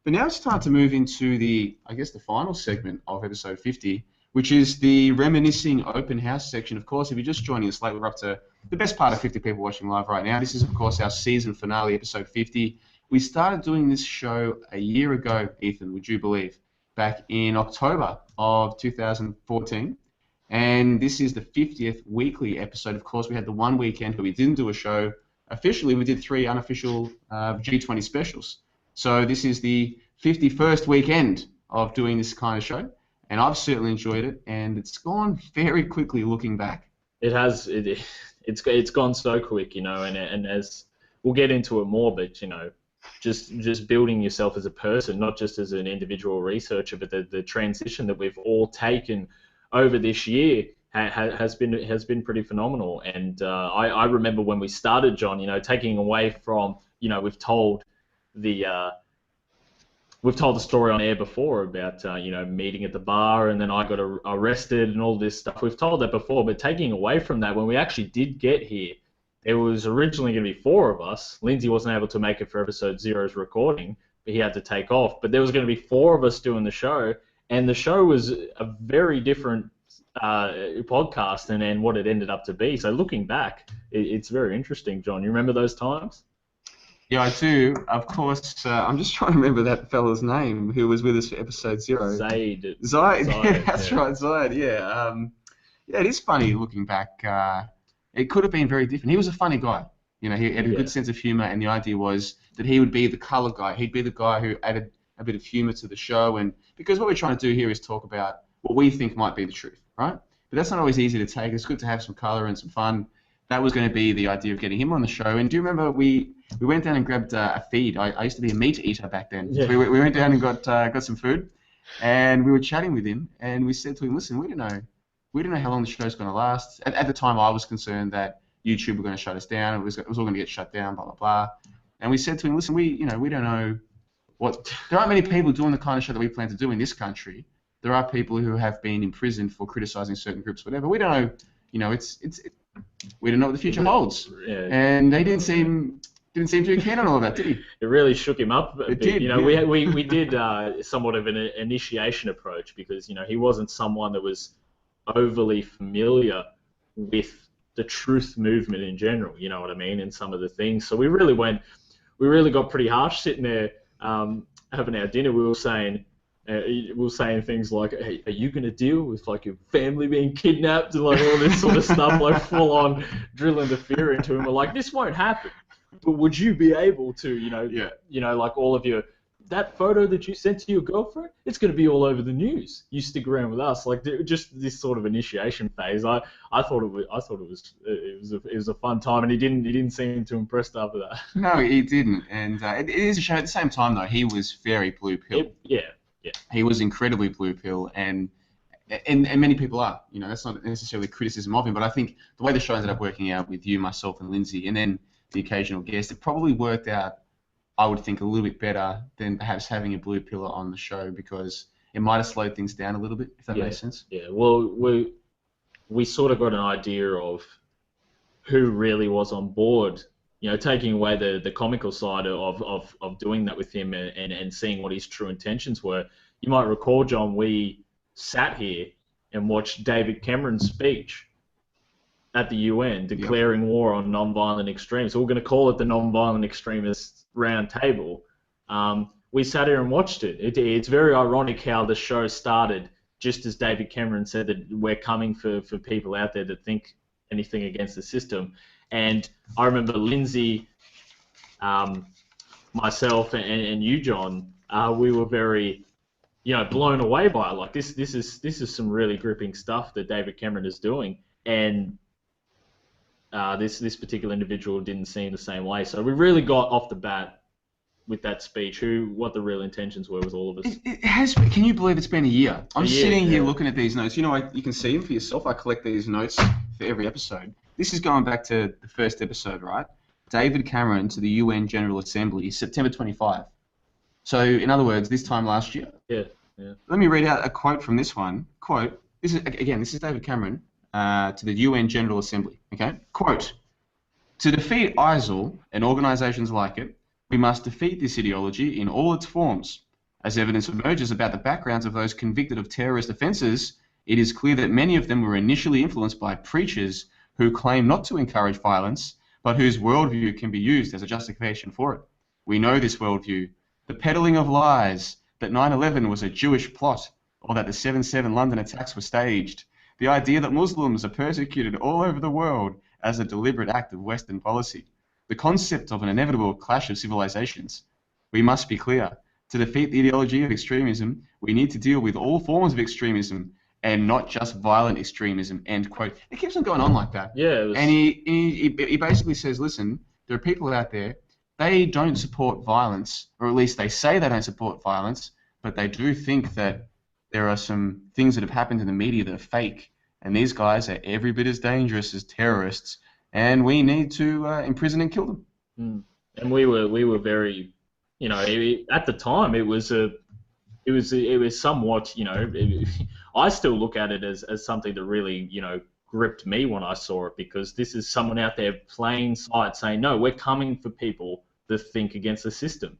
But now it's time to move into the final segment of episode 50, which is the reminiscing open house section. Of course, if you're just joining us late, we're up to the best part of 50 people watching live right now. This is, of course, our season finale, episode 50. We started doing this show a year ago, Ethan, would you believe, back in October of 2014. And this is the 50th weekly episode. Of course, we had the one weekend where we didn't do a show. Officially, we did 3 unofficial G20 specials. So this is the 51st weekend of doing this kind of show, and I've certainly enjoyed it, and it's gone very quickly looking back. It has. It's gone so quick, and as we'll get into it more, but just building yourself as a person, not just as an individual researcher, but the transition that we've all taken over this year has been pretty phenomenal. And I remember when we started, John, taking away from, we've told the story on air before about meeting at the bar, and then I got arrested and all this stuff. We've told that before, but taking away from that, when we actually did get here, there was originally going to be 4 of us. Lindsay wasn't able to make it for episode 0's recording, but he had to take off. But there was going to be 4 of us doing the show, and the show was a very different podcast and what it ended up to be. So looking back, it's very interesting, John. You remember those times? Yeah, I do. Of course, I'm just trying to remember that fella's name who was with us for episode 0. Zaid. Yeah, that's right, Zaid. Yeah. Yeah, it is funny looking back. It could have been very different. He was a funny guy. He had a good sense of humor, and the idea was that he would be the color guy. He'd be the guy who added a bit of humor to the show, and because what we're trying to do here is talk about what we think might be the truth, right? But that's not always easy to take. It's good to have some color and some fun. That was going to be the idea of getting him on the show. And do you remember we went down and grabbed a feed? I used to be a meat eater back then. Yeah. So we went down and got some food, and we were chatting with him, and we said to him, listen, we don't know how long the show's going to last. At the time, I was concerned that YouTube were going to shut us down. It was all going to get shut down, blah, blah, blah. And we said to him, listen, we don't know there aren't many people doing the kind of show that we plan to do in this country. There are people who have been imprisoned for criticizing certain groups, whatever. We don't know, we don't know what the future holds. Yeah. And they didn't seem too keen on all of that, did he? It really shook him up a bit. Did, we did somewhat of an initiation approach because, he wasn't someone that was overly familiar with the truth movement in general, you know what I mean, and some of the things. So we really got pretty harsh sitting there having our dinner. We were saying things like, hey, are you going to deal with like your family being kidnapped and like all this sort of stuff, like full on drilling the fear into him. We're like, this won't happen, but would you be able to, like all of that photo that you sent to your girlfriend, it's going to be all over the news. You stick around with us, like just this sort of initiation phase. I thought it was a fun time, and he didn't seem too impressed after that. No, he didn't, and it is a shame. At the same time, though, he was very blue pill. Yeah. He was incredibly blue pill, and many people are. That's not necessarily criticism of him, but I think the way the show ended up working out with you, myself, and Lindsay, and then the occasional guest, it probably worked out, I would think, a little bit better than perhaps having a blue pillar on the show, because it might have slowed things down a little bit, if that makes sense. Yeah, well, we sort of got an idea of who really was on board, taking away the comical side of doing that with him and seeing what his true intentions were. You might recall, John, we sat here and watched David Cameron's speech at the UN declaring war on non-violent extremists. So we're going to call it the non-violent extremists round table. We sat here and watched it. It's very ironic how the show started just as David Cameron said that we're coming for people out there that think anything against the system. And I remember Lindsay, myself, and you, John, we were very, blown away by it. Like this is some really gripping stuff that David Cameron is doing, and this particular individual didn't seem the same way. So we really got off the bat with that speech what the real intentions were with all of us. It has been. Can you believe it's been a year? I'm sitting here looking at these notes. You can see them for yourself. I collect these notes for every episode. This is going back to the first episode, right? David Cameron to the UN General Assembly, September 25. So, in other words, this time last year. Yeah. Let me read out a quote from this one. Quote, this is David Cameron to the UN General Assembly. Okay? Quote, to defeat ISIL and organisations like it, we must defeat this ideology in all its forms. As evidence emerges about the backgrounds of those convicted of terrorist offences, it is clear that many of them were initially influenced by preachers who claim not to encourage violence, but whose worldview can be used as a justification for it. We know this worldview. The peddling of lies that 9/11 was a Jewish plot, or that the 7/7 London attacks were staged. The idea that Muslims are persecuted all over the world as a deliberate act of Western policy. The concept of an inevitable clash of civilizations. We must be clear. To defeat the ideology of extremism, we need to deal with all forms of extremism and not just violent extremism, end quote. It keeps on going on like that. Yeah. And he basically says, listen, there are people out there, they don't support violence, or at least they say they don't support violence, but they do think that there are some things that have happened in the media that are fake, and these guys are every bit as dangerous as terrorists, and we need to imprison and kill them. And we were very, you know, at the time it was somewhat, you know, I still look at it as something that really, you know, gripped me when I saw it, because this is someone out there plain sight saying, no, we're coming for people that think against the system.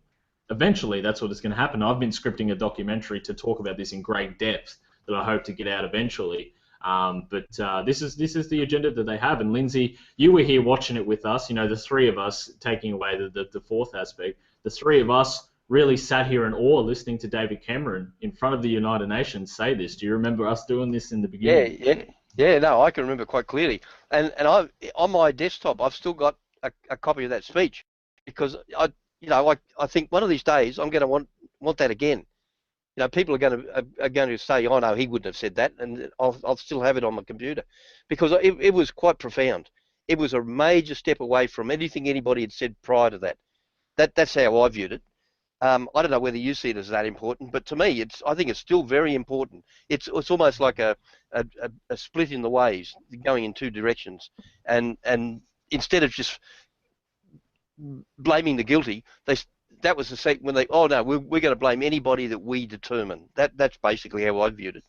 Eventually, that's what is going to happen. I've been scripting a documentary to talk about this in great depth that I hope to get out eventually. But this is the agenda that they have. And Lindsay, you were here watching it with us. You know, the three of us, taking away the fourth aspect, the three of us really sat here in awe listening to David Cameron in front of the United Nations say this. Do you remember us doing this in the beginning? Yeah. No, I can remember quite clearly. And I, on my desktop, I've still got a copy of that speech, because I think one of these days I'm going to want that again. You know, people are going to say, oh no, he wouldn't have said that, and I'll still have it on my computer, because it was quite profound. It was a major step away from anything anybody had said prior to that. That's how I viewed it. I don't know whether you see it as that important, but to me, I think it's still very important. It's almost like a split in the ways, going in two directions, and instead of just blaming the guilty, that was the second when we're going to blame anybody that we determine. That's basically how I viewed it.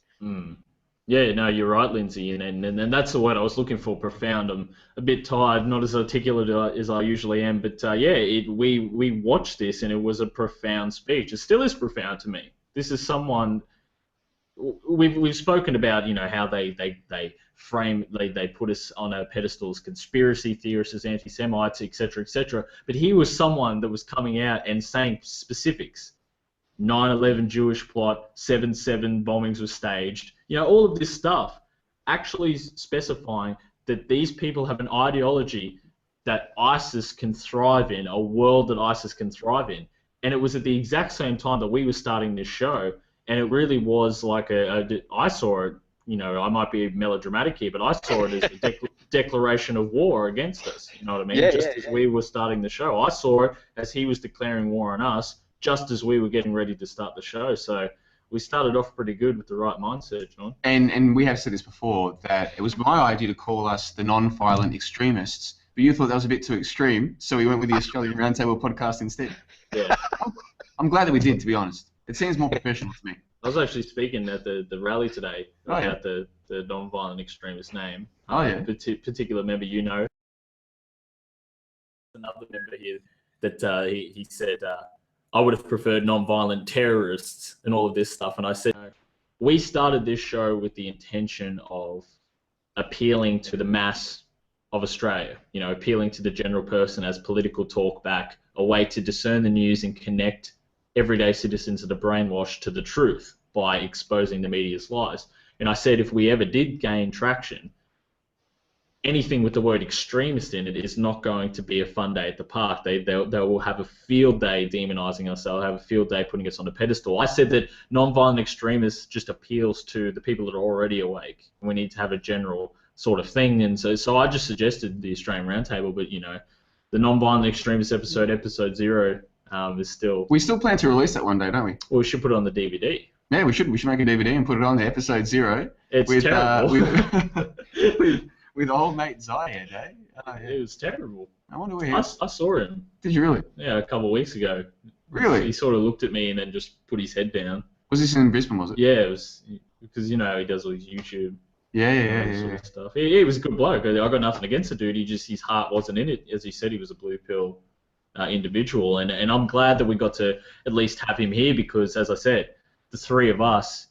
Yeah, no, you're right, Lindsay, and that's the word I was looking for, profound. I'm a bit tired, not as articulate as I usually am, but we watched this and it was a profound speech. It still is profound to me. This is someone we've spoken about, you know, how they put us on a pedestal as conspiracy theorists, as anti-Semites, etc., etc. But he was someone that was coming out and saying specifics. 9/11 Jewish plot, 7/7 bombings were staged, you know, all of this stuff, actually specifying that these people have an ideology that ISIS can thrive in, a world that ISIS can thrive in. And it was at the exact same time that we were starting this show, and it really was like I saw it, you know, I might be melodramatic here, but I saw it as a declaration of war against us, you know what I mean? As we were starting the show. I saw it as he was declaring war on us, just as we were getting ready to start the show. So we started off pretty good with the right mindset, John. And we have said this before, that it was my idea to call us the non-violent extremists, but you thought that was a bit too extreme, so we went with the Australian Roundtable Podcast instead. Yeah. I'm glad that we did, to be honest. It seems more professional to me. I was actually speaking at the rally today about the non-violent extremist name. Particular member, you know. Another member here that he said, I would have preferred non-violent terrorists and all of this stuff. And I said, we started this show with the intention of appealing to the mass of Australia, you know, appealing to the general person as political talk back, a way to discern the news and connect everyday citizens that are brainwashed to the truth by exposing the media's lies. And I said if we ever did gain traction, anything with the word extremist in it is not going to be a fun day at the park. They will have a field day demonizing us. They'll have a field day putting us on a pedestal. I said that non-violent extremists just appeals to the people that are already awake. We need to have a general sort of thing. And so I just suggested the Australian Roundtable, but, you know, the non-violent extremist episode 0 is still... We still plan to release that one day, don't we? Well, we should put it on the DVD. Yeah, we should. We should make a DVD and put it on the episode 0. It's terrible. With old mate Zaid, eh? It was terrible. I wonder where he is. I saw him. Did you really? Yeah, a couple of weeks ago. Really? He sort of looked at me and then just put his head down. Was this in Brisbane, was it? Yeah, it was, because, you know, how he does all his YouTube sort of stuff. He was a good bloke. I got nothing against the dude. His heart wasn't in it. As he said, he was a blue pill individual, and I'm glad that we got to at least have him here, because, as I said, the three of us,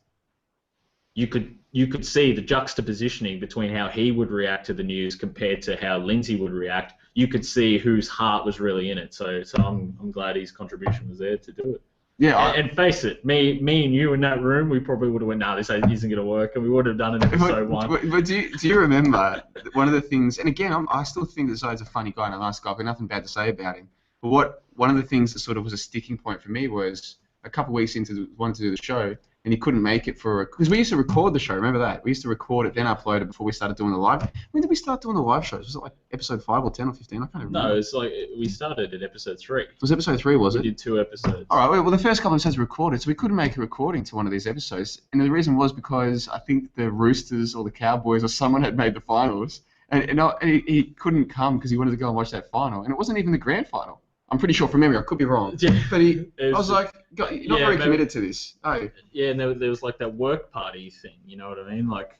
you could see the juxtapositioning between how he would react to the news compared to how Lindsay would react. You could see whose heart was really in it. So I'm glad his contribution was there to do it. Yeah, and face it, me and you in that room, we probably would have went, nah, this isn't going to work, and we would have done it in episode 1. But do you remember one of the things, and again, I still think that Zaid's a funny guy and a nice guy, I've got nothing bad to say about him, but one of the things that sort of was a sticking point for me was a couple of weeks into wanting to do the show, and he couldn't make it because we used to record the show, remember that? We used to record it, then upload it before we started doing the live. When did we start doing the live shows? Was it like episode 5 or 10 or 15? I can't remember. No, it's like we started at episode 3. It was episode 3, was it? We did 2 episodes. All right, well, the first couple of episodes were recorded, so we couldn't make a recording to one of these episodes. And the reason was because I think the Roosters or the Cowboys or someone had made the finals, and he couldn't come because he wanted to go and watch that final. And it wasn't even the grand final. I'm pretty sure from memory, I could be wrong. Yeah. But I was like, you're not very committed to this. Oh. Yeah, and there was like that work party thing, you know what I mean? Like,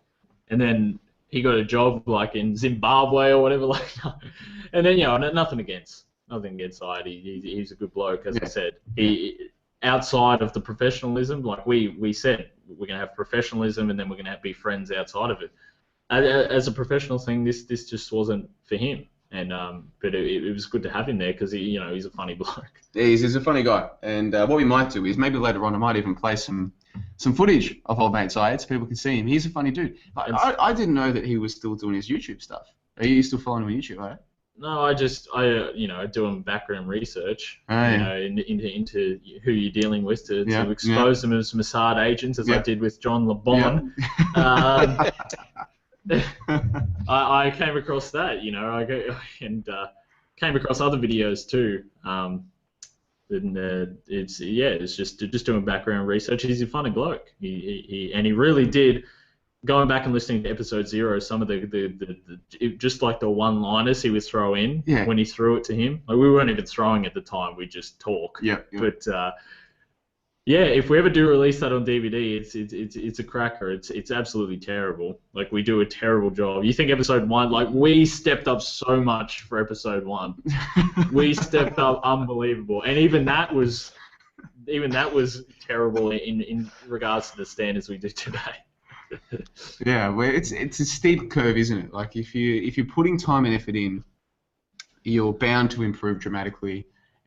and then he got a job like in Zimbabwe or whatever, like, and then nothing against Zaid. He's a good bloke, as I said. He outside of the professionalism, like we said, we're gonna have professionalism, and then we're gonna be friends outside of it. As a professional thing, this just wasn't for him. And but it was good to have him there because he's a funny bloke. Yeah, he's a funny guy. And what we might do is maybe later on I might even play some footage of old mate Zaid so people can see him. He's a funny dude. I didn't know that he was still doing his YouTube stuff. Are you still following him on YouTube, right? No, I do background research, into who you're dealing with to expose them as Mossad agents, as I did with John LeBon. Yeah. I came across that, came across other videos too. It's just doing background research. He's a funny bloke. He really did. Going back and listening to episode 0, some of just like the one-liners he would throw in when he threw it to him. Like, we weren't even throwing at the time; we just talk. Yeah. But if we ever do release that on DVD, it's a cracker. It's absolutely terrible. Like, we do a terrible job. You think episode 1, like, we stepped up so much for episode 1. We stepped up unbelievable, and even that was terrible in regards to the standards we do today. Yeah, well, it's a steep curve, isn't it? Like, if you're putting time and effort in, you're bound to improve dramatically.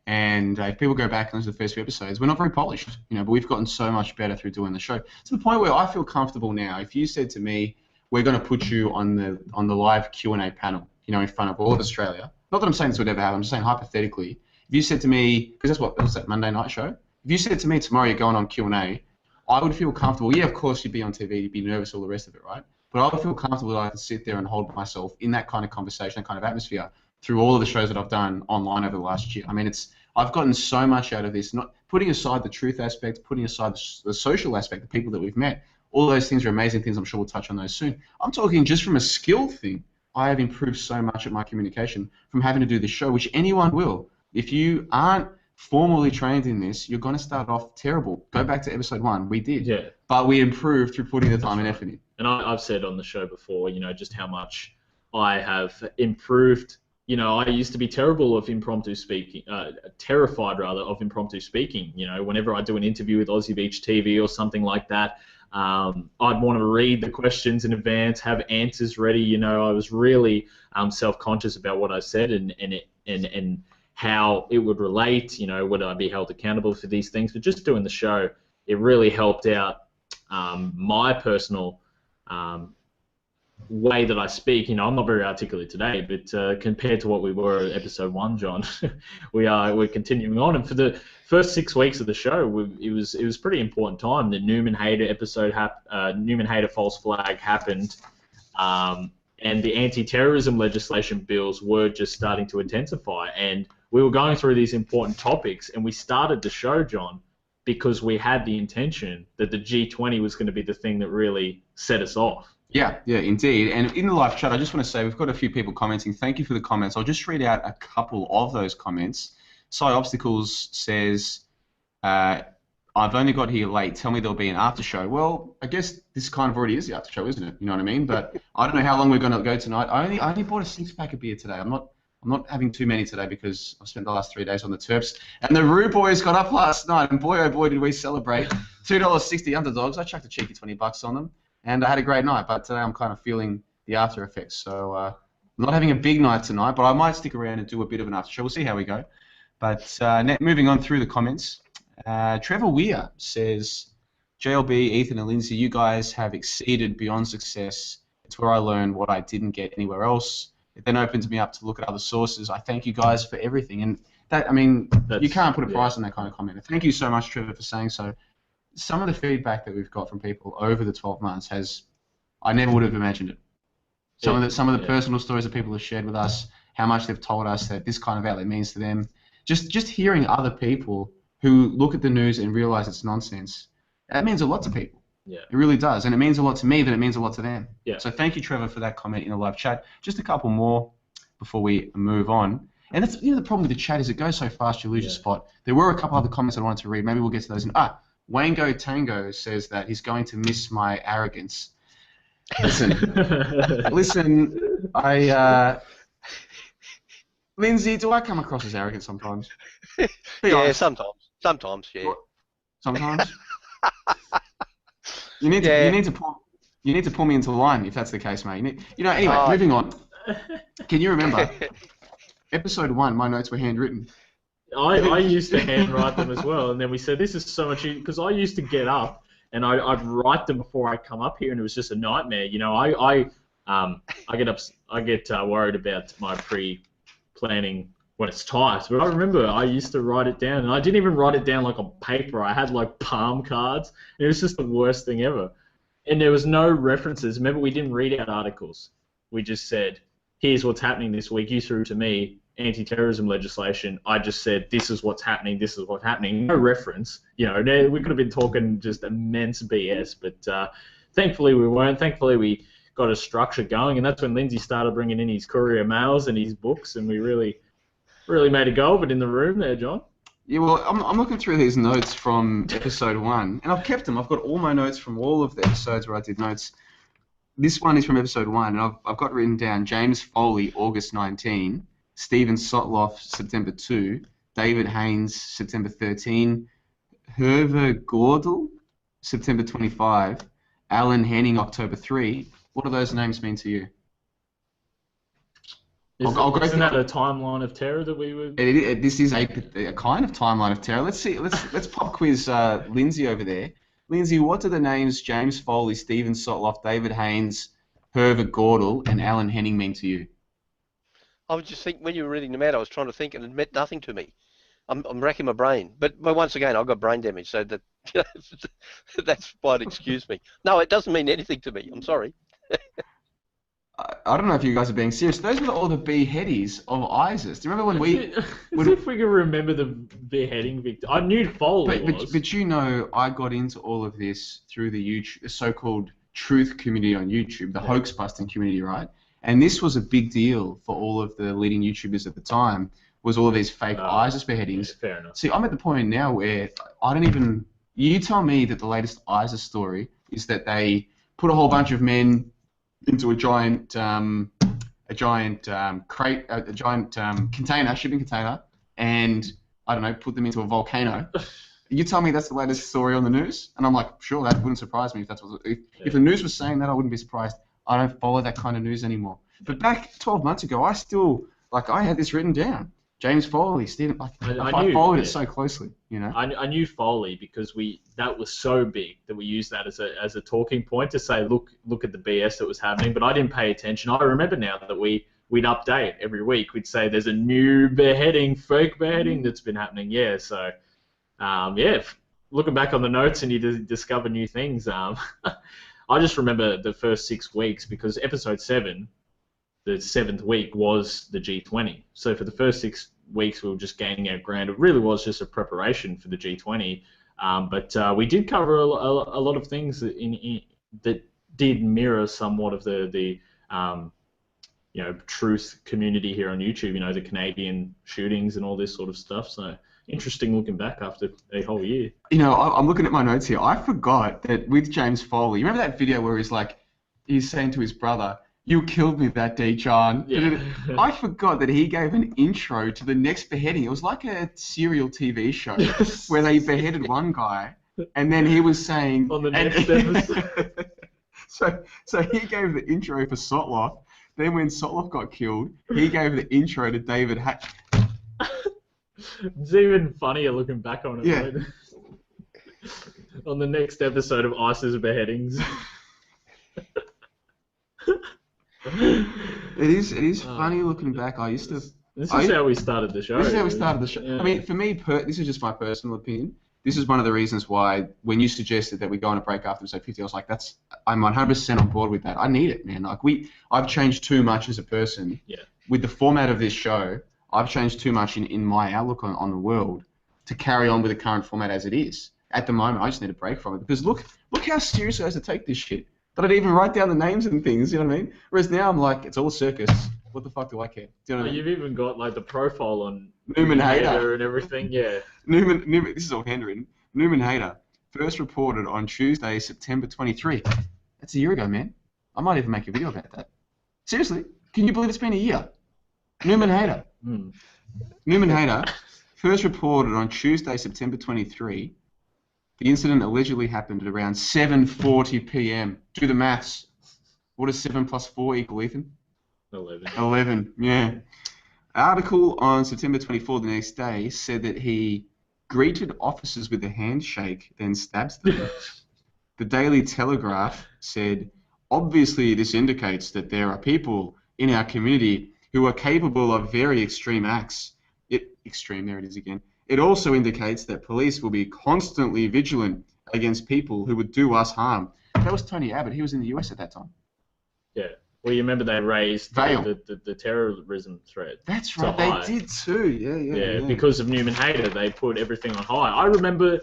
And if people go back and listen to the first few episodes, we're not very polished, but we've gotten so much better through doing the show. To the point where I feel comfortable now. If you said to me, we're going to put you on the live Q&A panel, in front of all of Australia. Not that I'm saying this would ever happen. I'm just saying hypothetically. If you said to me, because what's that Monday night show? If you said to me tomorrow you're going on Q&A, I would feel comfortable. Yeah, of course you'd be on TV, you'd be nervous, all the rest of it, right? But I would feel comfortable that I could sit there and hold myself in that kind of conversation, that kind of atmosphere, through all of the shows that I've done online over the last year. I mean, I've gotten so much out of this, not putting aside the truth aspect, putting aside the social aspect, the people that we've met. All those things are amazing things. I'm sure we'll touch on those soon. I'm talking just from a skill thing. I have improved so much at my communication from having to do this show, which anyone will. If you aren't formally trained in this, you're going to start off terrible. Go back to episode 1. We did. Yeah. But we improved through putting the time and effort in. And I've said on the show before, just how much I have improved. I used to be terrible of impromptu speaking, terrified rather of impromptu speaking. Whenever I do an interview with Aussie Beach TV or something like that, I'd want to read the questions in advance, have answers ready. I was really self-conscious about what I said and how it would relate. Would I be held accountable for these things? But just doing the show, it really helped out my personal way that I speak. I'm not very articulate today, but compared to what we were at episode 1, John, we're continuing on. And for the first 6 weeks of the show, it was pretty important time. The Newman Hader episode, Newman Hader false flag happened, and the anti-terrorism legislation bills were just starting to intensify. And we were going through these important topics, and we started the show, John, because we had the intention that the G20 was going to be the thing that really set us off. Yeah, indeed. And in the live chat, I just want to say we've got a few people commenting. Thank you for the comments. I'll just read out a couple of those comments. Side Obstacles says, I've only got here late. Tell me there'll be an after show. Well, I guess this kind of already is the after show, isn't it? You know what I mean? But I don't know how long we're going to go tonight. I only bought a 6-pack of beer today. I'm not I'm not having too many today because I've spent the last 3 days on the Terps. And the Roo boys got up last night, and boy, oh boy, did we celebrate. $2.60 underdogs. I chucked a cheeky $20 on them, and I had a great night. But today I'm kind of feeling the after effects. So I'm not having a big night tonight, but I might stick around and do a bit of an after show. We'll see how we go. But moving on through the comments, Trevor Weir says, JLB, Ethan and Lindsay, you guys have exceeded beyond success. It's where I learned what I didn't get anywhere else. It then opens me up to look at other sources. I thank you guys for everything. And that, I mean, you can't put a price on that kind of comment. Thank you so much, Trevor, for saying so. Some of the feedback that we've got from people over the 12 months I never would have imagined it. Some of the personal stories that people have shared with us, how much they've told us that this kind of outlet means to them. Just hearing other people who look at the news and realize it's nonsense, that means a lot to people. Yeah. It really does. And it means a lot to me, that it means a lot to them. Yeah. So thank you, Trevor, for that comment in the live chat. Just a couple more before we move on. And that's, the problem with the chat is it goes so fast you lose your spot. There were a couple other comments I wanted to read. Maybe we'll get to those. Wango Tango says that he's going to miss my arrogance. Listen, Lindsay, do I come across as arrogant sometimes? Yeah, sometimes, yeah. Sometimes? You need to pull me into line if that's the case, mate. Anyway, moving on. Can you remember episode 1? My notes were handwritten. I used to handwrite them as well, and then we said this is so much because I used to get up and I'd write them before I come up here, and it was just a nightmare. I get worried about my pre-planning when it's tight. But I remember I used to write it down, and I didn't even write it down like on paper. I had like palm cards. And it was just the worst thing ever. And there was no references. Remember, we didn't read out articles. We just said, here's what's happening this week. You threw to me anti-terrorism legislation. I just said, this is what's happening. This is what's happening. No reference. We could have been talking just immense BS, but thankfully we weren't. Thankfully we got a structure going, and that's when Lindsay started bringing in his courier mails and his books, and we really made a go of it in the room there, John. Yeah, well, I'm looking through these notes from episode 1, and I've kept them. I've got all my notes from all of the episodes where I did notes. This one is from episode 1, and I've got written down James Foley, August 19, Stephen Sotloff, September 2, David Haynes, September 13, Hervé Gordel, September 25, Alan Henning, October 3. What do those names mean to you? Isn't that a timeline of terror that we would? This is a kind of timeline of terror. Let's see. Let's pop quiz Lindsay over there. Lindsay, what do the names James Foley, Stephen Sotloff, David Haynes, Hervé Gordel, and Alan Henning mean to you? I was just thinking, when you were reading them out, I was trying to think, and it meant nothing to me. I'm racking my brain. But once again, I've got brain damage, so that's why it excuse me. No, it doesn't mean anything to me. I'm sorry. I don't know if you guys are being serious. Those were all the beheadies of ISIS. Do you remember when we... if we can remember the beheading victim. I knew Foley was. But I got into all of this through the so-called truth community on YouTube, the hoax busting community, right? And this was a big deal for all of the leading YouTubers at the time, was all of these fake ISIS beheadings. Yeah, fair enough. See, I'm at the point now where I don't even... You tell me that the latest ISIS story is that they put a whole bunch of men into a giant shipping container, and I don't know, put them into a volcano. You tell me that's the latest story on the news, and I'm like, sure, that wouldn't surprise me if that's what. If the news was saying that, I wouldn't be surprised. I don't follow that kind of news anymore. But back 12 months ago, I had this written down. James Foley, Stephen, I followed it so closely, I knew Foley because that was so big that we used that as a talking point to say, look at the BS that was happening, but I didn't pay attention. I remember now that we'd update every week. We'd say there's a new fake beheading that's been happening. Yeah, so looking back on the notes and you discover new things. I just remember the first 6 weeks because episode 7. The 7th week was the G20. So for the first 6 weeks, we were just gaining our ground. It really was just a preparation for the G20. But we did cover a lot of things that did mirror somewhat of the truth community here on YouTube. The Canadian shootings and all this sort of stuff. So interesting looking back after a whole year. I'm looking at my notes here. I forgot that with James Foley. You remember that video where he's saying to his brother, You killed me that day, John. Yeah. I forgot that he gave an intro to the next beheading. It was like a serial TV show where they beheaded one guy, and then he was saying... On the next episode. So he gave the intro for Sotloff. Then when Sotloff got killed, he gave the intro to David Hatch. It's even funnier looking back on it. Yeah. On the next episode of ISIS beheadings. It is funny looking back. This is how we started the show. This is how we started the show. Yeah. I mean, for me, this is just my personal opinion. This is one of the reasons why, when you suggested that we go on a break after episode 50, I was like, I'm 100% on board with that. I need it, man. Like I've changed too much as a person. Yeah. With the format of this show, I've changed too much in my outlook on the world to carry on with the current format as it is. At the moment, I just need a break from it because look how serious I have to take this shit. That I'd even write down the names and things, you know what I mean? Whereas now I'm like, it's all a circus. What the fuck do I care? Do you know what I mean? You've even got like the profile on Newman Hader and everything, yeah. Newman, this is all handwritten. Newman Hader first reported on Tuesday, September 23. That's a year ago, man. I might even make a video about that. Seriously, can you believe it's been a year? Newman Hader. Newman Hader first reported on Tuesday, September 23. The incident allegedly happened at around 7:40 p.m. Do the maths. What does 7 plus 4 equal, Ethan? 11. 11, yeah. Article on September 24, the next day, said that he greeted officers with a handshake, then stabs them. The Daily Telegraph said, obviously this indicates that there are people in our community who are capable of very extreme acts. There it is again. It also indicates that police will be constantly vigilant against people who would do us harm. That was Tony Abbott. He was in the US at that time. Yeah. Well, you remember they raised the terrorism threat. That's right. They did too. Yeah. Because of Newman Hader, they put everything on high. I remember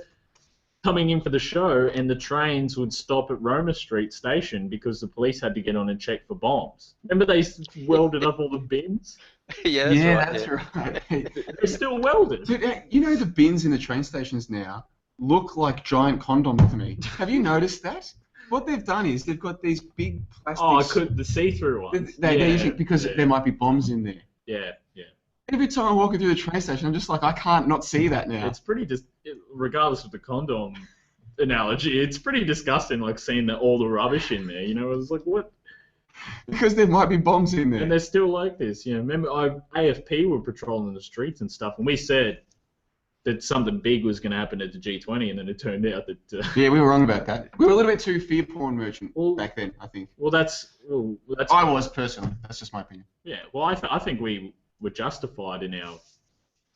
coming in for the show and the trains would stop at Roma Street Station because the police had to get on and check for bombs. Remember they welded up all the bins? That's right. They're still welded. Dude, you know the bins in the train stations now look like giant condoms to me. Have you noticed that? What they've done is they've got these big plastic... the see-through ones. They're using because there might be bombs in there. Yeah. Every time I'm walking through the train station, I'm just like, I can't not see that now. It's pretty regardless of the condom analogy, it's pretty disgusting, like seeing all the rubbish in there. You know, it's like what? Because there might be bombs in there. And they're still like this. You know, remember AFP were patrolling the streets and stuff, and we said that something big was going to happen at the G20, and then it turned out that... Yeah, we were wrong about that. We were a little bit too fear porn merchant back then, I think. Well, that's... I was, personally. That's just my opinion. Yeah, well, I think we were justified in our...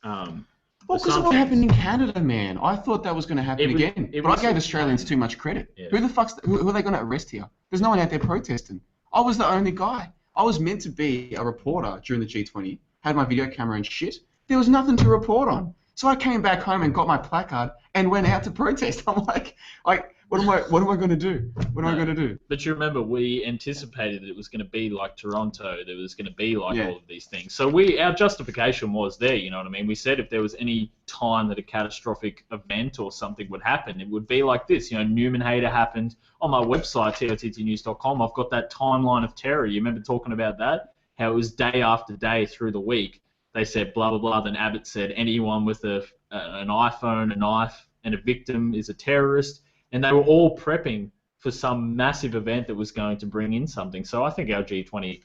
well, because of what happened in Canada, man. I thought that was going to happen again. But I gave Australians too much credit. Yeah. Who are they going to arrest here? There's no one out there protesting. I was the only guy. I was meant to be a reporter during the G20, had my video camera and shit. There was nothing to report on. So I came back home and got my placard and went out to protest. I'm like, what am I going to do? What am I going to do? But you remember, we anticipated that it was going to be like Toronto. That it was going to be like all of these things. So our justification was there. You know what I mean? We said if there was any time that a catastrophic event or something would happen, it would be like this. You know, Newman Hader happened. On my website, tottnews.com, I've got that timeline of terror. You remember talking about that? How it was day after day through the week. They said blah, blah, blah. Then Abbott said anyone with an iPhone, a knife, and a victim is a terrorist. And they were all prepping for some massive event that was going to bring in something. So I think our G20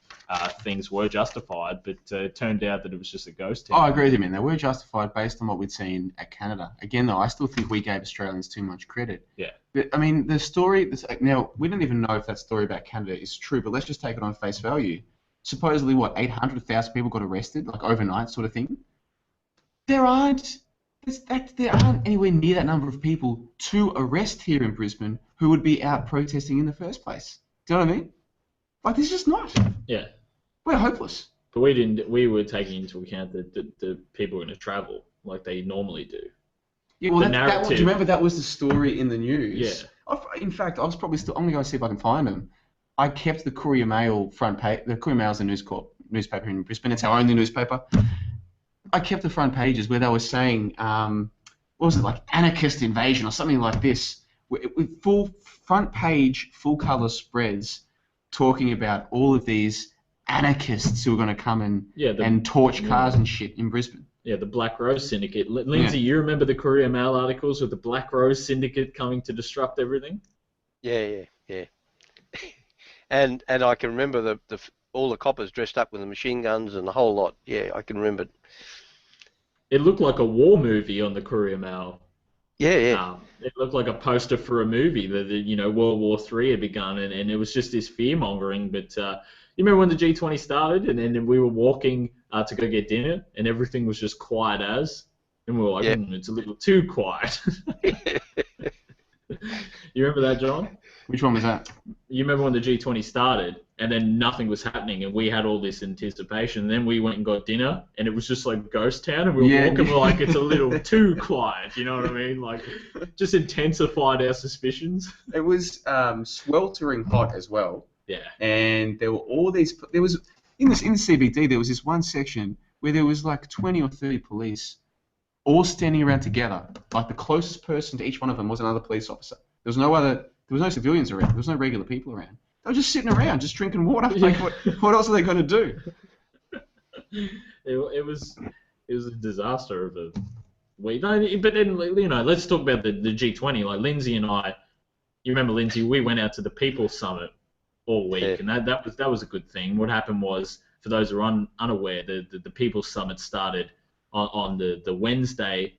things were justified, but it turned out that it was just a ghost town. I agree with you, man. They were justified based on what we'd seen at Canada. Again, though, I still think we gave Australians too much credit. Yeah. But, I mean, the story... Now, we don't even know if that story about Canada is true, but let's just take it on face value. Supposedly, 800,000 people got arrested, like overnight sort of thing? There aren't anywhere near that number of people to arrest here in Brisbane who would be out protesting in the first place. Do you know what I mean? Like, there's just not. Yeah. We're hopeless. But we were taking into account that the people are going to travel like they normally do. Yeah, well, do you remember that was the story in the news? Yeah. In fact, I was probably still... I'm going to go see if I can find them. I kept the Courier Mail front page. The Courier Mail is a News Corp newspaper in Brisbane. It's our only newspaper. I kept the front pages where they were saying, what was it, like anarchist invasion or something like this, with full front page, full colour spreads talking about all of these anarchists who were going to come and torch cars and shit in Brisbane. Yeah, the Black Rose Syndicate. Lindsay, you remember the Courier Mail articles with the Black Rose Syndicate coming to disrupt everything? Yeah. And I can remember all the coppers dressed up with the machine guns and the whole lot. Yeah, I can remember. It looked like a war movie on the Courier Mail. Yeah. It looked like a poster for a movie. World War III had begun, and it was just this fear mongering. But you remember when the G20 started, and then we were walking to go get dinner, and everything was just quiet as, and we were like, it's a little too quiet. You remember that, John? Which one was that? You remember when the G20 started, and then nothing was happening, and we had all this anticipation, and then we went and got dinner, and it was just like ghost town, and we were walking, we're like, it's a little too quiet, you know what I mean? Like, just intensified our suspicions. It was sweltering hot as well. Yeah. And there were all these, in the CBD, there was this one section where there was like 20 or 30 police all standing around together. Like the closest person to each one of them was another police officer. There was no civilians around. There was no regular people around. They were just sitting around, just drinking water. Like, what else are they going to do? It was a disaster of a week. But then, let's talk about the G20. Like Lindsay and I, you remember Lindsay? We went out to the People's Summit all week, and that was a good thing. What happened was, for those who are unaware, the People's Summit started on the Wednesday,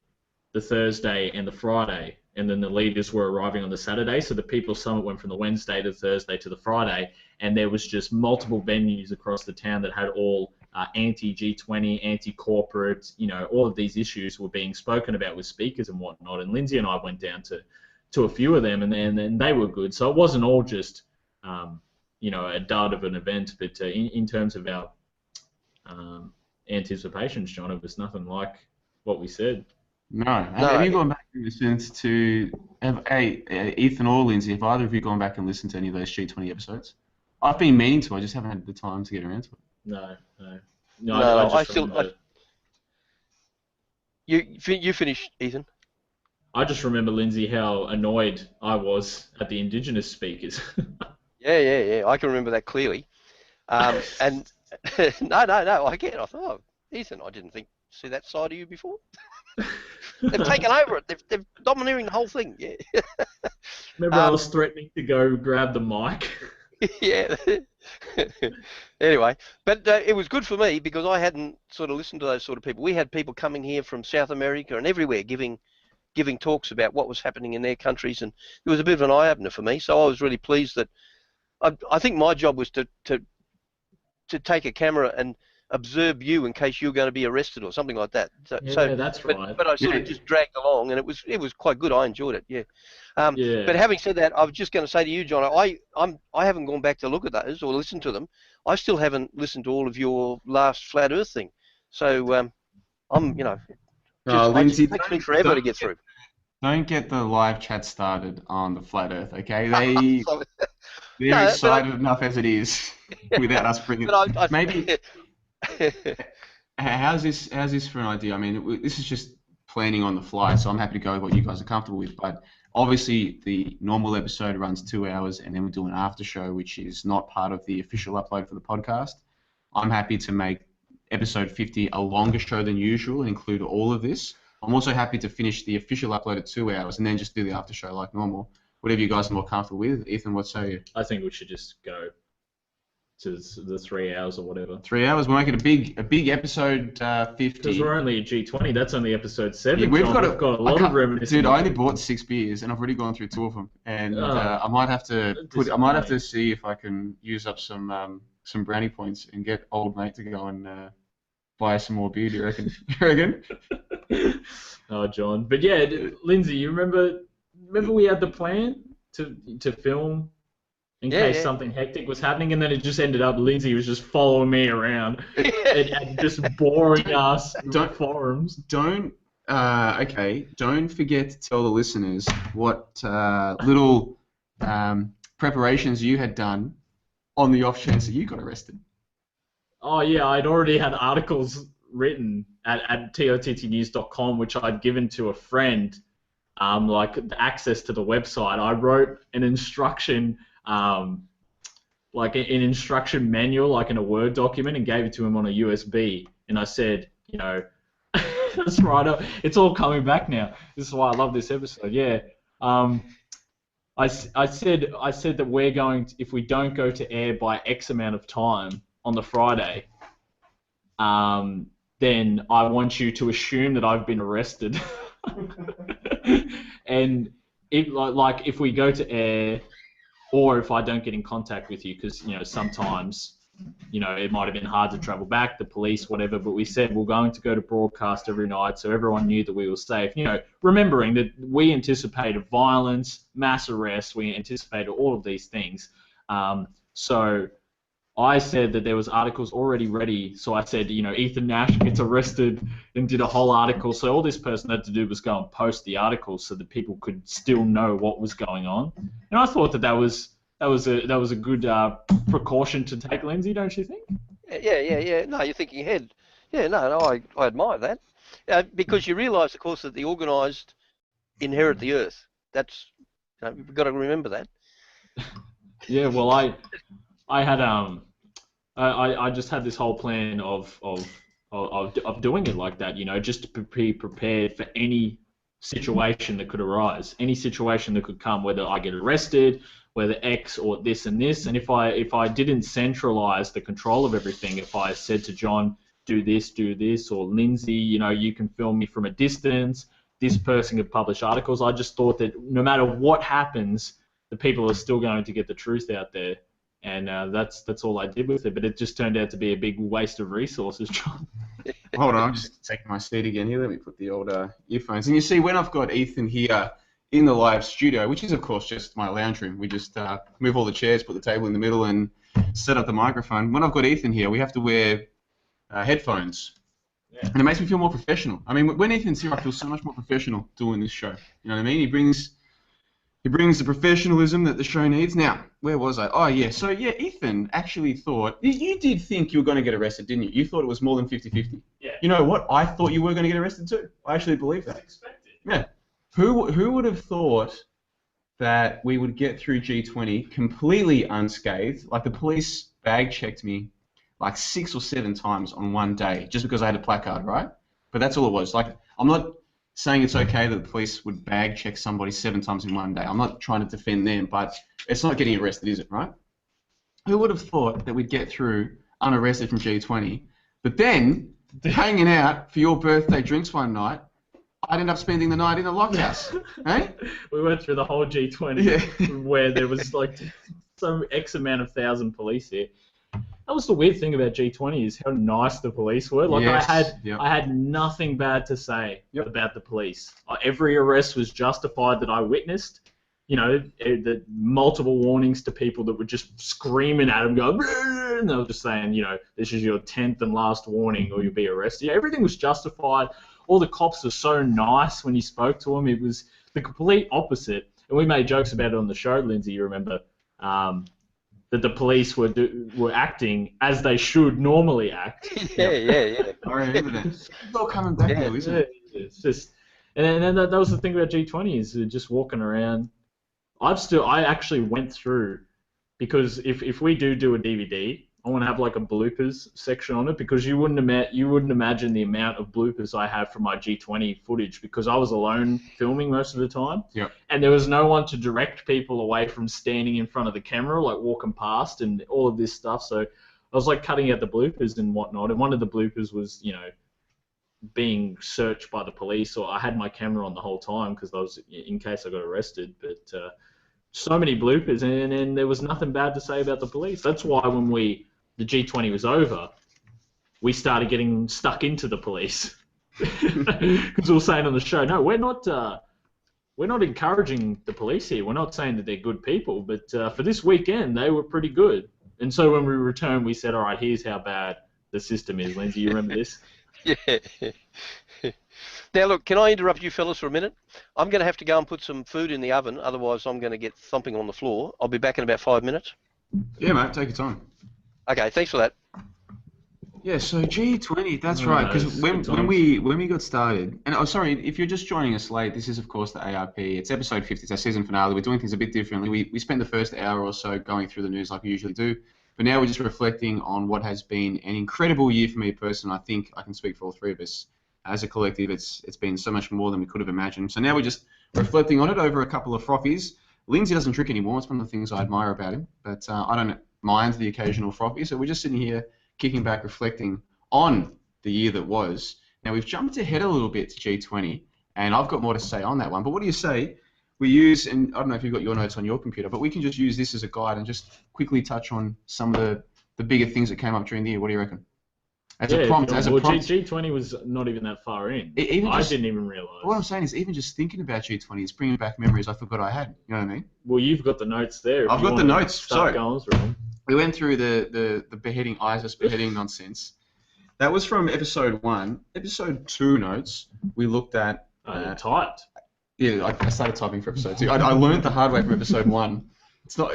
the Thursday, and the Friday, and then the leaders were arriving on the Saturday. So the People's Summit went from the Wednesday to Thursday to the Friday, and there was just multiple venues across the town that had all anti-G20, anti-corporate, all of these issues were being spoken about with speakers and whatnot. And Lindsay and I went down to a few of them, and they were good. So it wasn't all just a dud of an event, but in terms of our anticipations, John, it was nothing like what we said. No. Have you gone back and listened to, Ethan or Lindsay, have either of you gone back and listened to any of those G20 episodes? I've been meaning to, I just haven't had the time to get around to it. No. You finished, Ethan. I just remember, Lindsay, how annoyed I was at the Indigenous speakers. Yeah. I can remember that clearly. And no, I get it. I thought, Ethan, I didn't see that side of you before. They've taken over it. They're domineering the whole thing. Yeah. Remember, I was threatening to go grab the mic. Yeah. Anyway, but it was good for me because I hadn't sort of listened to those sort of people. We had people coming here from South America and everywhere giving talks about what was happening in their countries, and it was a bit of an eye-opener for me. So I was really pleased that I think my job was to take a camera and observe you in case you were going to be arrested or something like that. So that's right. But I sort of just dragged along, and it was quite good. I enjoyed it. Yeah. But having said that, I was just going to say to you, John, I haven't gone back to look at those or listen to them. I still haven't listened to all of your last Flat Earth thing. So I'm Lindsay, it takes me forever to get through. Don't get the live chat started on the Flat Earth, okay? They're excited enough as it is without us bringing. Maybe. How's this for an idea? I mean, this is just planning on the fly, so I'm happy to go with what you guys are comfortable with. But obviously, the normal episode runs 2 hours, and then we do an after show, which is not part of the official upload for the podcast. I'm happy to make episode 50 a longer show than usual and include all of this. I'm also happy to finish the official upload at 2 hours and then just do the after show like normal. Whatever you guys are more comfortable with. Ethan, what say you? I think we should just go to the 3 hours or whatever. 3 hours. We'll make it a big episode 50. Because we're only at G20. That's only episode 7. Yeah, we've got a lot of reminiscence. Dude, I only bought 6 beers and I've already gone through 2 of them. And I might have to see if I can use up some brownie points and get old mate to go and buy some more beer. Do you reckon? Oh, John. But yeah, Lindsay, you remember we had the plan to film in case something hectic was happening, and then it just ended up Lindsay was just following me around and just boring us in forums. Don't forget to tell the listeners what little preparations you had done on the off chance that you got arrested. Oh yeah, I'd already had articles written at tottnews.com, which I'd given to a friend, like access to the website. I wrote an instruction, like an instruction manual, like in a Word document, and gave it to him on a USB. And I said, you know, that's right. It's all coming back now. This is why I love this episode. Yeah. I said that we're going to, if we don't go to air by X amount of time on the Friday, then I want you to assume that I've been arrested. And if we go to air, or if I don't get in contact with you, because sometimes it might have been hard to travel back, the police, whatever, but we said we're going to go to broadcast every night, so everyone knew that we were safe. Remembering that we anticipated violence, mass arrests, we anticipated all of these things. So I said that there was articles already ready. So I said, Ethan Nash gets arrested, and did a whole article. So all this person had to do was go and post the article so that people could still know what was going on. And I thought that was a good precaution to take, Lindsay, don't you think? Yeah. No, you're thinking ahead. Yeah, no, I admire that. Because you realise, of course, that the organised inherit the earth. That's, we've got to remember that. Yeah, well, I had I just had this whole plan of doing it like that, just to be prepared for any situation that could arise, any situation that could come, whether I get arrested, whether X or this and this. And if I didn't centralize the control of everything, if I said to John, do this, or Lindsay, you can film me from a distance, this person could publish articles, I just thought that no matter what happens, the people are still going to get the truth out there. And that's all I did with it. But it just turned out to be a big waste of resources, John. Hold on, I'm just taking my seat again here. Let me put the old earphones. And you see, when I've got Ethan here in the live studio, which is, of course, just my lounge room, we just move all the chairs, put the table in the middle, and set up the microphone. When I've got Ethan here, we have to wear headphones. Yeah. And it makes me feel more professional. I mean, when Ethan's here, I feel so much more professional doing this show. You know what I mean? He brings the professionalism that the show needs. Now, where was I? Oh, yeah. So, yeah, Ethan actually thought... You did think you were going to get arrested, didn't you? You thought it was more than 50-50. Yeah. You know what? I thought you were going to get arrested too. I actually believe that. Expected. Yeah. Who would have thought that we would get through G20 completely unscathed? Like, the police bag-checked me like 6 or 7 times on one day just because I had a placard, right? But that's all it was. Like, I'm not saying it's okay that the police would bag check somebody 7 times in one day. I'm not trying to defend them, but it's not getting arrested, is it, right? Who would have thought that we'd get through unarrested from G20, but then hanging out for your birthday drinks one night, I'd end up spending the night in a lockhouse, eh? We went through the whole G20 where there was like some X amount of thousand police here. That was the weird thing about G20 is how nice the police were. Like yes, I had nothing bad to say about the police. Every arrest was justified that I witnessed. The multiple warnings to people that were just screaming at them, going, and they were just saying, this is your 10th and last warning or you'll be arrested. Everything was justified. All the cops were so nice when you spoke to them. It was the complete opposite. And we made jokes about it on the show, Lindsay, you remember, that the police were acting as they should normally act. Yeah. I remember that. It's all coming back now, isn't it? It's just, and then that was the thing about G20 is just walking around. I actually went through, because if we do a DVD, I want to have like a bloopers section on it, because you wouldn't imagine the amount of bloopers I have from my G20 footage, because I was alone filming most of the time. Yep. And there was no one to direct people away from standing in front of the camera, like walking past and all of this stuff. So I was like cutting out the bloopers and whatnot. And one of the bloopers was, being searched by the police, or I had my camera on the whole time because I was in case I got arrested. But so many bloopers, and there was nothing bad to say about the police. That's why when the G20 was over, we started getting stuck into the police because we were saying on the show, no, we're not encouraging the police here. We're not saying that they're good people, but for this weekend they were pretty good. And so when we returned, we said, all right, here's how bad the system is. Lindsay, you remember this? Yeah. Now look, can I interrupt you fellas for a minute? I'm going to have to go and put some food in the oven, otherwise I'm going to get thumping on the floor. I'll be back in about 5 minutes. Yeah, mate, take your time. Okay, thanks for that. Yeah, so G20, that's Oh, right. no, Because it's when good times. we got started, and oh, sorry, if you're just joining us late, this is of course the ARP. It's episode 50. It's our season finale. We're doing things a bit differently. We spent the first hour or so going through the news like we usually do, but now we're just reflecting on what has been an incredible year for me personally. I think I can speak for all three of us as a collective. It's been so much more than we could have imagined. So now we're just reflecting on it over a couple of frothies. Lindsay doesn't drink anymore. It's one of the things I admire about him, but I don't mind the occasional frothy. So we're just sitting here kicking back, reflecting on the year that was. Now, we've jumped ahead a little bit to G20, and I've got more to say on that one. But what do you say we use, and I don't know if you've got your notes on your computer, but we can just use this as a guide and just quickly touch on some of the bigger things that came up during the year. What do you reckon? As a prompt. G20 was not even that far in. I didn't even realise. What I'm saying is, even just thinking about G20 is bringing back memories I forgot I had. You know what I mean? Well, you've got the notes there. I've got the notes. Start going through them. We went through the beheading, ISIS beheading nonsense. That was from episode 1. Episode 2 notes, we looked at... Typed. Yeah, I started typing for episode 2. I learned the hard way from episode 1.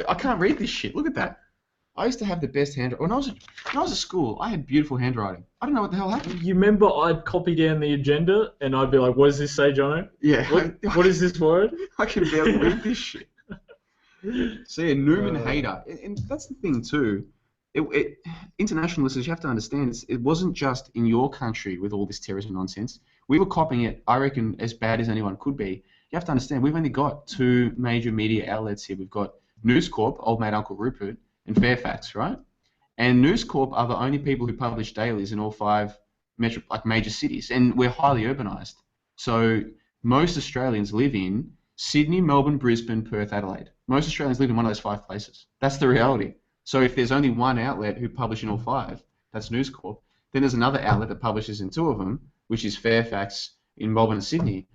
I can't read this shit. Look at that. I used to have the best handwriting. When I was at school, I had beautiful handwriting. I don't know what the hell happened. You remember I'd copy down the agenda and I'd be like, what does this say, Jono? Yeah. What is this word? I can barely read this shit. So yeah, Newman hater. And that's the thing too. International listeners, you have to understand, it wasn't just in your country with all this terrorism nonsense. We were copying it, I reckon, as bad as anyone could be. You have to understand, we've only got 2 major media outlets here. We've got News Corp, old mate Uncle Rupert, and Fairfax, right? And News Corp are the only people who publish dailies in all 5 major cities, and we're highly urbanised. So most Australians live in Sydney, Melbourne, Brisbane, Perth, Adelaide. Most Australians live in one of those 5 places. That's the reality. So if there's only one outlet who publish in all 5, that's News Corp, then there's another outlet that publishes in 2 of them, which is Fairfax in Melbourne and Sydney,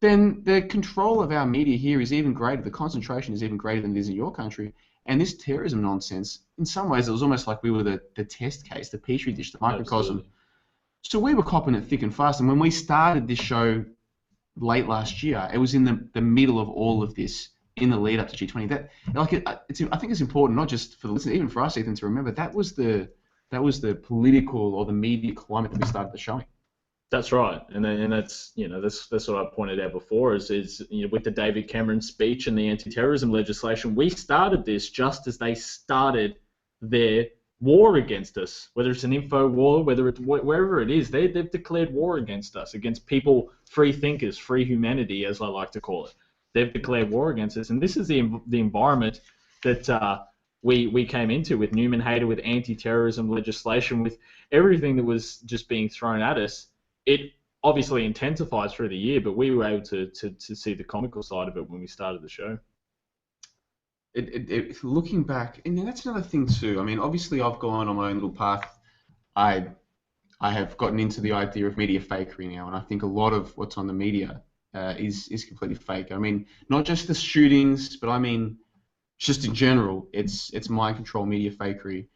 then the control of our media here is even greater. The concentration is even greater than it is in your country. And this terrorism nonsense, in some ways, it was almost like we were the test case, the petri dish, the microcosm. Absolutely. So we were copping it thick and fast. And when we started this show late last year, it was in the middle of all of this, in the lead up to G20. I think it's important, not just for the listener, even for us, Ethan, to remember that was the political or the media climate that we started the showing. That's right, and that's that's what I pointed out before is with the David Cameron speech and the anti-terrorism legislation, we started this just as they started their war against us. Whether it's an info war, whether it's wherever it is, they've declared war against us, against people, free thinkers, free humanity, as I like to call it. They've declared war against us, and this is the environment that we came into with Newman Hater, with anti-terrorism legislation, with everything that was just being thrown at us. It obviously intensifies through the year, but we were able to see the comical side of it when we started the show. Looking back, and that's another thing too. I mean, obviously I've gone on my own little path. I have gotten into the idea of media fakery now, and I think a lot of what's on the media is completely fake. I mean, not just the shootings, but I mean, just in general, it's mind control media fakery.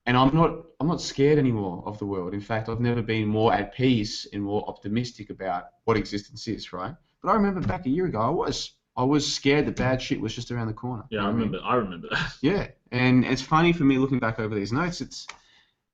And I'm not scared anymore of the world. In fact, I've never been more at peace and more optimistic about what existence is, right? But I remember back a year ago, I was scared that bad shit was just around the corner. Yeah, I remember that. Yeah, and it's funny for me looking back over these notes.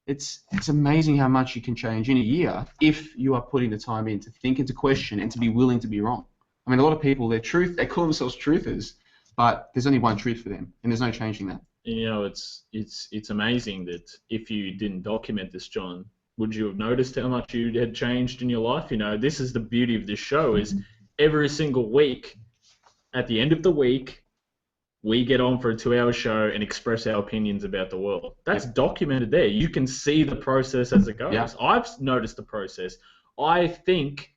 It's amazing how much you can change in a year if you are putting the time in to think and to question and to be willing to be wrong. I mean, a lot of people, they call themselves truthers, but there's only one truth for them, and there's no changing that. You know, it's amazing that if you didn't document this, John, would you have noticed how much you had changed in your life? You know, this is the beauty of this show, is every single week, at the end of the week, we get on for a 2-hour show and express our opinions about the world. That's documented there. You can see the process as it goes. Yeah. I've noticed the process. I think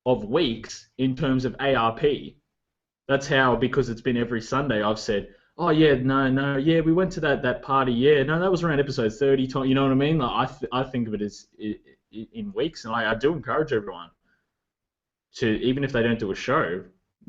of weeks in terms of ARP. That's how, because it's been every Sunday, I've said, oh yeah, no, yeah, we went to that party, yeah, no, that was around episode 30, you know what I mean? Like, I think of it as in weeks, and I do encourage everyone to, even if they don't do a show,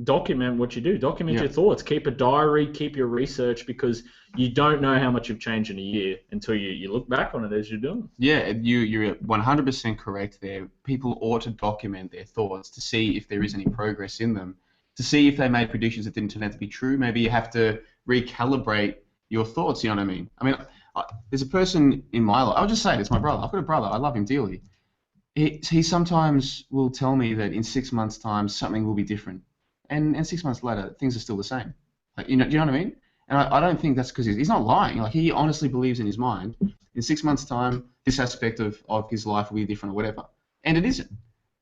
document what you do, document your thoughts, keep a diary, keep your research, because you don't know how much you've changed in a year until you look back on it as you're doing. Yeah, you're 100% correct there. People ought to document their thoughts to see if there is any progress in them, to see if they made predictions that didn't turn out to be true. Maybe you have to recalibrate your thoughts, you know what I mean? I mean, there's a person in my life. I'll just say it. It's my brother. I've got a brother. I love him dearly. He sometimes will tell me that in 6 months' time something will be different, and 6 months later things are still the same. Like, do you know what I mean? And I don't think that's because he's not lying. Like, he honestly believes in his mind, in 6 months' time this aspect of his life will be different or whatever, and it isn't.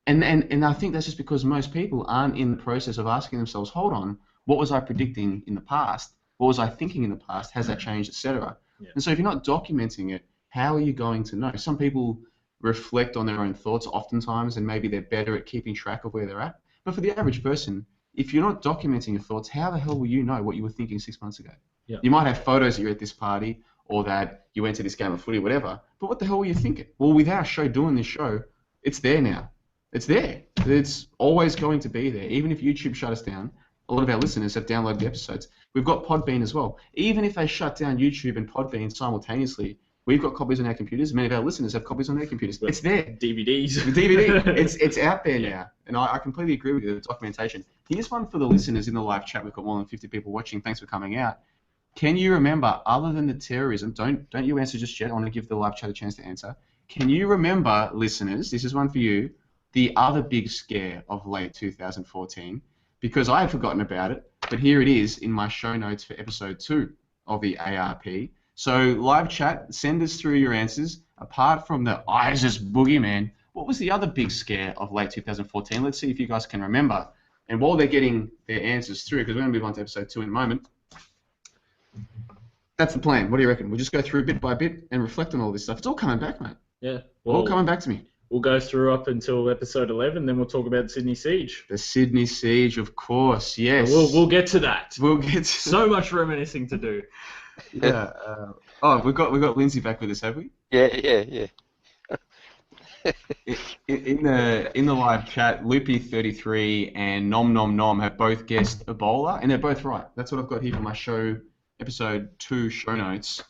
And I think that's just because most people aren't in the process of asking themselves, hold on, what was I predicting in the past? What was I thinking in the past? Has that changed, etc.? Yeah. And so if you're not documenting it, how are you going to know? Some people reflect on their own thoughts oftentimes, and maybe they're better at keeping track of where they're at. But for the average person, if you're not documenting your thoughts, how the hell will you know what you were thinking 6 months ago? Yeah. You might have photos that you're at this party or that you went to this game of footy or whatever, but what the hell were you thinking? Well, with our show, doing this show, it's there now. It's there. It's always going to be there. Even if YouTube shut us down, a lot of our listeners have downloaded the episodes. We've got Podbean as well. Even if they shut down YouTube and Podbean simultaneously, we've got copies on our computers. Many of our listeners have copies on their computers. It's there. DVDs. The DVD. It's out there now. And I completely agree with you, the documentation. Here's one for the listeners in the live chat. We've got more than 50 people watching. Thanks for coming out. Can you remember, other than the terrorism, don't you answer just yet. I want to give the live chat a chance to answer. Can you remember, listeners, this is one for you, the other big scare of late 2014? Because I had forgotten about it, but here it is in my show notes for episode 2 of the ARP. So live chat, send us through your answers. Apart from the ISIS boogeyman, what was the other big scare of late 2014? Let's see if you guys can remember. And while they're getting their answers through, because we're going to move on to episode 2 in a moment, that's the plan. What do you reckon? We'll just go through bit by bit and reflect on all this stuff. It's all coming back, mate. Yeah. Well, all coming back to me. We'll go through up until episode 11, then we'll talk about the Sydney Siege. The Sydney Siege, of course, yes. We'll get to that. We'll get to so much reminiscing to do. Yeah. We've got Lindsay back with us, have we? Yeah. In the live chat, Loopy33 and Nom Nom Nom have both guessed Ebola, and they're both right. That's what I've got here for my show, episode 2 show notes.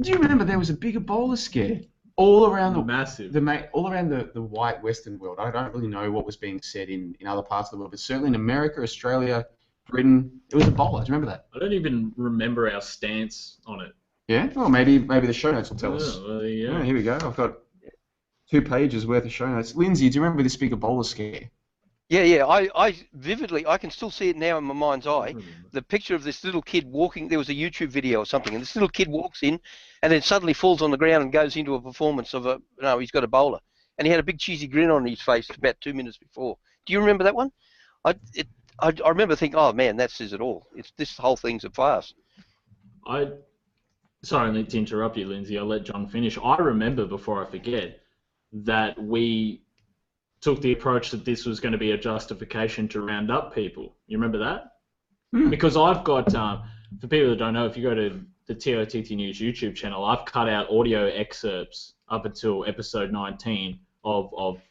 Do you remember there was a big Ebola scare all around all around the white Western world? I don't really know what was being said in other parts of the world, but certainly in America, Australia, Britain, it was Ebola. Do you remember that? I don't even remember our stance on it. Yeah? Well, maybe the show notes will tell us. Well, yeah. Here we go. I've got 2 pages worth of show notes. Lindsay, do you remember this big Ebola scare? Yeah. I vividly, I can still see it now in my mind's eye. The picture of this little kid walking. There was a YouTube video or something, and this little kid walks in, and then suddenly falls on the ground and goes into a performance of he's got Ebola, and he had a big cheesy grin on his face about 2 minutes before. Do you remember that one? I remember thinking, oh man, that says it all. This whole thing's a farce. Sorry to interrupt you, Lindsay. I'll let John finish. I remember, before I forget, that we took the approach that this was going to be a justification to round up people. You remember that? Because I've got, for people that don't know, if you go to the TOTT News YouTube channel, I've cut out audio excerpts up until episode 19 of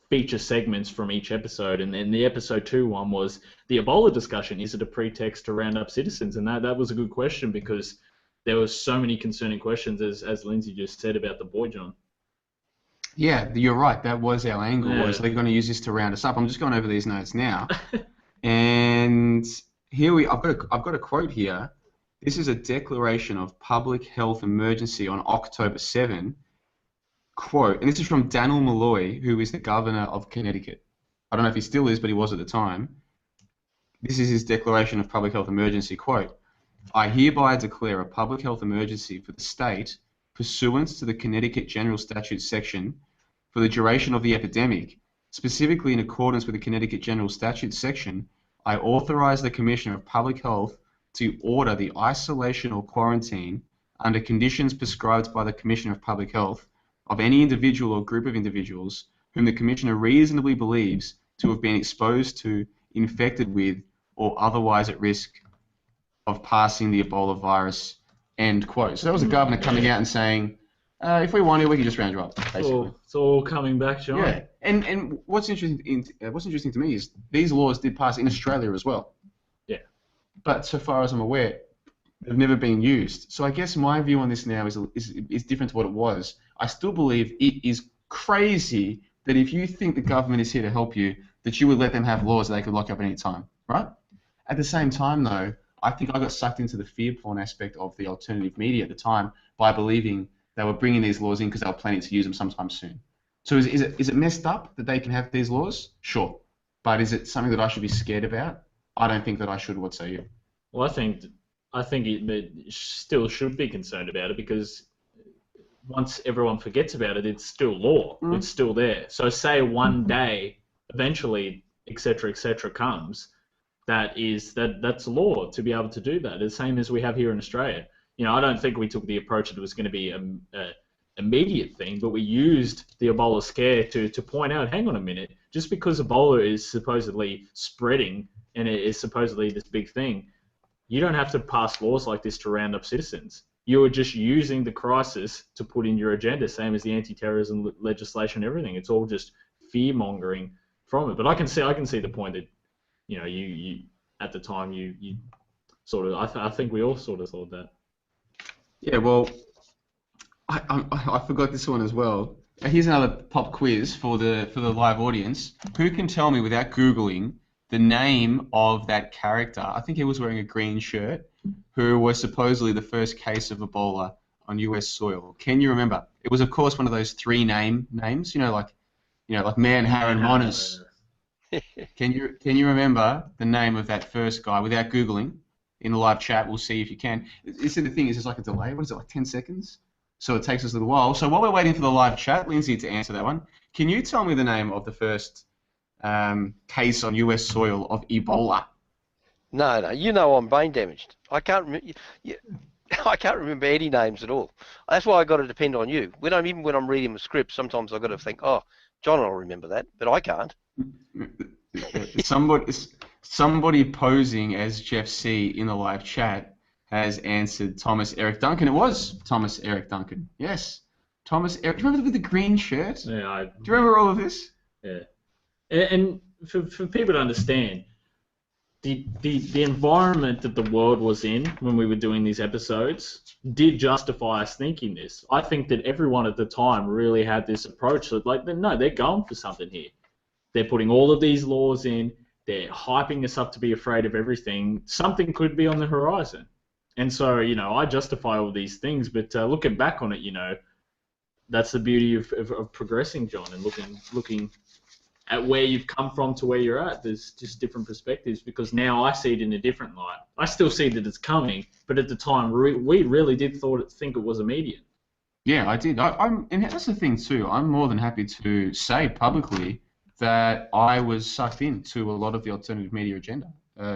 feature segments from each episode, and then the episode 2 one was the Ebola discussion. Is it a pretext to round up citizens? And that was a good question, because there were so many concerning questions, as Lindsay just said, about the boy, John. Yeah, you're right. That was our angle. Yeah. Was they're going to use this to round us up. I'm just going over these notes now, and here I've got a quote here. This is a declaration of public health emergency on October 7. Quote, and this is from Daniel Malloy, who is the governor of Connecticut. I don't know if he still is, but he was at the time. This is his declaration of public health emergency. Quote, I hereby declare a public health emergency for the state pursuant to the Connecticut General Statute section for the duration of the epidemic. Specifically in accordance with the Connecticut General Statute section, I authorize the Commissioner of Public Health to order the isolation or quarantine under conditions prescribed by the Commissioner of Public Health of any individual or group of individuals whom the Commissioner reasonably believes to have been exposed to, infected with, or otherwise at risk of passing the Ebola virus, end quote. So that was the governor coming out and saying, if we want to, we can just round you up, basically. It's all coming back, John. Yeah, and what's interesting to me is these laws did pass in Australia as well. Yeah. But so far as I'm aware, they've never been used. So I guess my view on this now is different to what it was. I still believe it is crazy that if you think the government is here to help you, that you would let them have laws that they could lock up at any time, right? At the same time, though, I think I got sucked into the fear porn aspect of the alternative media at the time by believing they were bringing these laws in because they were planning to use them sometime soon. So is it messed up that they can have these laws? Sure. But is it something that I should be scared about? I don't think that I should. What say you? Well, I think it still should be concerned about it, because once everyone forgets about it, it's still law. It's still there. So say one day, eventually, etc., comes, that's law to be able to do that. The same as we have here in Australia. I don't think we took the approach that it was going to be an immediate thing, but we used the Ebola scare to point out, hang on a minute, just because Ebola is supposedly spreading and it is supposedly this big thing, you don't have to pass laws like this to round up citizens. You are just using the crisis to put in your agenda, same as the anti-terrorism legislation and everything. It's all just fear-mongering from it. But I can see the point that, you at the time, you sort of, I think we all sort of thought that. Yeah, well, I forgot this one as well. Here's another pop quiz for the live audience. Who can tell me without Googling the name of that character? I think he was wearing a green shirt, who was supposedly the first case of Ebola on US soil. Can you remember? It was, of course, one of those three names, like Man, Haran, Monas. Can you remember the name of that first guy without Googling? In the live chat, we'll see if you can. The thing is, there's like a delay. What is it, like 10 seconds? So it takes us a little while. So while we're waiting for the live chat, Lindsay, to answer that one, can you tell me the name of the first case on US soil of Ebola? No, I'm brain damaged. I can't remember any names at all. That's why I got to depend on you. Even when I'm reading the script, sometimes I've got to think, oh, John will remember that, but I can't. Somebody posing as Jeff C in the live chat has answered Thomas Eric Duncan. It was Thomas Eric Duncan. Yes, Thomas Eric. Do you remember with the green shirt? Yeah. Do you remember all of this? Yeah. And for people to understand, the environment that the world was in when we were doing these episodes did justify us thinking this. I think that everyone at the time really had this approach that, no, they're going for something here. They're putting all of these laws in. They're hyping us up to be afraid of everything. Something could be on the horizon. And so, I justify all these things, but looking back on it, that's the beauty of progressing, John, and looking at where you've come from to where you're at. There's just different perspectives, because now I see it in a different light. I still see that it's coming, but at the time, we really did think it was immediate. Yeah, I did. And that's the thing too. I'm more than happy to say publicly that I was sucked into a lot of the alternative media agenda,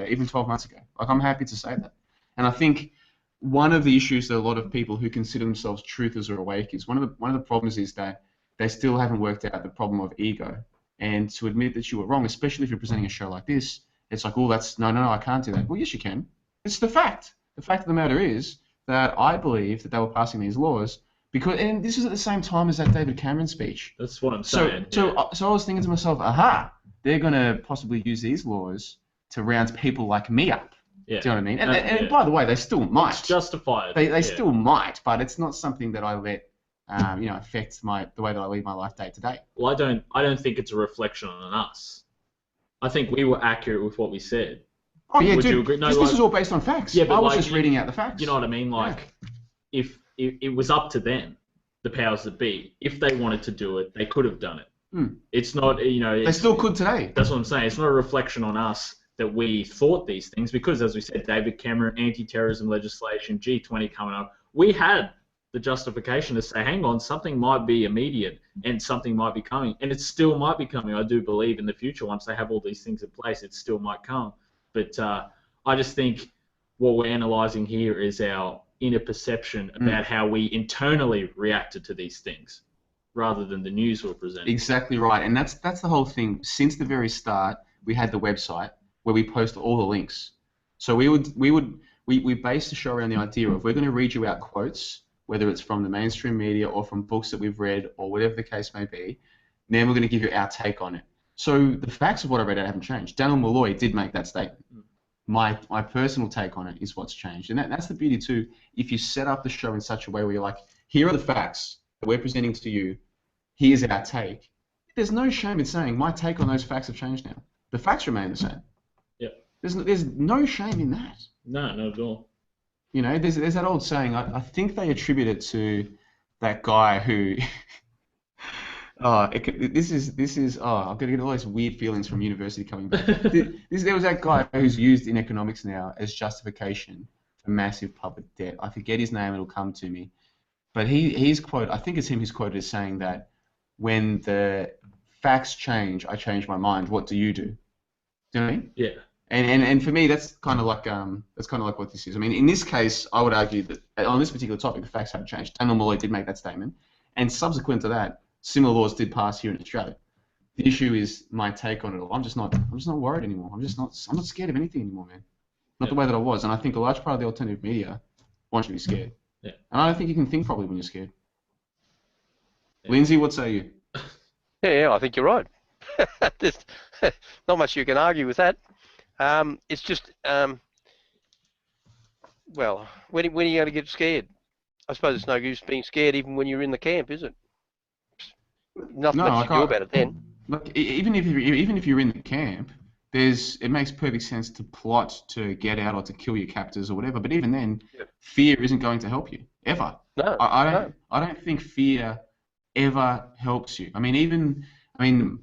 even 12 months ago. I'm happy to say that. And I think one of the issues that a lot of people who consider themselves truthers are awake is one of the problems is that they still haven't worked out the problem of ego. And to admit that you were wrong, especially if you're presenting a show like this, it's like, no, I can't do that. Well, yes, you can. It's the fact. The fact of the matter is that I believe that they were passing these laws and this is at the same time as that David Cameron speech. That's what I'm saying. So I was thinking to myself, they're going to possibly use these laws to round people like me up. Yeah. Do you know what I mean? And by the way, they still might. It's justified. They still might, but it's not something that I let affect the way that I lead my life day to day. Well, I don't think it's a reflection on us. I think we were accurate with what we said. Oh yeah, Would you agree? No, this is all based on facts. Yeah, but I was just reading out the facts. You know what I mean? If it was up to them, the powers that be, if they wanted to do it, they could have done it. It's not, they still could today. That's what I'm saying. It's not a reflection on us that we thought these things, because, as we said, David Cameron, anti-terrorism legislation, G20 coming up, we had the justification to say, hang on, something might be immediate and something might be coming, and it still might be coming. I do believe in the future, once they have all these things in place, it still might come. But I just think what we're analysing here is our inner perception about how we internally reacted to these things, rather than the news we're presenting. Exactly right, and that's the whole thing. Since the very start, we had the website where we post all the links. So we based the show around the idea of, we're going to read you out quotes, whether it's from the mainstream media or from books that we've read or whatever the case may be. And then we're going to give you our take on it. So the facts of what I read out haven't changed. Daniel Malloy did make that statement. My personal take on it is what's changed. And that's the beauty too. If you set up the show in such a way where you're like, here are the facts that we're presenting to you, here's our take. There's no shame in saying my take on those facts have changed now. The facts remain the same. Yeah. There's no shame in that. No, not at all. You know, there's that old saying. I think they attribute it to that guy who. This is. I'm gonna get all these weird feelings from university coming back. There was that guy who's used in economics now as justification for massive public debt. I forget his name. It'll come to me. But he's quoted. I think it's him who's quoted as saying that when the facts change, I change my mind. What do you do? Do you know what I mean? Yeah. And for me, that's kind of like what this is. I mean, in this case, I would argue that on this particular topic, the facts haven't changed. Daniel Molloy did make that statement, and subsequent to that, similar laws did pass here in Australia. The issue is my take on it all. I'm just not worried anymore. I'm not scared of anything anymore, man. Not the way that I was. And I think a large part of the alternative media wants you to be scared. Yeah. And I don't think you can think properly when you're scared. Yeah. Lindsay, what say you? Yeah, I think you're right. There's not much you can argue with that. It's just, well, when are you going to get scared? I suppose it's no use being scared even when you're in the camp, is it? Nothing much you can do about it then. Look, even if you're in the camp, it makes perfect sense to plot to get out or to kill your captors or whatever. But even then, fear isn't going to help you ever. No, I don't think fear ever helps you. I mean,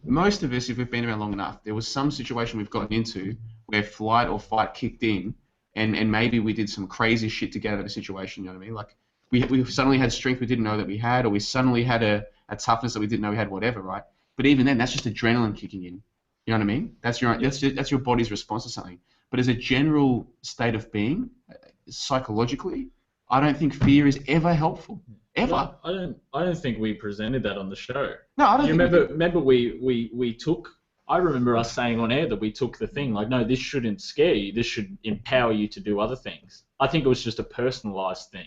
most of us, if we've been around long enough, there was some situation we've gotten into where flight or fight kicked in, and maybe we did some crazy shit to get out of the situation. You know what I mean? Like we suddenly had strength we didn't know that we had, or we suddenly had a toughness that we didn't know we had, whatever, right? But even then, that's just adrenaline kicking in. You know what I mean? That's your body's response to something. But as a general state of being, psychologically, I don't think fear is ever helpful. Ever. No, I don't think we presented that on the show. No, I don't. Remember we took. I remember us saying on air that we took the thing like, no, this shouldn't scare you. This should empower you to do other things. I think it was just a personalised thing,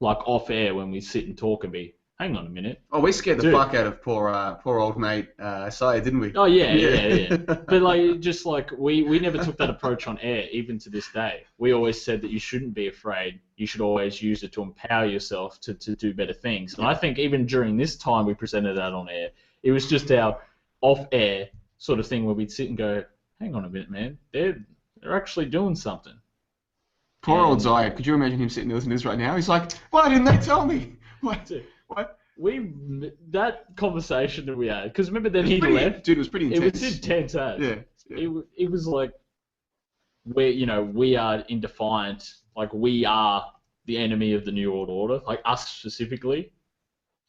like off air when we sit and talk and be, hang on a minute. Oh, we scared the fuck out of poor old mate Zaid, didn't we? Oh yeah. But like, just like we never took that approach on air, even to this day. We always said that you shouldn't be afraid. You should always use it to empower yourself to do better things. And I think even during this time we presented that on air, it was just our off air sort of thing where we'd sit and go, hang on a minute, man, they're actually doing something. Poor old Zaid. Could you imagine him sitting listening to this right now? He's like, why didn't they tell me? What? That conversation that we had, because remember then he left. Dude, it was pretty intense. It was intense, Yeah. It was like, we are in defiant, like we are the enemy of the New World Order, like us specifically.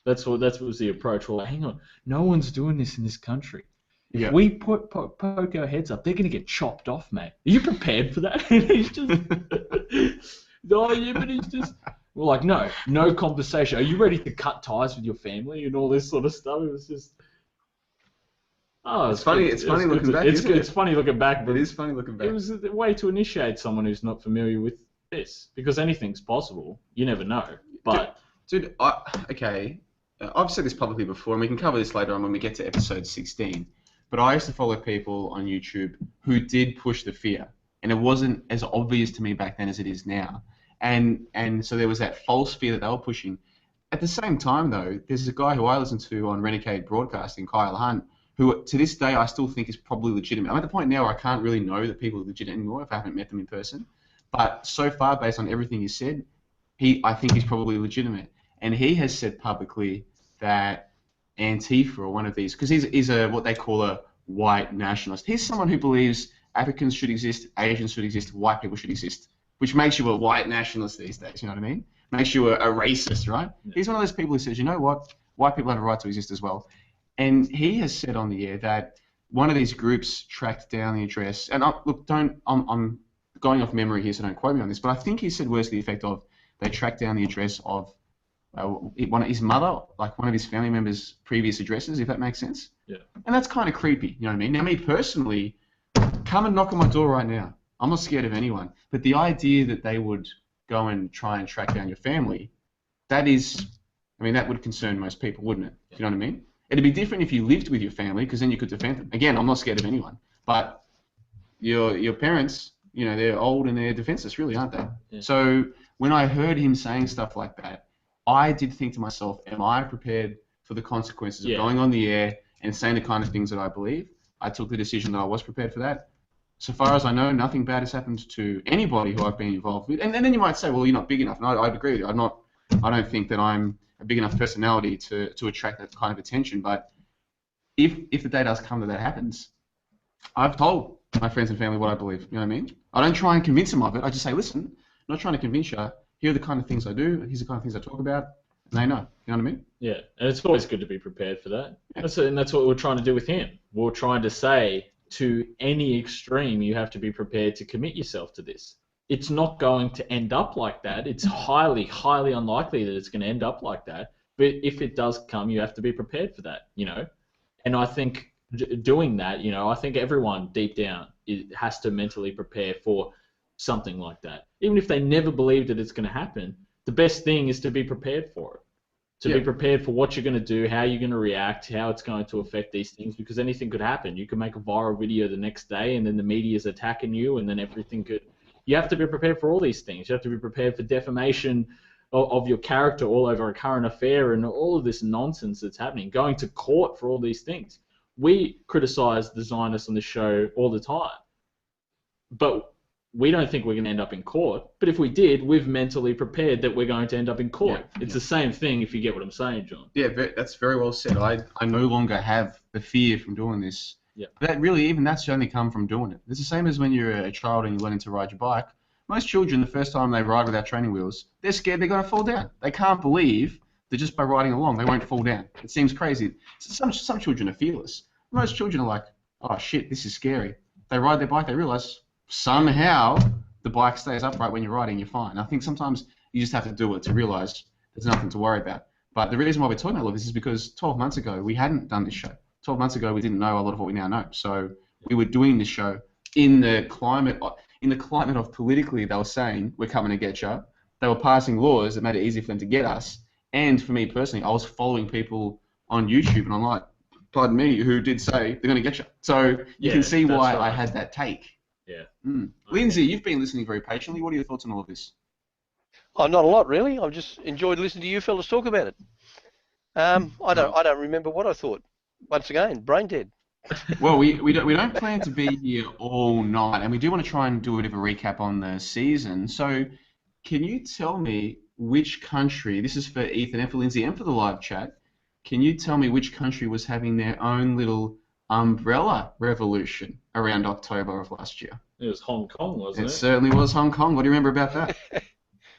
That was the approach. We're like, hang on, no one's doing this in this country. If we poke our heads up, they're going to get chopped off, mate. Are you prepared for that? And he's just, but he's just, we're like, no conversation. Are you ready to cut ties with your family and all this sort of stuff? It was just, it's funny. It's funny looking back. It's funny looking back, but it is funny looking back. It was a way to initiate someone who's not familiar with this, because anything's possible. You never know. But dude, I've said this publicly before, and we can cover this later on when we get to episode 16. But I used to follow people on YouTube who did push the fear, and it wasn't as obvious to me back then as it is now. And so there was that false fear that they were pushing. At the same time, though, there's a guy who I listen to on Renegade Broadcasting, Kyle Hunt, who to this day I still think is probably legitimate. I'm at the point now where I can't really know that people are legit anymore if I haven't met them in person. But so far, based on everything he said, I think he's probably legitimate. And he has said publicly that Antifa or one of these, because he's what they call a white nationalist. He's someone who believes Africans should exist, Asians should exist, white people should exist, which makes you a white nationalist these days, you know what I mean? Makes you a racist, right? Yeah. He's one of those people who says, you know what, white people have a right to exist as well. And he has said on the air that one of these groups tracked down the address, and I'm going off memory here, so don't quote me on this, but I think he said words to the effect of they tracked down the address of his mother, like one of his family members' previous addresses, if that makes sense. Yeah. And that's kind of creepy, you know what I mean? Now, me personally, come and knock on my door right now. I'm not scared of anyone. But the idea that they would go and try and track down your family, that would concern most people, wouldn't it? Do you know what I mean? It'd be different if you lived with your family, because then you could defend them. Again, I'm not scared of anyone. But your parents, you know, they're old and they're defenseless, really, aren't they? Yeah. So when I heard him saying stuff like that, I did think to myself, am I prepared for the consequences of going on the air and saying the kind of things that I believe? I took the decision that I was prepared for that. so far as I know, nothing bad has happened to anybody who I've been involved with. And then you might say, well, you're not big enough. And I'd agree with you. I don't think that I'm a big enough personality to attract that kind of attention. But if the day does come that happens, I've told my friends and family what I believe. You know what I mean? I don't try and convince them of it. I just say, listen, I'm not trying to convince you. Here are the kind of things I do. Here's the kind of things I talk about. And they know. You know what I mean? Yeah, and it's always good to be prepared for that. Yeah. And that's what we're trying to do with him. We're trying to say to any extreme, you have to be prepared to commit yourself to this. It's not going to end up like that. It's highly, highly unlikely that it's going to end up like that. But if it does come, you have to be prepared for that, you know. And I think doing that, you know, I think everyone deep down has to mentally prepare for something like that. Even if they never believe that it's going to happen, the best thing is to be prepared for it. To be prepared for what you're going to do, how you're going to react, how it's going to affect these things, because anything could happen. You could make a viral video the next day and then the media's attacking you and then everything could... You have to be prepared for all these things. You have to be prepared for defamation of your character all over a current affair and all of this nonsense that's happening, going to court for all these things. We criticize the Zionists on the show all the time, but we don't think we're going to end up in court. But if we did, we've mentally prepared that we're going to end up in court. It's the same thing, if you get what I'm saying, John. Yeah, that's very well said. I no longer have the fear from doing this. Yeah. That really, even that's only come from doing it. It's the same as when you're a child and you're learning to ride your bike. Most children, the first time they ride without training wheels, they're scared they're going to fall down. They can't believe that just by riding along, they won't fall down. It seems crazy. Some children are fearless. Most children are like, oh shit, this is scary. They ride their bike, they realize somehow the bike stays upright when you're riding, you're fine. I think sometimes you just have to do it to realize there's nothing to worry about. But the reason why we're talking about all this is because 12 months ago, we hadn't done this show. 12 months ago, we didn't know a lot of what we now know. So we were doing this show in the climate of politically, they were saying, we're coming to get you. They were passing laws that made it easy for them to get us. And for me personally, I was following people on YouTube and online, pardon me, who did say they're going to get you. So you can see why I had that take. Yeah. Lindsay, you've been listening very patiently. What are your thoughts on all of this? Oh, not a lot, really. I've just enjoyed listening to you fellas talk about it. I don't remember what I thought. Once again, brain dead. Well, we don't plan to be here all night, and we do want to try and do a bit of a recap on the season. So, can you tell me which country? This is for Ethan and for Lindsay and for the live chat. Can you tell me which country was having their own little umbrella revolution around October of last year? It was Hong Kong, wasn't it? It certainly was Hong Kong. What do you remember about that?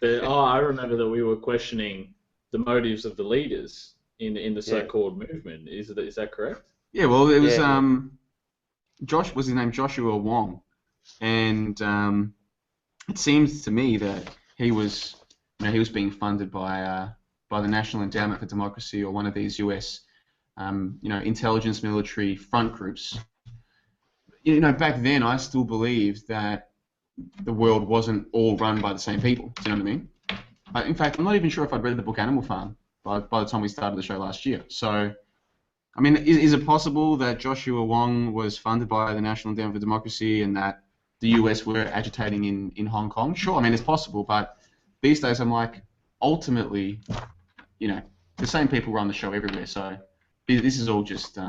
I remember that we were questioning the motives of the leaders in the so-called movement. Is that correct? Yeah, well, it was Josh was his name, Joshua Wong, and it seems to me that he was being funded by the National Endowment for Democracy or one of these US intelligence military front groups. Back then I still believed that the world wasn't all run by the same people. Do you know what I mean? In fact, I'm not even sure if I'd read the book Animal Farm by the time we started the show last year. So, I mean, is it possible that Joshua Wong was funded by the National Endowment for Democracy and that the US were agitating in Hong Kong? Sure, I mean, it's possible, but these days I'm like, ultimately, the same people run the show everywhere, so this is all just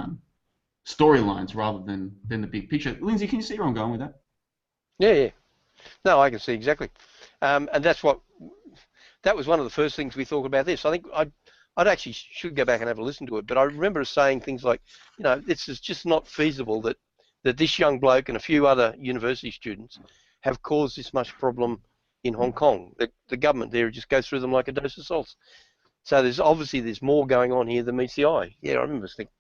storylines rather than the big picture. Lindsay, can you see where I'm going with that? Yeah. No, I can see exactly. And that was one of the first things we thought about this. I think I'd actually should go back and have a listen to it, but I remember saying things like, this is just not feasible that this young bloke and a few other university students have caused this much problem in Hong Kong. The government there just goes through them like a dose of salt. So there's more going on here than meets the eye. Yeah, I remember thinking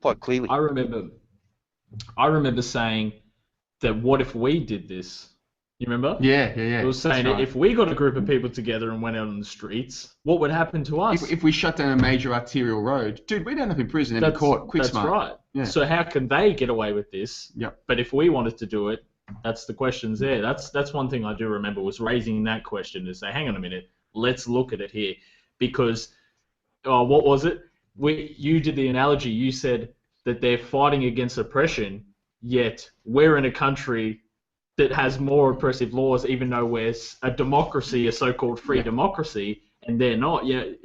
quite clearly. I remember saying that what if we did this? You remember? Yeah. It was saying if we got a group of people together and went out on the streets, what would happen to us? If we shut down a major arterial road, dude, we'd end up in prison and be caught quick smart. That's right. Yeah. So how can they get away with this? Yep. But if we wanted to do it, that's the questions there. That's one thing I do remember was raising that question to say, hang on a minute, let's look at it here. Because, what was it? You did the analogy. You said that they're fighting against oppression, yet we're in a country that has more oppressive laws, even though we're a democracy, a so-called free democracy, and they're not. And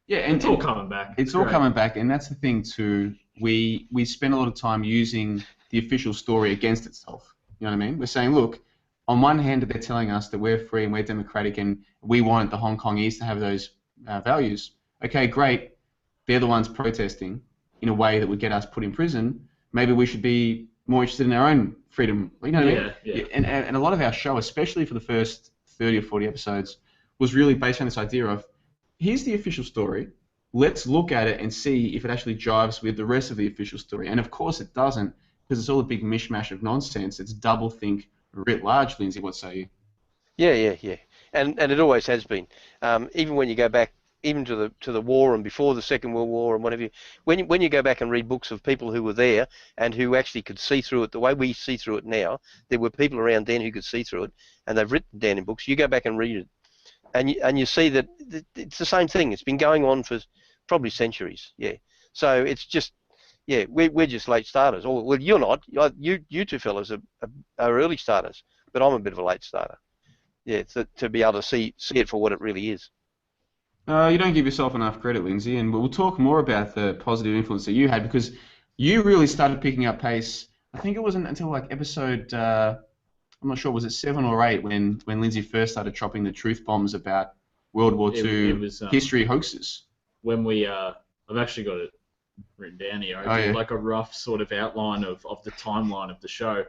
it's all coming back. It's all coming back, and that's the thing too. We spend a lot of time using the official story against itself. You know what I mean? We're saying, look, on one hand, they're telling us that we're free and we're democratic and we want the Hong Kongese to have those values. Okay, great. They're the ones protesting in a way that would get us put in prison. Maybe we should be more interested in our own freedom. You know what I mean? Yeah. And a lot of our show, especially for the first 30 or 40 episodes, was really based on this idea of, here's the official story. Let's look at it and see if it actually jives with the rest of the official story. And of course it doesn't, because it's all a big mishmash of nonsense. It's doublethink writ large, Lindsay. What say you? Yeah. And it always has been. Even when you go back, even to the war and before the Second World War and whatever, when you go back and read books of people who were there and who actually could see through it the way we see through it now, there were people around then who could see through it, and they've written down in books. You go back and read it, and you see that it's the same thing. It's been going on for probably centuries. Yeah. So it's just, yeah, we're just late starters. Or, well, you're not. You two fellas are early starters, but I'm a bit of a late starter. Yeah, to be able to see it for what it really is. You don't give yourself enough credit, Lindsay, and we'll talk more about the positive influence that you had, because you really started picking up pace. I think it wasn't until like episode, I'm not sure, was it 7 or 8 when Lindsay first started dropping the truth bombs about World War II history hoaxes. When we, I've actually got it written down here. I did like a rough sort of outline of the timeline of the show.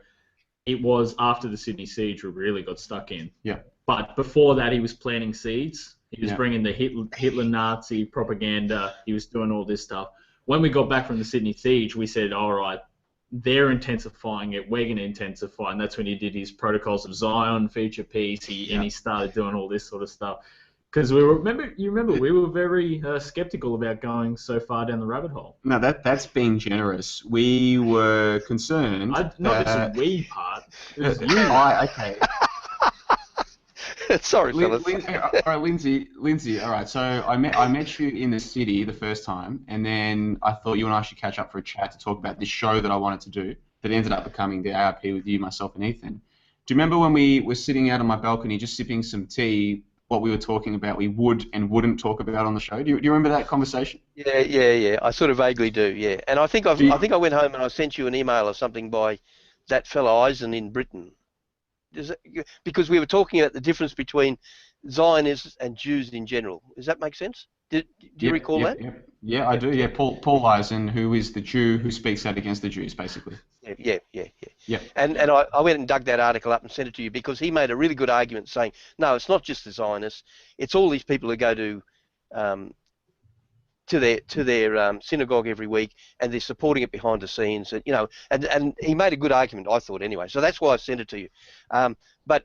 It was after the Sydney siege we really got stuck in. Yeah. But before that, he was planting seeds. He was bringing the Hitler Nazi propaganda. He was doing all this stuff. When we got back from the Sydney siege, we said, all right, they're intensifying it. We're going to intensify. And that's when he did his Protocols of Zion feature piece. And he started doing all this sort of stuff. Because we were very skeptical about going so far down the rabbit hole. No, that's being generous. We were concerned. Not this we part. It was you. Okay. Sorry, fellas. All right, Lindsay. All right. So I met you in the city the first time, and then I thought you and I should catch up for a chat to talk about this show that I wanted to do. That ended up becoming the ARP with you, myself, and Ethan. Do you remember when we were sitting out on my balcony just sipping some tea? What we were talking about, we would and wouldn't talk about on the show. Do you remember that conversation? Yeah. I sort of vaguely do. Yeah, and I think I went home and I sent you an email or something by that fellow Eisen in Britain. Because we were talking about the difference between Zionists and Jews in general. Does that make sense? Do you recall that? Yeah, I do. Yeah, Paul Eisen, who is the Jew who speaks out against the Jews, basically. Yeah. And I went and dug that article up and sent it to you because he made a really good argument saying, no, it's not just the Zionists, it's all these people who go to their synagogue every week and they're supporting it behind the scenes, and he made a good argument, I thought, anyway. So that's why I sent it to you. But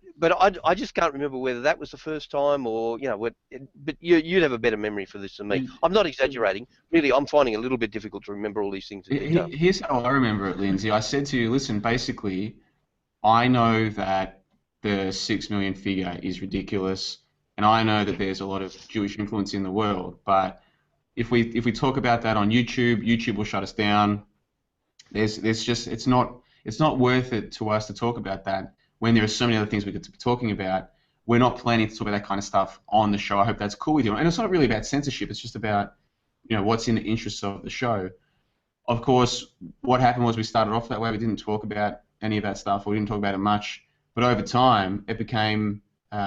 I just can't remember whether that was the first time or, but you'd have a better memory for this than me. I'm not exaggerating. Really, I'm finding it a little bit difficult to remember all these things in detail. Here's how I remember it, Lindsay. I said to you, listen, basically, I know that the 6 million figure is ridiculous, and I know that there's a lot of Jewish influence in the world, but if we talk about that on YouTube will shut us down. There's just it's not worth it to us to talk about that when there are so many other things we could be talking about. We're not planning to talk about that kind of stuff on the show. I hope that's cool with you. And it's not really about censorship. It's just about what's in the interests of the show. Of course, what happened was we started off that way. We didn't talk about any of that stuff. Or we didn't talk about it much. But over time, it became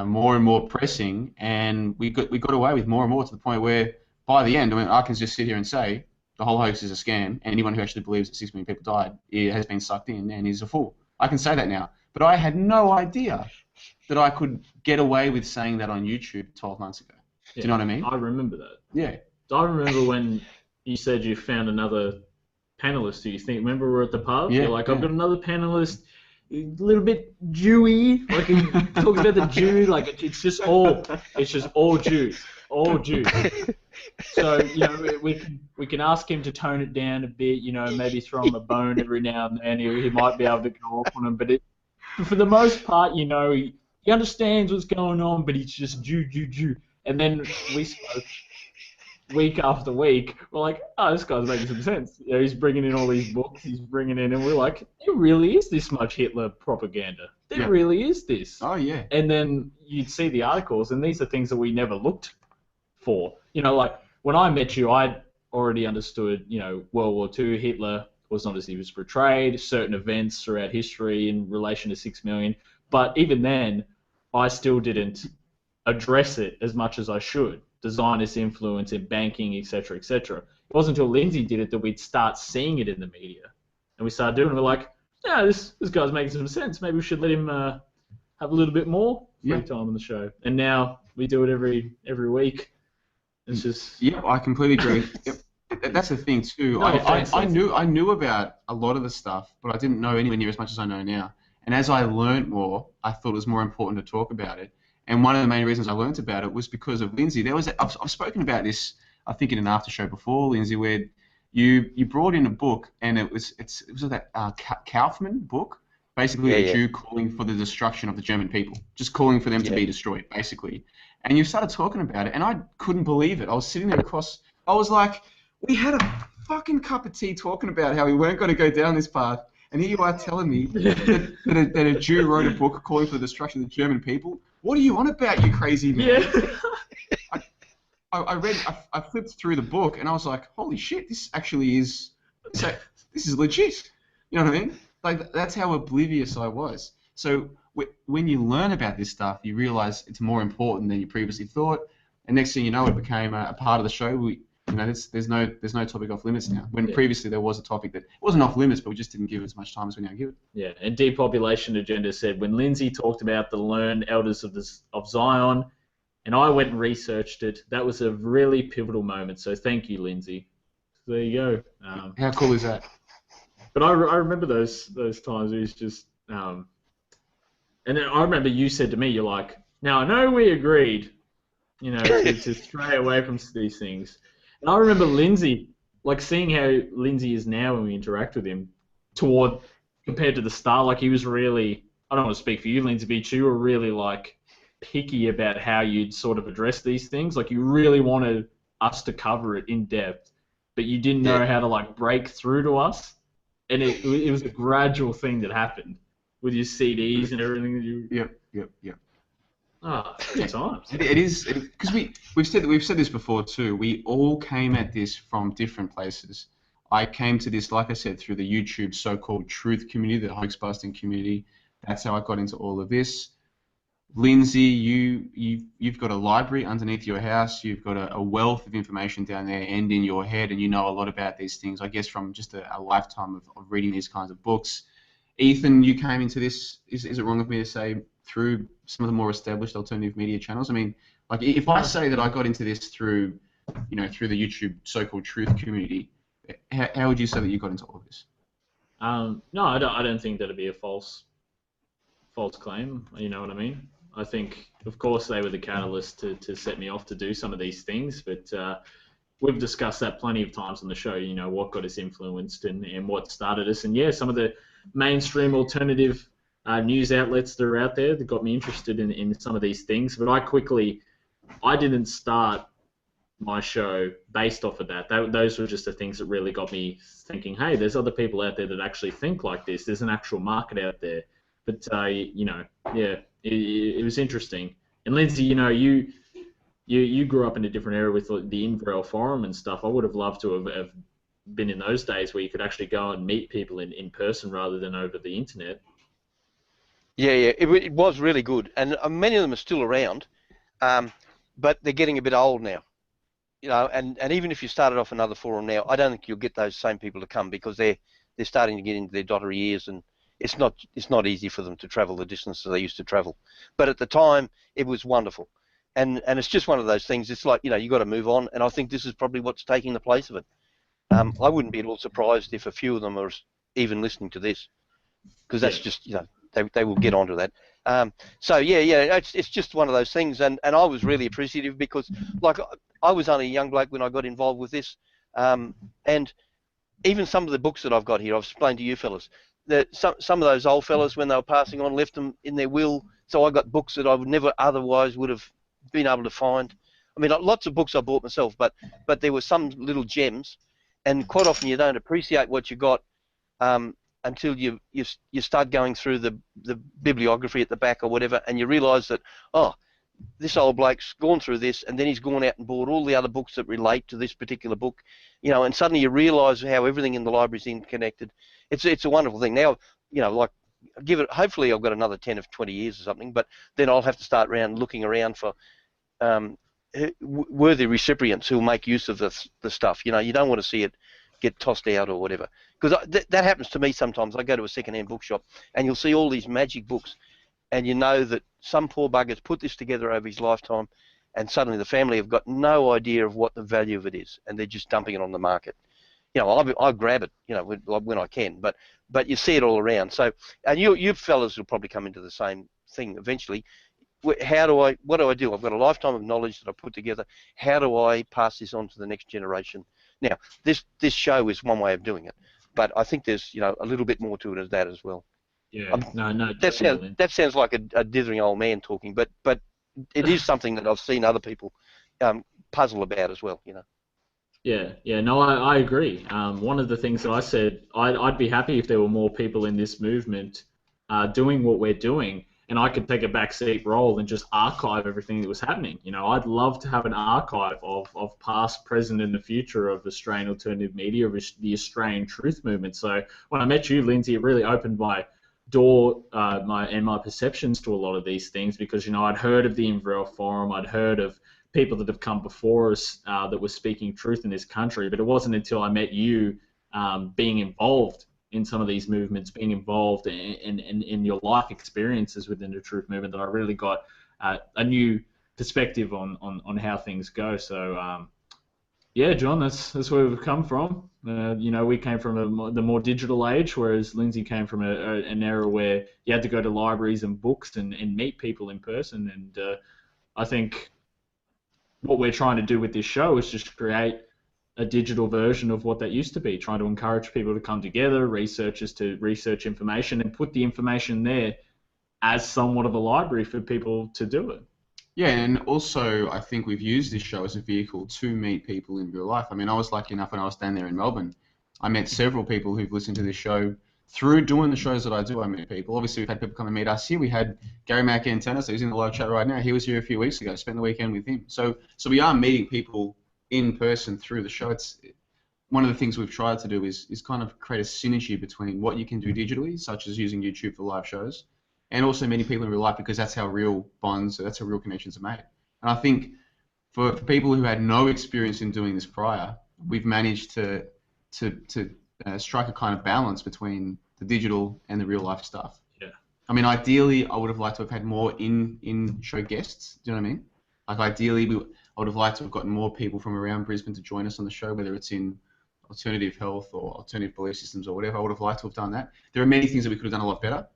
more and more pressing, and we got away with more and more to the point where by the end, I can just sit here and say the whole hoax is a scam, and anyone who actually believes that 6 million people died has been sucked in and is a fool. I can say that now. But I had no idea that I could get away with saying that on YouTube 12 months ago. Do you know what I mean? I remember that. Yeah. I remember when you said you found another panelist who you think, remember we were at the pub? Yeah. You're like, I've got another panelist, a little bit Jewy, like he talks about the Jew, like it's just all Jews. All Jews. So, we can ask him to tone it down a bit, maybe throw him a bone every now and then. He might be able to go off on him, but for the most part, he understands what's going on, but he's just Jew. And then we spoke week after week. We're like, oh, this guy's making some sense. He's bringing in all these books, and we're like, there really is this much Hitler propaganda. There really is this. Oh, yeah. And then you'd see the articles, and these are things that we never looked for. Like when I met you, I'd already understood, World War II, Hitler, was not as he was portrayed, certain events throughout history in relation to 6 million. But even then, I still didn't address it as much as I should. The Zionist influence in banking, etc., etc. It wasn't until Lindsay did it that we'd start seeing it in the media. And we started doing it, and we're like, yeah, this guy's making some sense. Maybe we should let him have a little bit more free time on the show. And now we do it every week. It's just... Yep, I completely agree. Yep. That's the thing too. I knew about a lot of the stuff, but I didn't know anywhere near as much as I know now. And as I learned more, I thought it was more important to talk about it. And one of the main reasons I learned about it was because of Lindsay. I've spoken about this, I think, in an after show before, Lindsay, where you brought in a book, and it was that Kaufman book, basically a Jew calling for the destruction of the German people, just calling for them to be destroyed, basically. And you started talking about it, and I couldn't believe it. I was sitting there I was like, we had a fucking cup of tea talking about how we weren't going to go down this path, and here you are telling me that a Jew wrote a book calling for the destruction of the German people. What are you on about, you crazy man? Yeah. I flipped through the book, and I was like, holy shit, this actually is, this is legit. You know what I mean? Like, that's how oblivious I was. So when you learn about this stuff, you realize it's more important than you previously thought, and next thing you know, it became a part of the show. There's no topic off limits now. When previously there was a topic that wasn't off limits, but we just didn't give it as much time as we now give it. Yeah, and Depopulation Agenda said when Lindsay talked about the learned elders of Zion, and I went and researched it, that was a really pivotal moment. So thank you, Lindsay. So there you go. How cool is that? But I remember those times. It was just, and then I remember you said to me, you're like, now I know we agreed, to stray away from these things. And I remember Lindsay, like seeing how Lindsay is now when we interact with him, compared to the start, like he was really, I don't want to speak for you, Lindsay, but you were really like picky about how you'd sort of address these things. Like you really wanted us to cover it in depth, but you didn't know how to like break through to us. And it was a gradual thing that happened with your CDs and everything that you... Yep. Ah, good times. It is, because we've said this before too. We all came at this from different places. I came to this, like I said, through the YouTube so-called truth community, the hoax busting community. That's how I got into all of this. Lindsay, you've got a library underneath your house. You've got a wealth of information down there and in your head, and you know a lot about these things, I guess, from just a lifetime of reading these kinds of books. Ethan, you came into this, is it wrong of me to say, through some of the more established alternative media channels? I mean, like if I say that I got into this through the YouTube so-called truth community, how would you say that you got into all of this? No, I don't think that'd be a false claim. You know what I mean? I think, of course, they were the catalyst to set me off to do some of these things, but we've discussed that plenty of times on the show, what got us influenced and what started us. And yeah, some of the mainstream alternative news outlets that are out there that got me interested in some of these things. But I didn't start my show based off of that. Those were just the things that really got me thinking, hey, there's other people out there that actually think like this. There's an actual market out there. But, it was interesting. And Lindsay, you grew up in a different era with the Invrel forum and stuff. I would have loved to have been in those days where you could actually go and meet people in person rather than over the internet. Yeah, it was really good. And many of them are still around, but they're getting a bit old now. And even if you started off another forum now, I don't think you'll get those same people to come because they're starting to get into their dottery years, and it's not easy for them to travel the distance that they used to travel. But at the time, it was wonderful, and it's just one of those things. It's like you got to move on, and I think this is probably what's taking the place of it. I wouldn't be at all surprised if a few of them are even listening to this, because that's just they will get onto that. It's just one of those things, and I was really appreciative because like I was only a young bloke when I got involved with this, and even some of the books that I've got here, I've explained to you fellas, that some of those old fellas when they were passing on left them in their will, so I got books that I would never otherwise would have been able to find. I mean, lots of books I bought myself, but there were some little gems, and quite often you don't appreciate what you got until you start going through the bibliography at the back or whatever, and you realise that, this old bloke's gone through this, and then he's gone out and bought all the other books that relate to this particular book, and suddenly you realise how everything in the library is interconnected. It's a wonderful thing. Now, like, hopefully I've got another 10 or 20 years or something, but then I'll have to start looking around for worthy recipients who'll make use of the stuff. You don't want to see it get tossed out or whatever, because that happens to me sometimes. I go to a second-hand bookshop and you'll see all these magic books, and you know that some poor bugger's put this together over his lifetime, and suddenly the family have got no idea of what the value of it is, and they're just dumping it on the market. I grab it, when I can, but you see it all around. So, and you fellas will probably come into the same thing eventually. What do I do? I've got a lifetime of knowledge that I put together. How do I pass this on to the next generation? Now, this show is one way of doing it, but I think there's a little bit more to it as that as well. Yeah, no. That sounds like a dithering old man talking, but it is something that I've seen other people puzzle about as well. Yeah, no, I agree. One of the things that I said, I'd be happy if there were more people in this movement doing what we're doing, and I could take a backseat role and just archive everything that was happening. I'd love to have an archive of past, present, and the future of Australian alternative media, of the Australian truth movement. So when I met you, Lindsay, it really opened my door my perceptions to a lot of these things, because I'd heard of the Invrel Forum, I'd heard of people that have come before us that were speaking truth in this country, but it wasn't until I met you being involved in some of these movements, being involved in your life experiences within the truth movement, that I really got a new perspective on how things go. So yeah, John, that's where we've come from. We came from the more digital age, whereas Lindsay came from an era where you had to go to libraries and books and meet people in person. And I think what we're trying to do with this show is just create a digital version of what that used to be, trying to encourage people to come together, researchers to research information, and put the information there as somewhat of a library for people to do it. Yeah, and also I think we've used this show as a vehicle to meet people in real life. I mean, I was lucky enough when I was down there in Melbourne. I met several people who've listened to this show. Through doing the shows that I do, I meet people. Obviously, we've had people come and meet us here. We had Gary Macantennis, who's in the live chat right now. He was here a few weeks ago. Spent the weekend with him. So we are meeting people in person through the show. It's one of the things we've tried to do is kind of create a synergy between what you can do digitally, such as using YouTube for live shows, and also meeting people in real life, because that's how real bonds, that's how real connections are made. And I think for people who had no experience in doing this prior, we've managed to strike a kind of balance between the digital and the real life stuff. Yeah. I mean, ideally, I would have liked to have had more in-show guests. Do you know what I mean? Like, ideally, I would have liked to have gotten more people from around Brisbane to join us on the show, whether it's in alternative health or alternative belief systems or whatever. I would have liked to have done that. There are many things that we could have done a lot better.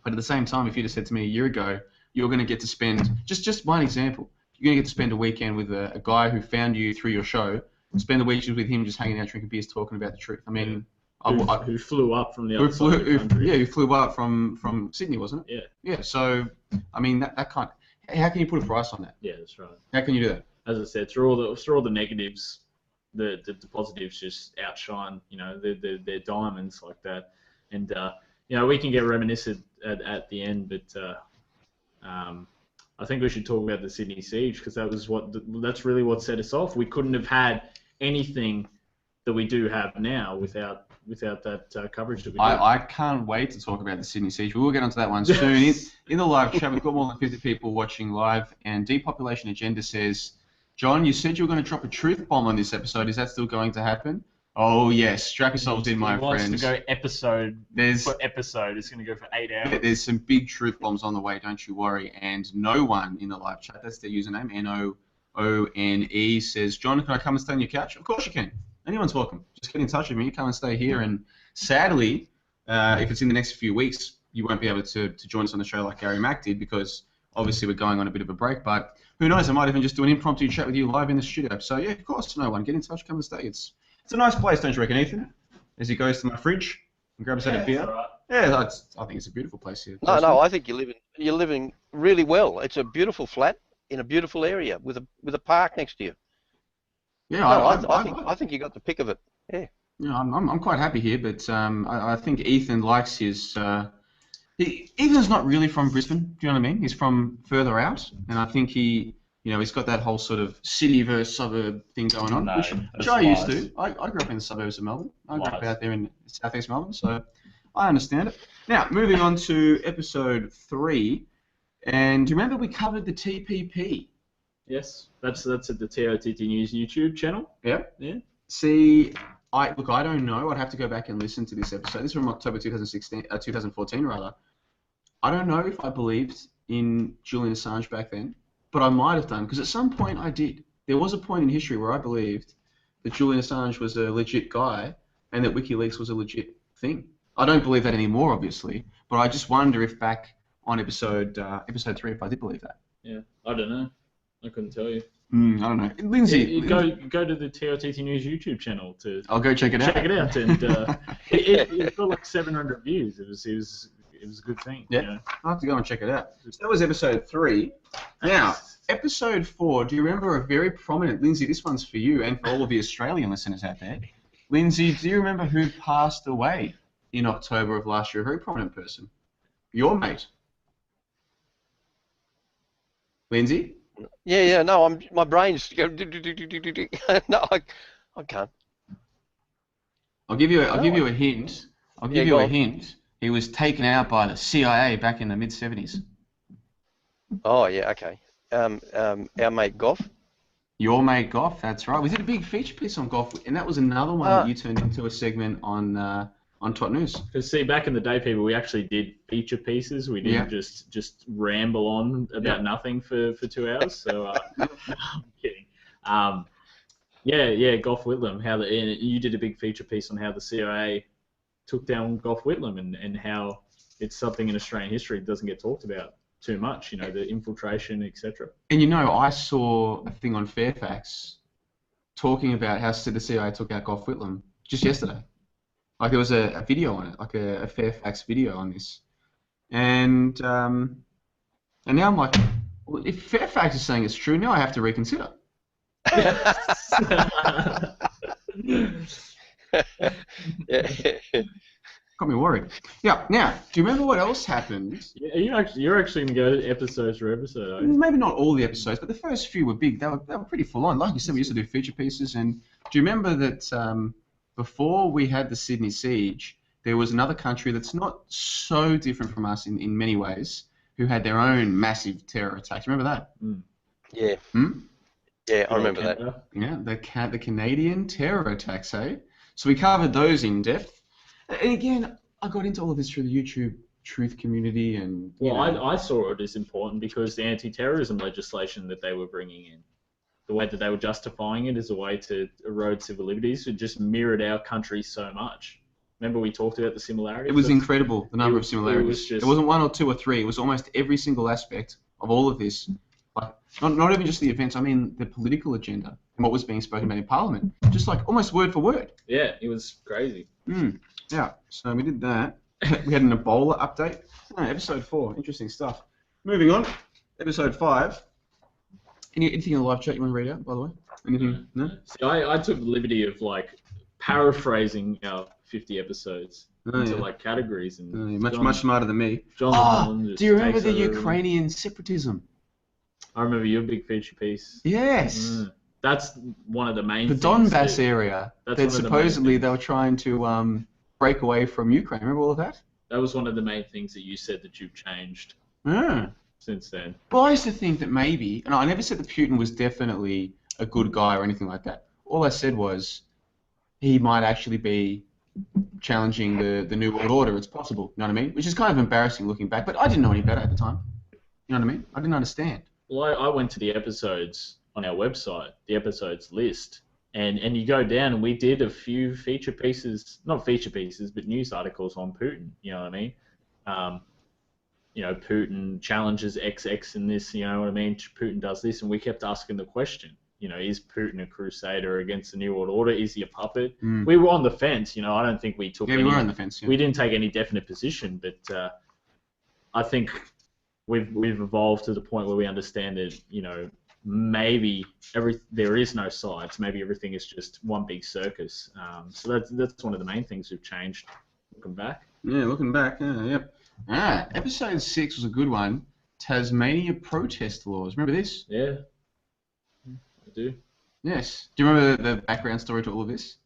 But at the same time, if you'd have said to me a year ago, you're going to get to spend, just one example, you're going to get to spend a weekend with a guy who found you through your show, spend the weekend with him just hanging out, drinking beers, talking about the truth. I mean, who flew up from the other side of the country. Yeah, who flew up from Sydney, wasn't it? Yeah. Yeah, so, I mean, that kind of, how can you put a price on that? Yeah, that's right. How can you do that? As I said, through all the negatives, the positives just outshine, they're diamonds like that. And, we can get reminiscent at the end, but I think we should talk about the Sydney siege, because that's really what set us off. We couldn't have had anything that we do have now without that coverage that we do. I can't wait to talk about the Sydney siege. We will get onto that one soon. In the live chat, we've got more than 50 people watching live, and Depopulation Agenda says, John, you said you were going to drop a truth bomb on this episode. Is that still going to happen? Oh, yes. Strap yourselves in, my friends. He wants to go episode for episode. It's going to go for 8 hours. There's some big truth bombs on the way, don't you worry. And no one in the live chat, that's their username, NOONE, says, John, can I come and stay on your couch? Of course you can. Anyone's welcome. Just get in touch with me. Come and stay here. And sadly, if it's in the next few weeks, you won't be able to join us on the show like Gary Mack did, because obviously we're going on a bit of a break. But who knows? I might even just do an impromptu chat with you live in the studio. So, yeah, of course, no one. Get in touch. Come and stay. It's a nice place, don't you reckon, Ethan? As he goes to my fridge and grabs out a beer. Right. Yeah, I think it's a beautiful place here. No, I think you're living really well. It's a beautiful flat in a beautiful area with a park next to you. Yeah, no, I think you got the pick of it. Yeah. Yeah, I'm quite happy here, but I think Ethan likes his Egan's not really from Brisbane. Do you know what I mean? He's from further out, and I think he's got that whole sort of city versus suburb thing going on, No, which I used to. I grew up in the suburbs of Melbourne. I grew up out there in southeast Melbourne, so I understand it. Now, moving on to episode 3, and do you remember we covered the TPP? Yes, that's at the TOTT News YouTube channel. Yeah. See, I don't know. I'd have to go back and listen to this episode. This is from October 2014 rather. I don't know if I believed in Julian Assange back then, but I might have done, because at some point I did. There was a point in history where I believed that Julian Assange was a legit guy and that WikiLeaks was a legit thing. I don't believe that anymore, obviously, but I just wonder if back on episode 3, if I did believe that. Yeah, I don't know. I couldn't tell you. I don't know. Lindsay, go to the TOTT News YouTube channel to. I'll go check it out. Check it out, and it got like 700 views. It was a good thing. Yeah, you know? I'll have to go and check it out. So that was episode 3. Now, episode 4. Do you remember a very prominent Lindsay? This one's for you and for all of the Australian listeners out there. Lindsay, do you remember who passed away in October of last year? A very prominent person. Your mate. Lindsay? Yeah. No, my brain's no, I can't. I'll give you a hint. A hint. He was taken out by the CIA back in the mid-70s. Oh yeah, okay. Our mate Goff. Your mate Goff, that's right. We did a big feature piece on Goff, and that was another one that you turned into a segment on Tot News. Because see, back in the day, people, we actually did feature pieces. We didn't just ramble on about nothing for 2 hours. So no, I'm kidding. Goff Whitlam. You did a big feature piece on how the CIA took down Goff Whitlam and how it's something in Australian history that doesn't get talked about too much. You know, the infiltration, etc. And I saw a thing on Fairfax talking about how the CIA took out Goff Whitlam just yesterday. Like there was a video on it, like a Fairfax video on this, and now I'm like, well, if Fairfax is saying it's true, now I have to reconsider. Got me worried. Yeah. Now, do you remember what else happened? Yeah, you're actually going to go episode for episode, are you? Maybe not all the episodes, but the first few were big. They were pretty full on. Like you said, we used to do feature pieces. And do you remember that before we had the Sydney siege, there was another country that's not so different from us in many ways, who had their own massive terror attacks. Remember that? Yeah. Yeah, I remember that. Yeah, the Canadian terror attacks, eh? So we covered those in depth. And again, I got into all of this through the YouTube truth community and... I saw it as important because the anti-terrorism legislation that they were bringing in, the way that they were justifying it as a way to erode civil liberties, it just mirrored our country so much. Remember we talked about the similarities? It was incredible, the number of similarities. It wasn't 1 or 2 or 3. It was almost every single aspect of all of this. Like, not even just the events, I mean the political agenda and what was being spoken about in Parliament. Just like almost word for word. Yeah, it was crazy. Yeah, so we did that. We had an Ebola update. Episode 4, interesting stuff. Moving on, episode 5. Anything in the live chat you want to read out, by the way? Anything? No? See, I took the liberty of like paraphrasing our 50 episodes into like categories and much smarter than me. John do you remember the Ukrainian separatism? I remember your big feature piece. Yes. That's one of the main things. The Donbass area that supposedly they were trying to break away from Ukraine. Remember all of that? That was one of the main things that you said that you've changed since then. Well, I used to think that maybe, and I never said that Putin was definitely a good guy or anything like that. All I said was he might actually be challenging the New World Order. It's possible, you know what I mean? Which is kind of embarrassing looking back, but I didn't know any better at the time. You know what I mean? I didn't understand. Well, I went to the episodes on our website, the episodes list, and you go down and we did a few feature pieces, not feature pieces, but news articles on Putin, you know what I mean? Putin challenges XX in this, you know what I mean? Putin does this, and we kept asking the question, is Putin a crusader against the New World Order? Is he a puppet? We were on the fence, I don't think we took we were on the fence, we didn't take any definite position, but I think we've evolved to the point where we understand that, maybe there is no sides. Maybe everything is just one big circus. So that's one of the main things we've changed looking back. Yeah, looking back. Yep. Episode 6 was a good one. Tasmania protest laws. Remember this? Yeah, I do. Yes. Do you remember the background story to all of this?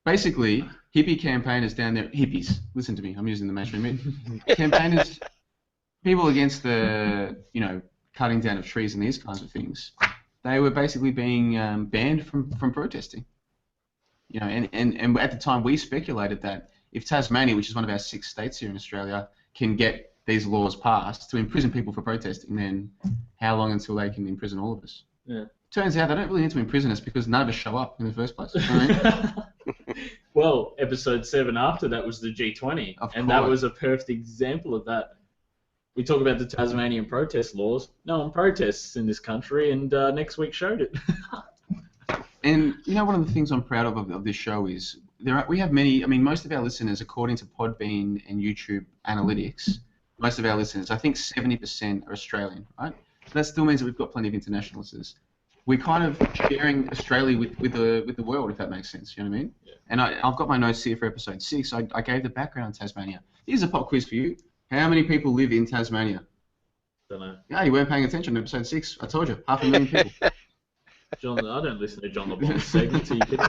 Basically, hippie campaigners down there, hippies, listen to me, I'm using the mainstream, campaigners, people against the, cutting down of trees and these kinds of things, they were basically being banned from protesting. And at the time we speculated that if Tasmania, which is one of our 6 states here in Australia, can get these laws passed to imprison people for protesting, then how long until they can imprison all of us? Yeah. Turns out they don't really need to imprison us because none of us show up in the first place. You know what I mean? Well, episode 7 after that was the G20, and that was a perfect example of that. We talk about the Tasmanian protest laws. No one protests in this country, and next week showed it. And one of the things I'm proud of this show is we have many. Most of our listeners, according to Podbean and YouTube analytics, most of our listeners, I think 70% are Australian, right? That still means that we've got plenty of international listeners. We're kind of sharing Australia with the world, if that makes sense. You know what I mean? Yeah. And I've got my notes here for episode 6. I gave the background on Tasmania. Here's a pop quiz for you. How many people live in Tasmania? Don't know. Yeah, you weren't paying attention in episode 6. I told you, 500,000 people. John, I don't listen to John LeBon's segments. Are you kidding me?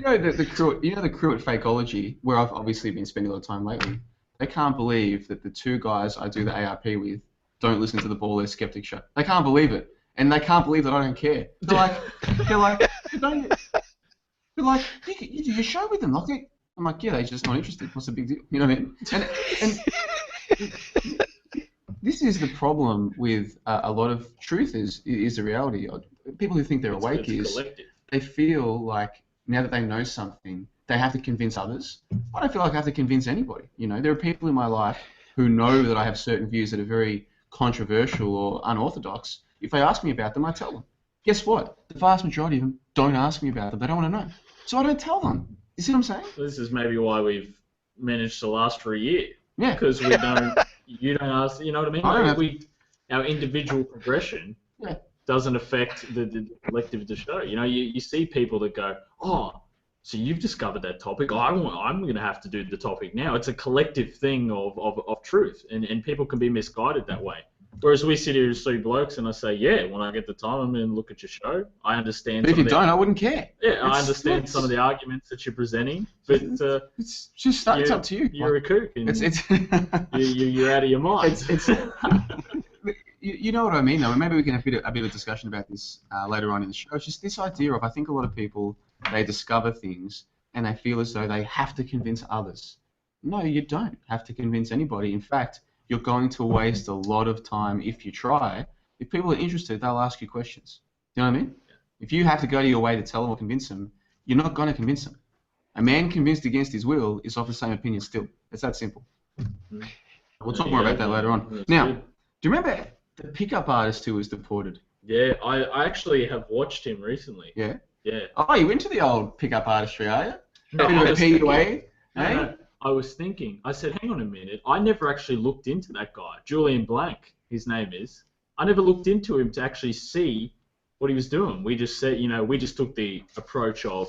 The crew at Fakeology, where I've obviously been spending a lot of time lately, they can't believe that the 2 guys I do the ARP with don't listen to the Ball Air Skeptic show. They can't believe it. And they can't believe that I don't care. They're like, you do your show with them. I'm like, yeah, they're just not interested. What's the big deal? You know what I mean? And this is the problem with a lot of truth is the reality. People who think they're awake they feel like now that they know something, they have to convince others. I don't feel like I have to convince anybody. There are people in my life who know that I have certain views that are very controversial or unorthodox. If they ask me about them, I tell them. Guess what? The vast majority of them don't ask me about them. They don't want to know. So I don't tell them. You see what I'm saying? This is maybe why we've managed to last for a year. Yeah. Because you don't ask, you know what I mean? Our individual progression doesn't affect the collective of the show. You see people that go, oh, so you've discovered that topic. I'm going to have to do the topic now. It's a collective thing of truth, and people can be misguided that way. Whereas we sit here as 3 blokes, and I say, yeah, when I get the time, I'm going to look at your show. I understand. But if you don't, I wouldn't care. Yeah, I understand some of the arguments that you're presenting, but it's up to you. You're a kook, and you're out of your mind. You know what I mean, though. And maybe we can have a bit of discussion about this later on in the show. It's just this idea of, I think a lot of people, they discover things and they feel as though they have to convince others. No, you don't have to convince anybody. In fact, you're going to waste a lot of time if you try. If people are interested, they'll ask you questions. Do you know what I mean? Yeah. If you have to go to your way to tell them or convince them, you're not going to convince them. A man convinced against his will is of the same opinion still. It's that simple. Mm-hmm. We'll talk more about that later on. Now, do you remember the pickup artist who was deported? Yeah, I actually have watched him recently. Yeah? Yeah. Oh, you into the old pickup artistry, are you? No, a bit of a PUA? No. I was thinking, I said, hang on a minute, I never actually looked into that guy, Julian Blank, his name is. I never looked into him to actually see what he was doing. We just said, we just took the approach of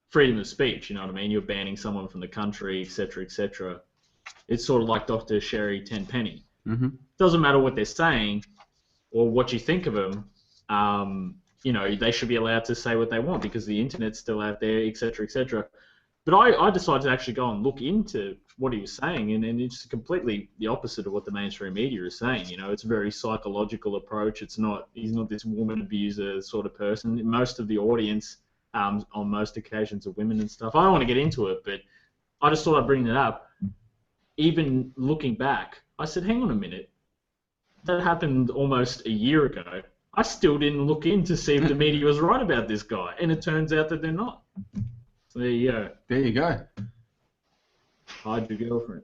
freedom of speech, you know what I mean? You're banning someone from the country, etc., etc. It's sort of like Dr. Sherry Tenpenny. Mm-hmm. Doesn't matter what they're saying or what you think of them, they should be allowed to say what they want because the internet's still out there, etc., etc. But I decided to actually go and look into what he was saying, and it's completely the opposite of what the mainstream media is saying. It's a very psychological approach. He's not this woman abuser sort of person. Most of the audience, on most occasions, are women and stuff. I don't want to get into it, but I just thought I'd bring that up. Even looking back, I said, hang on a minute. That happened almost a year ago. I still didn't look in to see if the media was right about this guy, and it turns out that they're not. So there you go. There you go. Hide your girlfriend.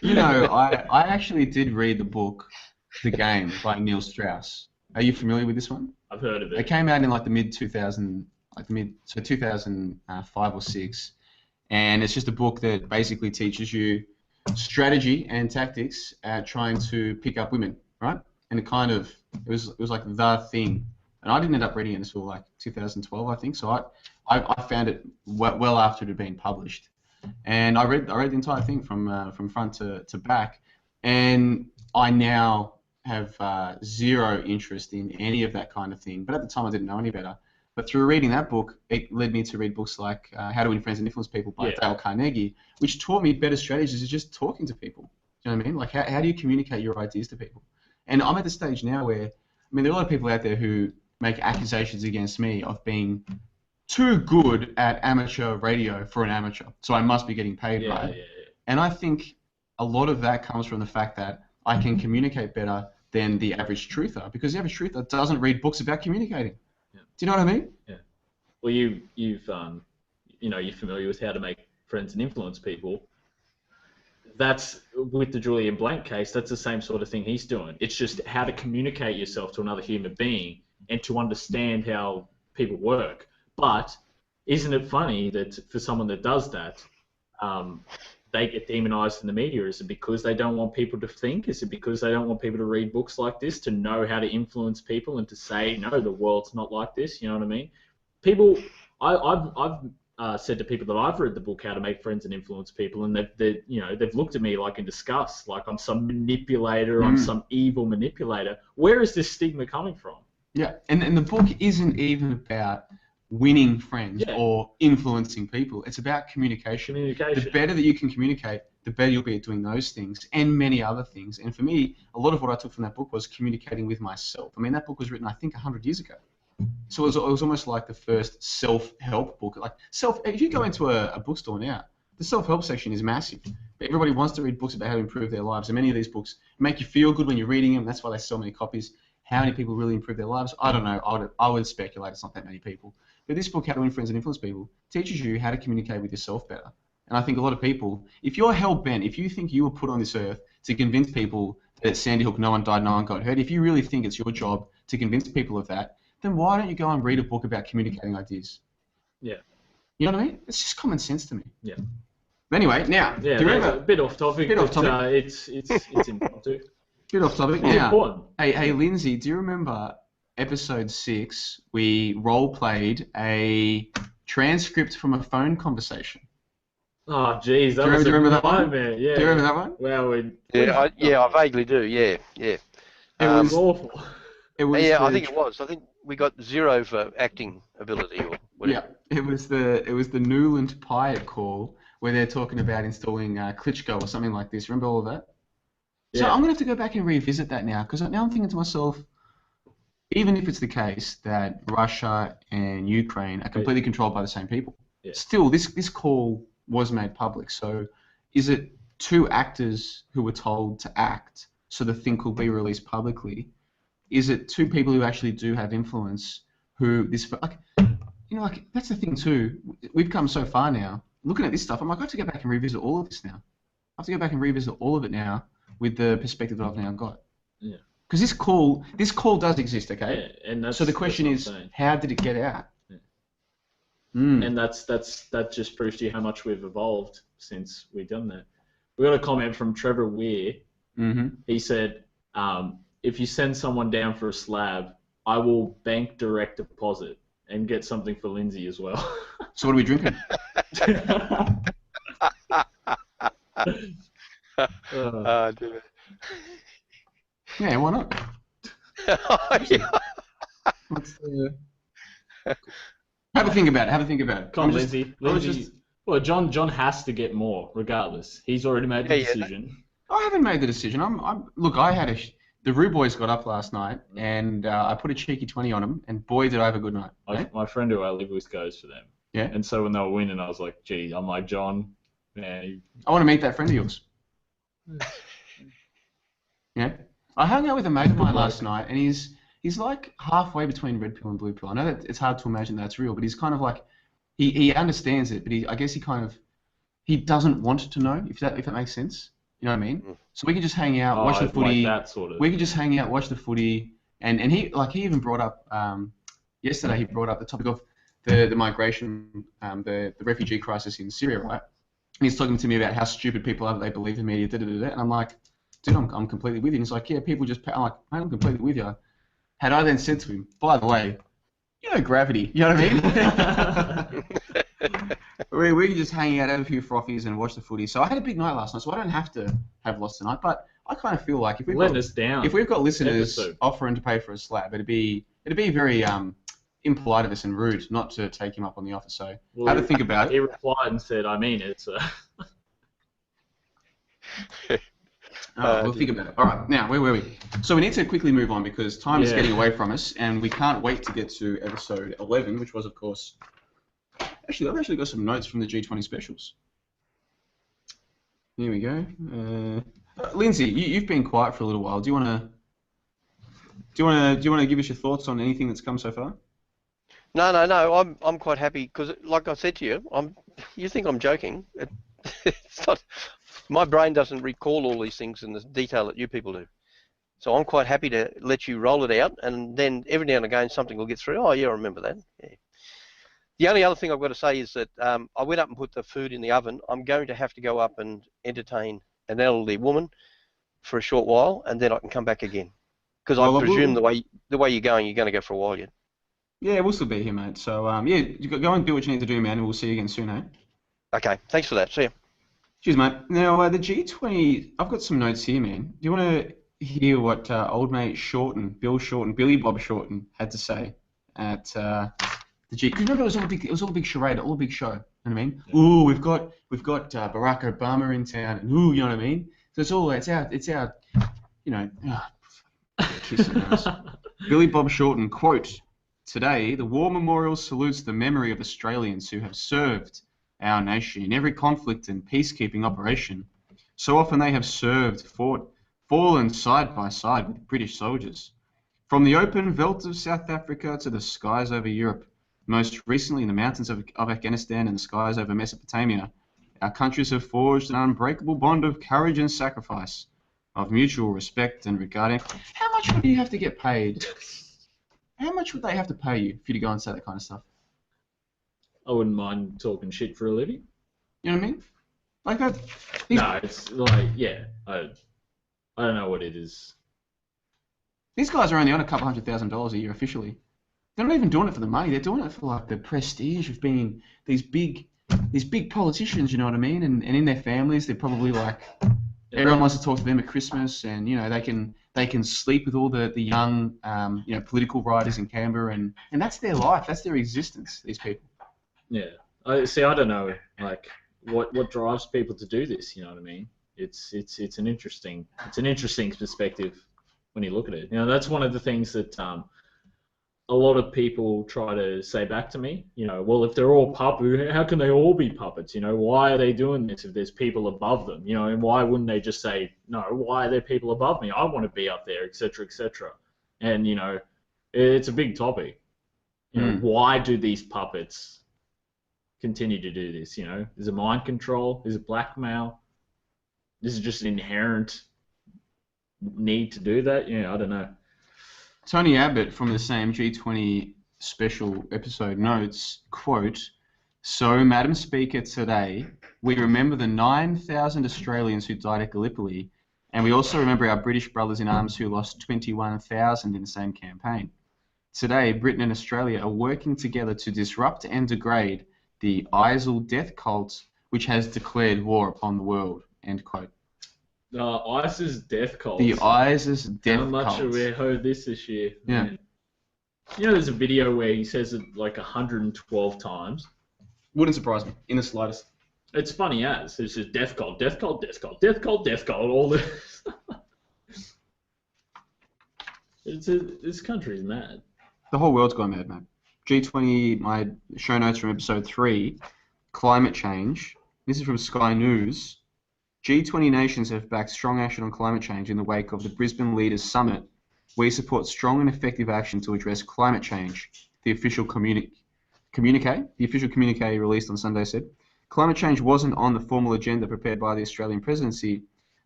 I actually did read the book The Game by Neil Strauss. Are you familiar with this one? I've heard of it. It came out in like the mid-2000, 2005 or 6, and it's just a book that basically teaches you strategy and tactics at trying to pick up women, right? And it was like the thing. And I didn't end up reading it until like 2012, I think. So I found it well after it had been published, and I read the entire thing from front to back, and I now have zero interest in any of that kind of thing. But at the time, I didn't know any better. But through reading that book, it led me to read books like How to Win Friends and Influence People by Dale Carnegie, which taught me better strategies of just talking to people. Do you know what I mean? Like, how do you communicate your ideas to people? And I'm at the stage now where, I mean, there are a lot of people out there who make accusations against me of being too good at amateur radio for an amateur, so I must be getting paid, right? Yeah. And I think a lot of that comes from the fact that I can communicate better than the average truther, because the average truther doesn't read books about communicating. Yeah. Do you know what I mean? Yeah. Well, you're familiar with How to Make Friends and Influence People. That's, with the Julian Blank case, that's the same sort of thing he's doing. It's just how to communicate yourself to another human being and to understand how people work. But isn't it funny that for someone that does that, they get demonized in the media? Is it because they don't want people to think? Is it because they don't want people to read books like this, to know how to influence people and to say, no, the world's not like this? You know what I mean? People, I've said to people that I've read the book How to Make Friends and Influence People, and they've looked at me like in disgust, like I'm some manipulator, I'm some evil manipulator. Where is this stigma coming from? Yeah, and the book isn't even about winning friends or influencing people. It's about communication. The better that you can communicate, the better you'll be at doing those things and many other things. And for me, a lot of what I took from that book was communicating with myself. I mean, that book was written, I think, 100 years ago. So it was almost like the first self-help book. Like if you go into a bookstore now, the self-help section is massive. Everybody wants to read books about how to improve their lives, and many of these books make you feel good when you're reading them. That's why they sell many copies. How many people really improve their lives? I don't know. I would speculate it's not that many people. But this book, How to Win Friends and Influence People, teaches you how to communicate with yourself better. And I think a lot of people, if you're hell-bent, if you think you were put on this earth to convince people that at Sandy Hook no one died, no one got hurt, if you really think it's your job to convince people of that, then why don't you go and read a book about communicating ideas? Yeah. You know what I mean? It's just common sense to me. Yeah. But anyway, now, do you remember? A bit off topic. It's impromptu. Bit off topic. It's important. Hey, Lindsay, do you remember episode 6? We role-played a transcript from a phone conversation. Oh, geez, that was a that nightmare. Yeah. Do you remember that one? Well, I vaguely do. Yeah. It was awful. It was. Yeah, I think it was. I think we got 0 for acting ability or whatever. Yeah, it was the Newland Pyatt call where they're talking about installing Klitschko or something like this. Remember all of that? Yeah. So I'm gonna have to go back and revisit that now, because now I'm thinking to myself, even if it's the case that Russia and Ukraine are completely controlled by the same people, still this call was made public. So is it 2 actors who were told to act so the thing could be released publicly? Is it 2 people who actually do have influence who that's the thing too. We've come so far now. Looking at this stuff, I'm like, I have to go back and revisit all of this now. I have to go back and revisit all of it now with the perspective that I've now got. Yeah. Because this call does exist, okay? Yeah, and so the question is, how did it get out? Yeah. And that just proves to you how much we've evolved since we've done that. We got a comment from Trevor Weir. Mm-hmm. He said, if you send someone down for a slab, I will bank direct deposit and get something for Lindsay as well. So what are we drinking? Yeah, why not? Have a think about it. Come on, Lindsay. Well, John has to get more, regardless. He's already made the decision. I haven't made the decision. Look, I had the Roo Boys got up last night, and I put a cheeky 20 on them, and boy, did I have a good night. My friend who I live with goes for them. Yeah. And so when they were winning, I was like, gee, I'm like, John, man. I want to meet that friend of yours. Yeah. I hung out with a mate of mine last night, and he's like halfway between red pill and blue pill. I know that it's hard to imagine that's real, but he's kind of like, he understands it, but I guess he doesn't want to know, if that makes sense. You know what I mean? So we can just hang out, watch the footy. Like that sort of. We can just hang out, watch the footy, and he even brought up yesterday. He brought up the topic of the migration, the refugee crisis in Syria, right? And he's talking to me about how stupid people are that they believe the media, and I'm like, dude, I'm completely with you. And he's like, yeah, people just. I'm like, man, I'm completely with you. Had I then said to him, by the way, gravity. You know what I mean? We're just hanging out, have a few frothies, and watch the footy. So I had a big night last night, so I don't have to have lots tonight. But I kind of feel like if we've got listeners offering to pay for a slab, it'd be very impolite of us and rude not to take him up on the offer. So have a think about it. He replied and said, "I mean it." So. We'll think about it. All right, now, where were we? So we need to quickly move on because time is getting away from us, and we can't wait to get to episode 11, which was, of course... Actually, I've actually got some notes from the G20 specials. Here we go. Lindsay, you've been quiet for a little while. Do you want to give us your thoughts on anything that's come so far? No. I'm quite happy because, like I said to you, you think I'm joking. It's not... My brain doesn't recall all these things in the detail that you people do. So I'm quite happy to let you roll it out, and then every now and again something will get through. Oh, yeah, I remember that. Yeah. The only other thing I've got to say is that I went up and put the food in the oven. I'm going to have to go up and entertain an elderly woman for a short while, and then I can come back again. Because I presume the way you're going to go for a while yet. Yeah, we'll still be here, mate. So, you go and do what you need to do, man, and we'll see you again soon, eh? Okay, thanks for that. See you. Cheers, mate. Now, the G20, I've got some notes here, man. Do you want to hear what old mate Billy Bob Shorten had to say at the G? Because remember, it was all a big charade, all a big show. You know what I mean? Yeah. Ooh, we've got Barack Obama in town, and ooh, you know what I mean? So it's our, you know, kissing us. Billy Bob Shorten, quote, "Today, the War Memorial salutes the memory of Australians who have served our nation in every conflict and peacekeeping operation. So often they have served, fought, fallen side by side with British soldiers. From the open veldt of South Africa to the skies over Europe, most recently in the mountains of Afghanistan and the skies over Mesopotamia, our countries have forged an unbreakable bond of courage and sacrifice, of mutual respect and regarding." How much would you have to get paid? How much would they have to pay you for you to go and say that kind of stuff? I wouldn't mind talking shit for a living. You know what I mean? Like that. No, it's like, yeah, I don't know what it is. These guys are only on a couple $100,000 a year officially. They're not even doing it for the money. They're doing it for like the prestige of being these big politicians. You know what I mean? And in their families, they're probably like everyone wants to talk to them at Christmas, and you know they can sleep with all the young political writers in Canberra, and that's their life. That's their existence. These people. Yeah, I don't know, like what drives people to do this. You know what I mean? It's an interesting perspective when you look at it. You know, that's one of the things that a lot of people try to say back to me. You know, well, if they're all puppets, how can they all be puppets? You know, why are they doing this if there's people above them? You know, and why wouldn't they just say, no, why are there people above me? I want to be up there, etc., etc. And you know, it's a big topic. You know, why do these puppets continue to do this? You know, is it mind control? Is it blackmail? Is it just an inherent need to do that? Yeah, I don't know. Tony Abbott from the same G20 special episode notes, quote, "So, Madam Speaker, today we remember the 9,000 Australians who died at Gallipoli, and we also remember our British brothers in arms who lost 21,000 in the same campaign. Today, Britain and Australia are working together to disrupt and degrade the ISIL death cult, which has declared war upon the world," end quote. ISIS death cult. The ISIS death cult. How much have we heard this year? Yeah. Man. You know, there's a video where he says it like 112 times. Wouldn't surprise me in the slightest. It's funny as it's just death cult, death cult, death cult, death cult, death cult, all this. This country's mad. The whole world's gone mad, man. G20, my show notes from episode 3, climate change. This is from Sky News. G20 nations have backed strong action on climate change in the wake of the Brisbane Leaders Summit. We support strong and effective action to address climate change, the official communique released on Sunday said. Climate change wasn't on the formal agenda prepared by the Australian presidency,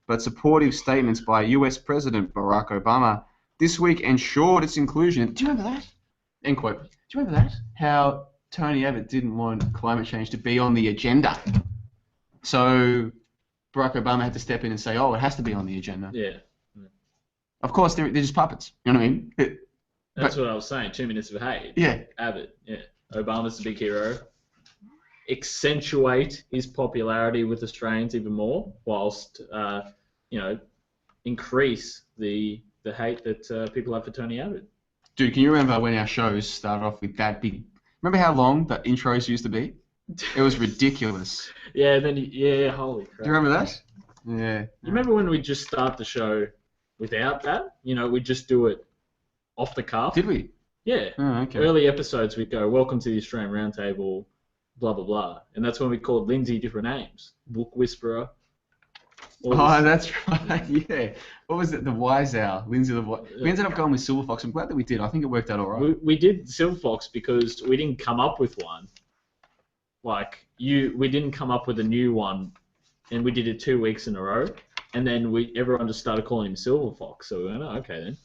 but supportive statements by US President Barack Obama this week ensured its inclusion. Do you remember that? End quote. Do you remember that? How Tony Abbott didn't want climate change to be on the agenda. So Barack Obama had to step in and say, oh, it has to be on the agenda. Yeah. Of course, they're just puppets. You know what I mean? That's what I was saying. 2 minutes of hate. Yeah. Abbott. Yeah. Obama's the big hero. Accentuate his popularity with Australians even more, whilst increase the hate that people have for Tony Abbott. Dude, can you remember when our shows started off with that big? Remember how long the intros used to be? It was ridiculous. Yeah. Holy crap. Do you remember that? Yeah. You remember when we just start the show without that? We just do it off the cuff. Did we? Yeah. Oh, okay. Early episodes, we'd go, welcome to the Australian Roundtable, blah, blah, blah. And that's when we called Lindsay different names. Book Whisperer. That's right. Yeah. What was it? The Wise Owl. Lindsay the Wise. We ended up going with Silver Fox. I'm glad that we did. I think it worked out all right. We did Silver Fox because we didn't come up with one. We didn't come up with a new one, and we did it 2 weeks in a row. And then everyone just started calling him Silver Fox. So we went, oh, okay then.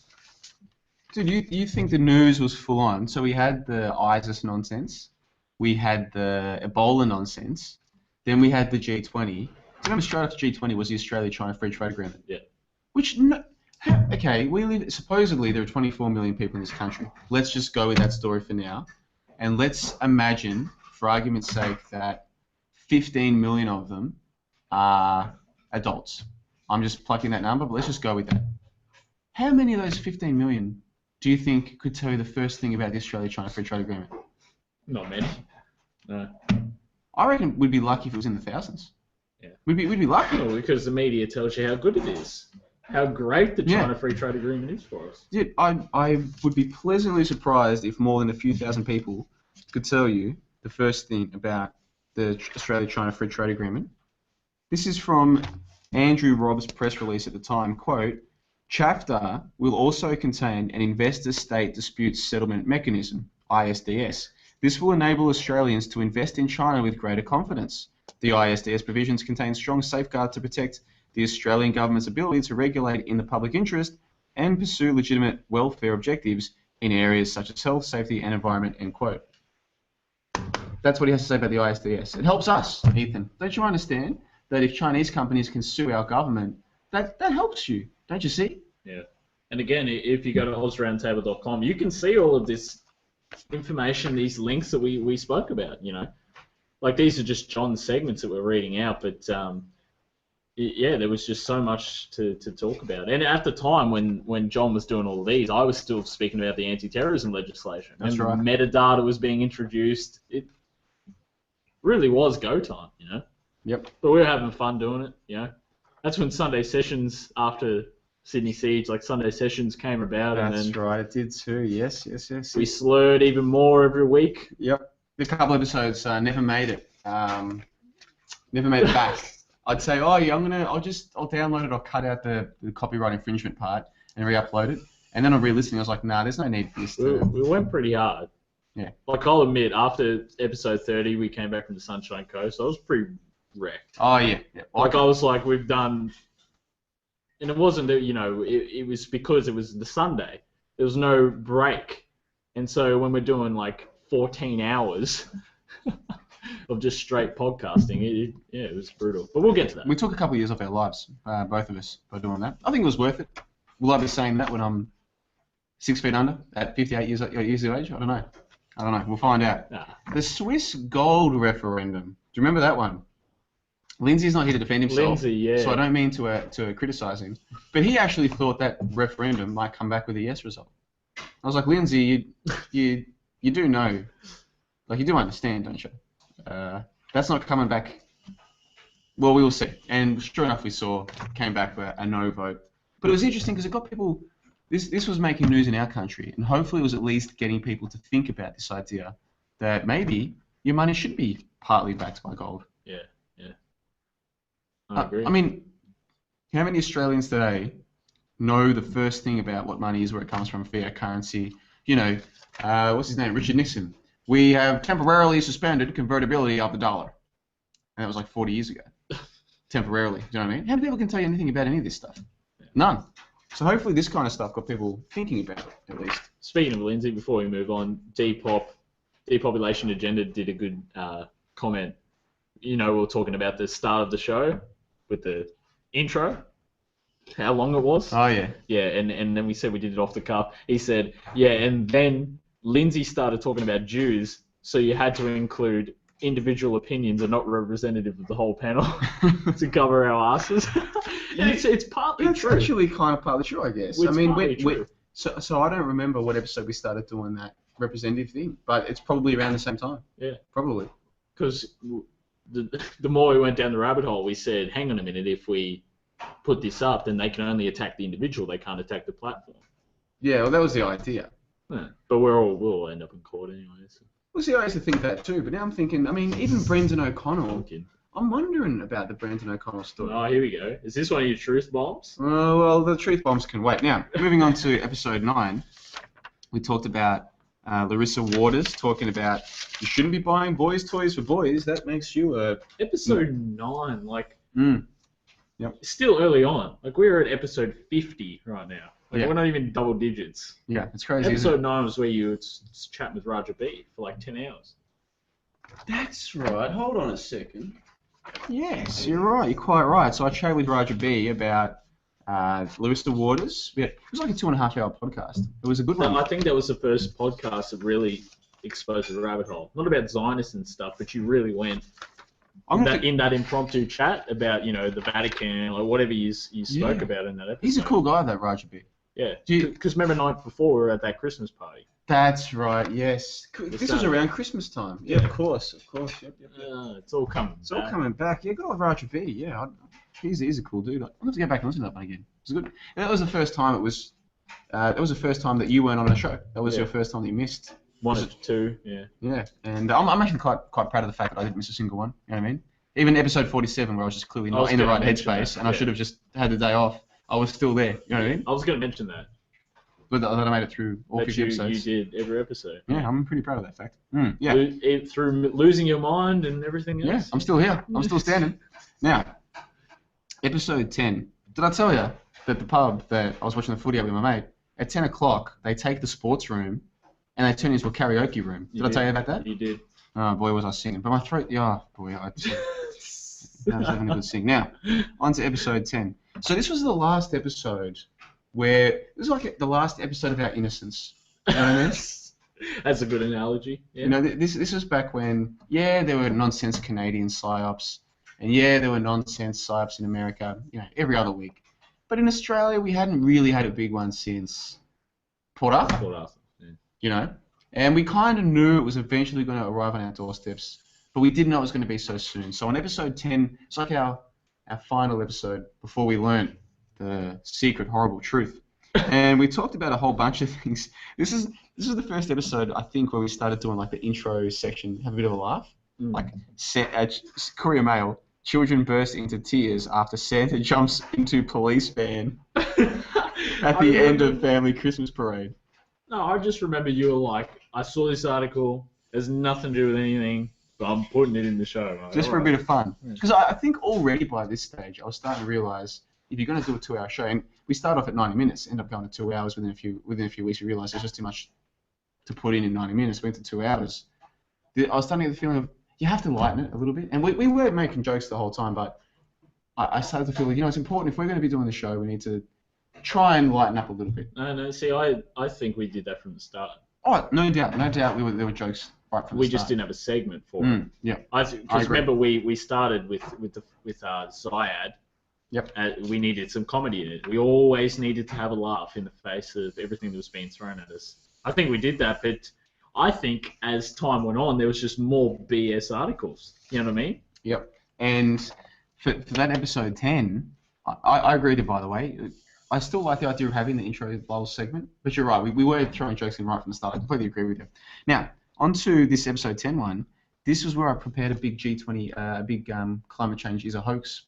Dude, you think the news was full on? So we had the ISIS nonsense, we had the Ebola nonsense, then we had the G20. Remember, straight after G20 was the Australia-China Free Trade Agreement. Yeah. Supposedly there are 24 million people in this country. Let's just go with that story for now, and let's imagine, for argument's sake, that 15 million of them are adults. I'm just plucking that number, but let's just go with that. How many of those 15 million do you think could tell you the first thing about the Australia-China Free Trade Agreement? Not many. No. I reckon we'd be lucky if it was in the thousands. Yeah. We'd be lucky. Well, because the media tells you how good it is, how great the China Free Trade Agreement is for us. Dude, I would be pleasantly surprised if more than a few thousand people could tell you the first thing about the Australia-China Free Trade Agreement. This is from Andrew Robb's press release at the time, quote, "Chapter will also contain an investor-state dispute settlement mechanism, ISDS. This will enable Australians to invest in China with greater confidence. The ISDS provisions contain strong safeguards to protect the Australian government's ability to regulate in the public interest and pursue legitimate welfare objectives in areas such as health, safety, and environment," end quote. That's what he has to say about the ISDS. It helps us, Ethan. Don't you understand that if Chinese companies can sue our government, that helps you? Don't you see? Yeah. And again, if you go to AusRoundtable.com, you can see all of this information, these links that we spoke about, Like, these are just John's segments that we're reading out, but there was just so much to talk about. And at the time when John was doing all of these, I was still speaking about the anti-terrorism legislation. That's and right. Metadata was being introduced. It really was go time, Yep. But we were having fun doing it, That's when Sunday sessions, after Sydney Siege, Sunday sessions came about. That's and then right, it did too. Yes. we slurred even more every week. Yep. A couple episodes never made it. Never made it back. I'd say, oh yeah, I'll download it. I'll cut out the copyright infringement part and re-upload it. And then on re-listening, I was like, nah, there's no need for this. We went pretty hard. Yeah. I'll admit, after episode 30, we came back from the Sunshine Coast. I was pretty wrecked. Oh yeah. I was like, we've done, and it wasn't that it was because it was the Sunday. There was no break, and so when we're doing 14 hours of just straight podcasting, it was brutal. But we'll get to that. We took a couple of years off our lives, both of us, by doing that. I think it was worth it. Will I be saying that when I'm 6 feet under at 58 years of age? I don't know. We'll find out. Nah. The Swiss gold referendum. Do you remember that one? Lindsay's not here to defend himself, Lindsay, yeah. So I don't mean to criticise him. But he actually thought that referendum might come back with a yes result. I was like, Lindsay, you do know, you do understand, don't you? That's not coming back. Well, we will see. And sure enough, we saw came back with a no vote. But it was interesting because it got people. This was making news in our country, and hopefully it was at least getting people to think about this idea that maybe your money should be partly backed by gold. Yeah. I agree. I mean, how many Australians today know the first thing about what money is, where it comes from, fiat currency? What's his name? Richard Nixon. We have temporarily suspended convertibility of the dollar. And that was 40 years ago. Temporarily. Do you know what I mean? How many people can tell you anything about any of this stuff? Yeah. None. So hopefully this kind of stuff got people thinking about it, at least. Speaking of Lindsay, before we move on, Depopulation Agenda did a good comment. We were talking about the start of the show with the intro. how long it was. Oh, yeah. Yeah, and then we said we did it off the cuff. He said, yeah, and then Lindsay started talking about Jews, so you had to include individual opinions and not representative of the whole panel to cover our asses. And it's partly It's true. actually kind of partly true, I guess. It's I mean, partly true. so I don't remember what episode we started doing that representative thing, but it's probably around the same time. Yeah. Probably. Because the more we went down the rabbit hole, we said, hang on a minute, if we put this up, then they can only attack the individual, they can't attack the platform. Yeah, well, that was the idea. Yeah. But we'll end up in court anyway. So. Well, see, I used to think that too, but now I'm thinking, I mean, even Brendan O'Connell, I'm wondering about the Brendan O'Connell story. Oh, here we go. Is this one of your truth bombs? Well, the truth bombs can wait. Now, moving on to episode 9, we talked about Larissa Waters talking about you shouldn't be buying boys' toys for boys. That makes you a... Episode 9, like... Yep. Still early on. Like, we're at episode 50 right now. Like, Yeah. we're not even double digits. Yeah, it's crazy. Episode 9 was where you were chatting with Raja B for like 10 hours. That's right. Hold on a second. Yes, you're right. You're quite right. So I chatted with Raja B about Larissa Waters. It was like a 2.5-hour podcast. It was a good one. No, I think that was the first podcast that really exposed the rabbit hole. Not about Zionists and stuff, but you really went in that impromptu chat about, you know, the Vatican or whatever you spoke about in that episode. He's a cool guy, though, Raja B. Yeah, because remember the night before we were at that Christmas party. That's right, yes. This was around Christmas time. Yeah, of course. Yep. It's all coming back. It's all coming back. Yeah, good old Raja B. Yeah, he's a cool dude. I'm going to go back and listen to that one again. It was good. That was the first time that was the first time that you weren't on a show. That was your first time that you missed. One or two, yeah. Yeah, and I'm actually quite proud of the fact that I didn't miss a single one. You know what I mean? Even episode 47, where I was just clearly not in the right headspace, and I should have just had the day off. I was still there. You know what I mean? I was going to mention that. But that I made it through all 50 episodes. You did every episode. Yeah, I'm pretty proud of that fact. Yeah. Through losing your mind and everything else. Yeah, I'm still here. I'm still standing. Now, episode 10. Did I tell you that the pub that I was watching the footy at with my mate, at 10 o'clock, they take the sports room and they turn it into a karaoke room. Did I tell you about that? You did. Oh, boy, was I singing. But my throat, I was having a good sing. Now, on to episode 10. So this was the last episode where, this is like the last episode of our innocence. You know what I mean? That's a good analogy. Yeah. You know, this was back when, there were nonsense Canadian psyops, and there were nonsense psyops in America, every other week. But in Australia, we hadn't really had a big one since Port Arthur. Yeah. And we kind of knew it was eventually going to arrive on our doorsteps, but we didn't know it was going to be so soon. So on episode 10, it's like our final episode before we learned the secret, horrible truth. And we talked about a whole bunch of things. This is the first episode, I think, where we started doing like the intro section, have a bit of a laugh. Like Courier Mail, children burst into tears after Santa jumps into police van at the end of family Christmas parade. No, I just remember you were like, I saw this article, there's nothing to do with anything, but I'm putting it in the show. Like, just for a bit of fun. Because I think already by this stage, I was starting to realise, if you're going to do a 2-hour show, and we start off at 90 minutes, end up going to 2 hours within a few weeks, we realised there's just too much to put in 90 minutes, went to 2 hours. I was starting to get the feeling of, you have to lighten it a little bit. And we were making jokes the whole time, but I started to feel like, it's important, if we're going to be doing the show, we need to try and lighten up a little bit. No, see, I think we did that from the start. Oh, no doubt. There were jokes right from the start. We just didn't have a segment for it. Yeah. Because remember, we started with Zaid. Yep. We needed some comedy in it. We always needed to have a laugh in the face of everything that was being thrown at us. I think we did that, but I think as time went on, there was just more BS articles. You know what I mean? Yep. And for that episode 10, I agree with it, by the way. I still like the idea of having the intro lulls segment, but you're right. We were throwing jokes in right from the start. I completely agree with you. Now, on to this episode 10 one. This was where I prepared a big G20, climate change is a hoax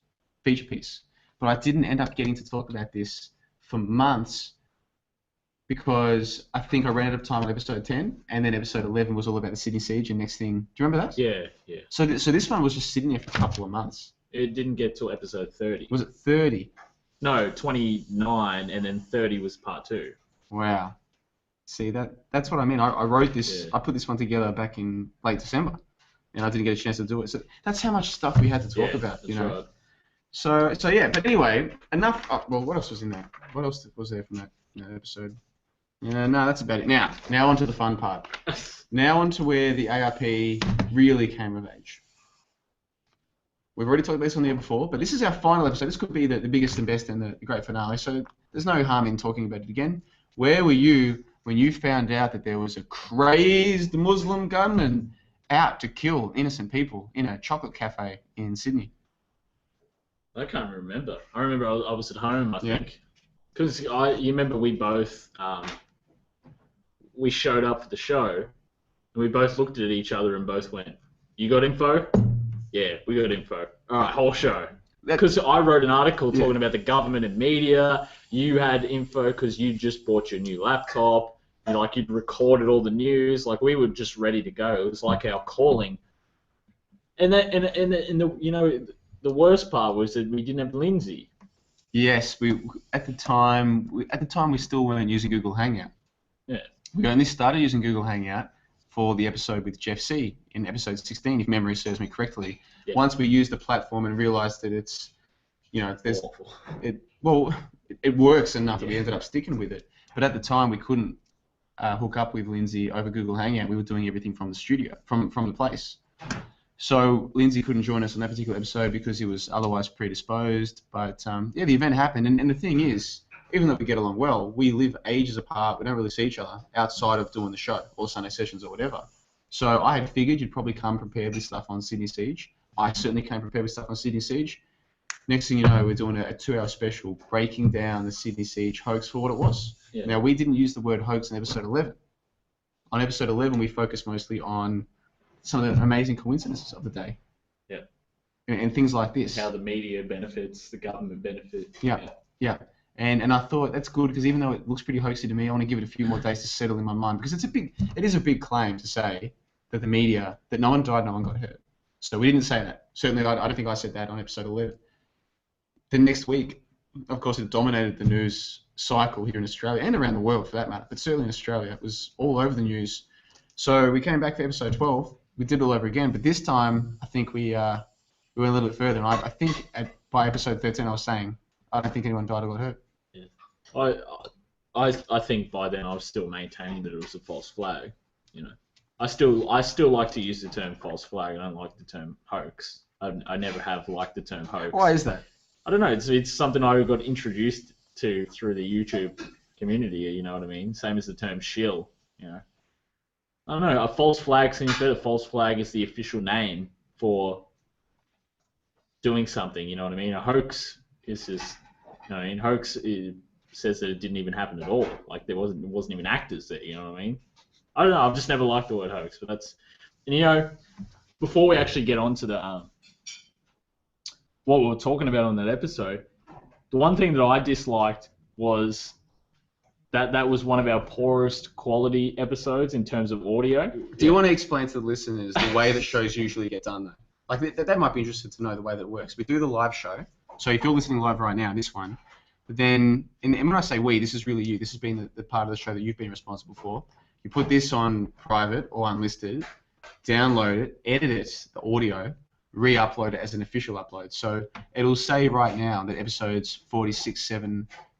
feature piece. But I didn't end up getting to talk about this for months because I think I ran out of time on episode 10, and then episode 11 was all about the Sydney siege, and next thing, do you remember that? Yeah. So this one was just sitting there for a couple of months. It didn't get till episode 30. Was it 30? No, 29, and then 30 was part 2. Wow. See, that's what I mean. I wrote this, I put this one together back in late December, and I didn't get a chance to do it. So that's how much stuff we had to talk about, you know. Right. So yeah. But anyway, enough. Oh, well, what else was in there? What else was there from that episode? Yeah, no, that's about it. Now on to the fun part. Now on to where the ARP really came of age. We've already talked about this on the air before, but this is our final episode. This could be the biggest and best and the great finale, so there's no harm in talking about it again. Where were you when you found out that there was a crazed Muslim gunman out to kill innocent people in a chocolate cafe in Sydney? I can't remember. I remember I was at home, I think. Because you remember we both, we showed up for the show, and we both looked at each other and both went, "You got info?" "Yeah, we got info." All right, whole show. Because I wrote an article talking about the government and media. You had info because you just bought your new laptop. And, like, you'd recorded all the news. Like, we were just ready to go. It was like our calling. And the worst part was that we didn't have Lindsay. Yes, at the time we still weren't using Google Hangout. Yeah. We only started using Google Hangout for the episode with Jeff C. in episode 16, if memory serves me correctly. Yeah. Once we used the platform and realized that it's, awful. It works enough that we ended up sticking with it. But at the time, we couldn't hook up with Lindsay over Google Hangout. We were doing everything from the studio, from the place. So Lindsay couldn't join us on that particular episode because he was otherwise predisposed. But the event happened. And the thing is, even though we get along well, we live ages apart. We don't really see each other outside of doing the show or Sunday sessions or whatever. So I had figured you'd probably come prepared with stuff on Sydney Siege. I certainly came prepared with stuff on Sydney Siege. Next thing you know, we're doing a 2-hour special breaking down the Sydney Siege hoax for what it was. Yeah. Now, we didn't use the word hoax in episode 11. On episode 11, we focused mostly on some of the amazing coincidences of the day. Yeah. And things like this. How the media benefits, the government benefits. Yeah. And I thought that's good because even though it looks pretty hoaxy to me, I want to give it a few more days to settle in my mind because it is a big claim to say that the media, that no one died, no one got hurt. So we didn't say that. Certainly, I don't think I said that on episode 11. The next week, of course, it dominated the news cycle here in Australia and around the world for that matter, but certainly in Australia, it was all over the news. So we came back for episode 12. We did it all over again, but this time I think we went a little bit further. And I think by episode 13, I was saying I don't think anyone died or got hurt. Yeah, I think by then I was still maintaining that it was a false flag. I still like to use the term false flag. I don't like the term hoax. I never have liked the term hoax. Why is that? I don't know. It's something I got introduced to through the YouTube community. You know what I mean? Same as the term shill. I don't know. A false flag seems better. False flag is the official name for doing something. You know what I mean? A hoax is just, hoax says that it didn't even happen at all. Like it wasn't even actors there. You know what I mean? I don't know. I've just never liked the word hoax. But and before we actually get on to the what we were talking about on that episode, the one thing that I disliked was that was one of our poorest quality episodes in terms of audio. Do you want to explain to the listeners the way that shows usually get done, though? Like, they might be interested to know the way that it works. We do the live show. So if you're listening live right now, this one, but then, and when I say we, this is really you. This has been the part of the show that you've been responsible for. You put this on private or unlisted, download it, edit it, the audio, re-upload it as an official upload. So it'll say right now that episodes 46,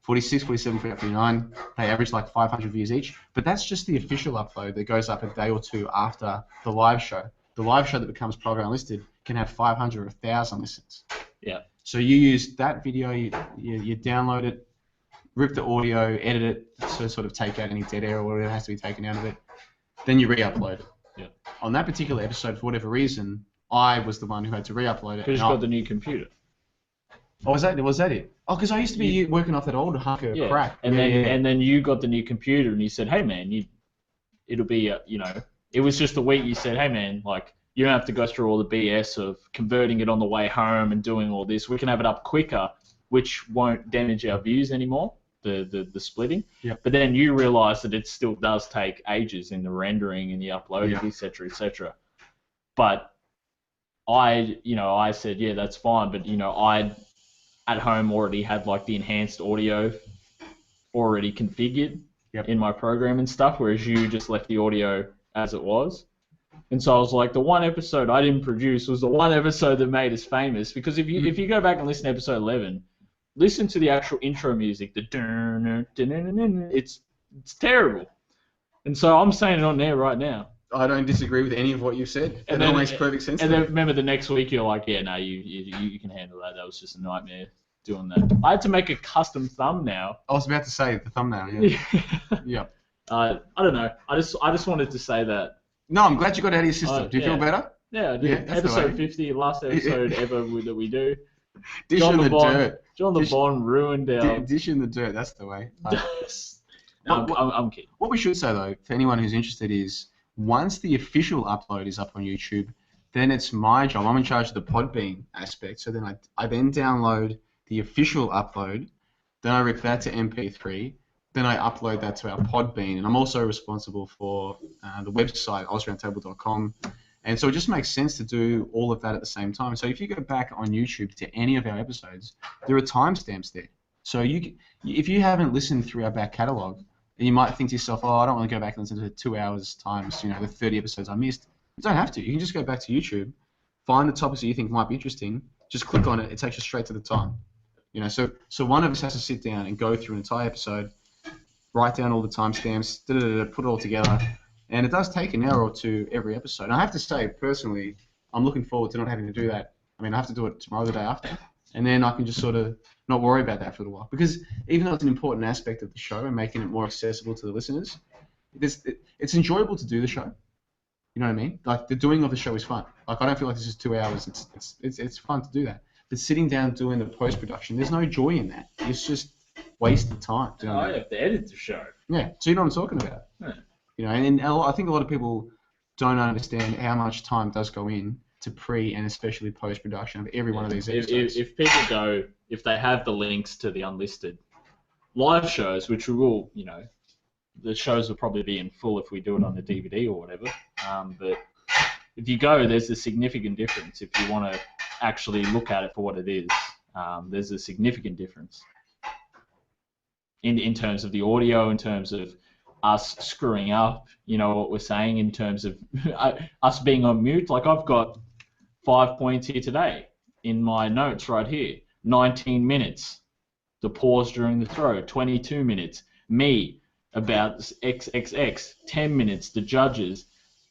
47, 49, they average like 500 views each. But that's just the official upload that goes up a day or two after the live show. The live show that becomes private unlisted can have 500 or 1,000 listens. Yeah. So you use that video, you download it, rip the audio, edit it to sort of take out any dead air or whatever has to be taken out of it. Then you re-upload it. Yeah. On that particular episode, for whatever reason, I was the one who had to re-upload it. Because you've got the new computer. Oh, was that it? Oh, because I used to be working off that old hunk of crap. And then you got the new computer and you said, hey man, it'll be it was just a week. You said, hey man, like you don't have to go through all the BS of converting it on the way home and doing all this. We can have it up quicker, which won't damage our views anymore. The splitting. Yep. But then you realise that it still does take ages in the rendering and the uploading, etc., etc. But I said, yeah, that's fine. But I at home already had like the enhanced audio already configured in my program and stuff, whereas you just left the audio as it was. And so I was like, the one episode I didn't produce was the one episode that made us famous. Because if you go back and listen to episode 11, listen to the actual intro music. It's terrible. And so I'm saying it on there right now. I don't disagree with any of what you've said. And it all makes perfect sense. And then remember the next week you're like, yeah, no, you can handle that. That was just a nightmare doing that. I had to make a custom thumbnail. I was about to say the thumbnail. Yeah. Yeah. I don't know. I just wanted to say that. No, I'm glad you got it out of your system. Do you feel better? Yeah, I do. Yeah, episode 50, last episode ever that we do. Dish in the dirt. John the Bond ruined our... Dish in the dirt, that's the way. No, I'm kidding. What we should say, though, for anyone who's interested is, once the official upload is up on YouTube, then it's my job. I'm in charge of the Podbean aspect. So then I then download the official upload, then I rip that to MP3, then I upload that to our Podbean, and I'm also responsible for the website, AusRoundtable.com. And so it just makes sense to do all of that at the same time. So if you go back on YouTube to any of our episodes, there are timestamps there. So if you haven't listened through our back catalogue, and you might think to yourself, oh, I don't want to go back and listen to 2 hours times, the 30 episodes I missed. You don't have to. You can just go back to YouTube, find the topics that you think might be interesting, just click on it. It takes you straight to the time. So one of us has to sit down and go through an entire episode, write down all the timestamps, put it all together, and it does take an hour or two every episode. And I have to say, personally, I'm looking forward to not having to do that. I mean, I have to do it tomorrow, the day after, and then I can just sort of not worry about that for a little while. Because even though it's an important aspect of the show and making it more accessible to the listeners, it's enjoyable to do the show. You know what I mean? Like, the doing of the show is fun. Like, I don't feel like this is 2 hours. It's fun to do that. But sitting down doing the post-production, there's no joy in that. It's just wasted time. Do you know what I mean? have to edit the show. Yeah, so you know what I'm talking about. Yeah. And I think a lot of people don't understand how much time does go in to pre and especially post-production of every one of these episodes. If people if they have the links to the unlisted live shows, which we will, the shows will probably be in full if we do it on the DVD or whatever. But if you go, there's a significant difference if you want to actually look at it for what it is. There's a significant difference in terms of the audio, in terms of us screwing up, what we're saying, in terms of us being on mute. Like, I've got 5 points here today in my notes right here. 19 minutes. The pause during the throw, 22 minutes. Me, about XXX, 10 minutes. The judges,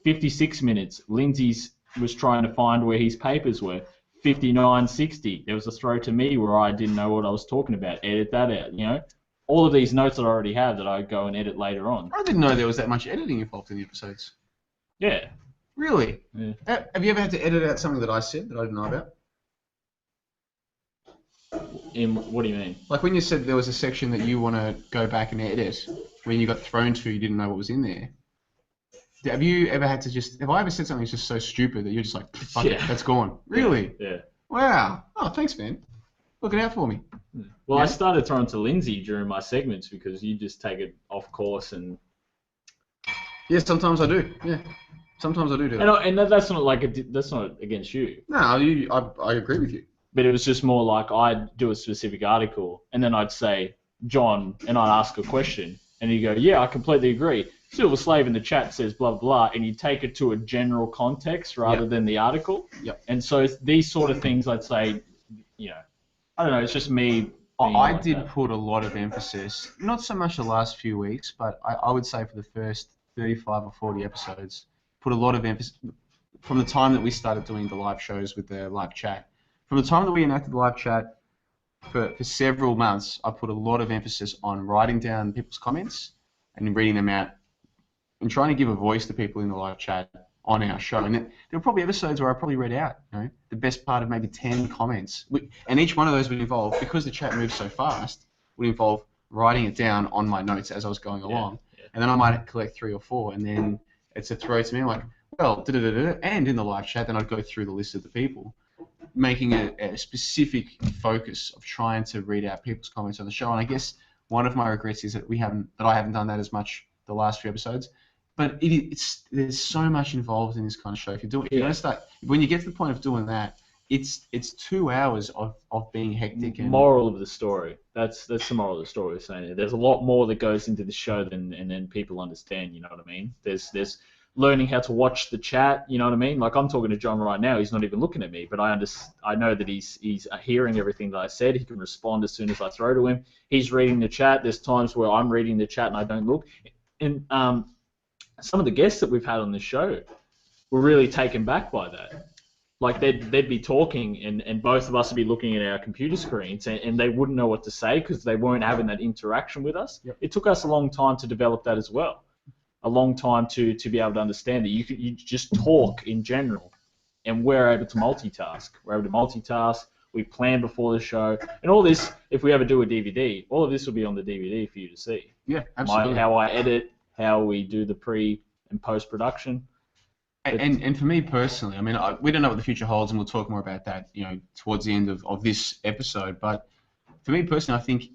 56 minutes. Lindsay was trying to find where his papers were. 59:60. There was a throw to me where I didn't know what I was talking about. Edit that out, All of these notes that I already have that I go and edit later on. I didn't know there was that much editing involved in the episodes. Yeah. Really? Yeah. Have you ever had to edit out something that I said that I didn't know about? What do you mean? Like when you said there was a section that you want to go back and edit, when you got thrown to, you didn't know what was in there. Have you ever had to have I ever said something that's just so stupid that you're just like, fuck it, that's gone? Really? Yeah. Wow. Oh, thanks, man. Looking out for me. Well, I started throwing to Lindsay during my segments because you just take it off course and... Yeah, sometimes I do. Yeah. Sometimes I do that. And that's not that's not against you. No, I agree with you. But it was just more like I'd do a specific article and then I'd say, John, and I'd ask a question. And he'd go, yeah, I completely agree. Silver Slave in the chat says blah, blah, blah. And you take it to a general context rather than the article. Yep. And so these sort of things I'd say, I don't know, it's just me. I did put a lot of emphasis, not so much the last few weeks, but I would say for the first 35 or 40 episodes, put a lot of emphasis from the time that we started doing the live shows with the live chat. From the time that we enacted the live chat for several months, I put a lot of emphasis on writing down people's comments and reading them out and trying to give a voice to people in the live chat on our show. And there were probably episodes where I probably read out, the best part of maybe 10 comments. And each one of those would involve, because the chat moves so fast, would involve writing it down on my notes as I was going along. Yeah. And then I might collect 3 or 4, and then it's a throw to me like, well, and in the live chat, then I'd go through the list of the people, making a specific focus of trying to read out people's comments on the show. And I guess one of my regrets is that I haven't done that as much the last few episodes. But there's so much involved in this kind of show. If you're doing, when you get to the point of doing that, it's 2 hours of being hectic. And moral of the story. That's the moral of the story. We're saying there's a lot more that goes into the show than people understand. You know what I mean? There's learning how to watch the chat, you know what I mean? Like I'm talking to John right now, he's not even looking at me, but I know that he's hearing everything that I said. He can respond as soon as I throw to him. He's reading the chat. There's times where I'm reading the chat and I don't look. And some of the guests that we've had on this show were really taken back by that. Like they'd be talking and both of us would be looking at our computer screens and they wouldn't know what to say because they weren't having that interaction with us. Yep. It took us a long time to develop that as well. A long time to be able to understand that you just talk in general, and we're able to multitask. We plan before the show, and all this. If we ever do a DVD, all of this will be on the DVD for you to see. Yeah, absolutely. How I edit, how we do the pre and post production. And for me personally, I mean, we don't know what the future holds, and we'll talk more about that, towards the end of this episode. But for me personally, I think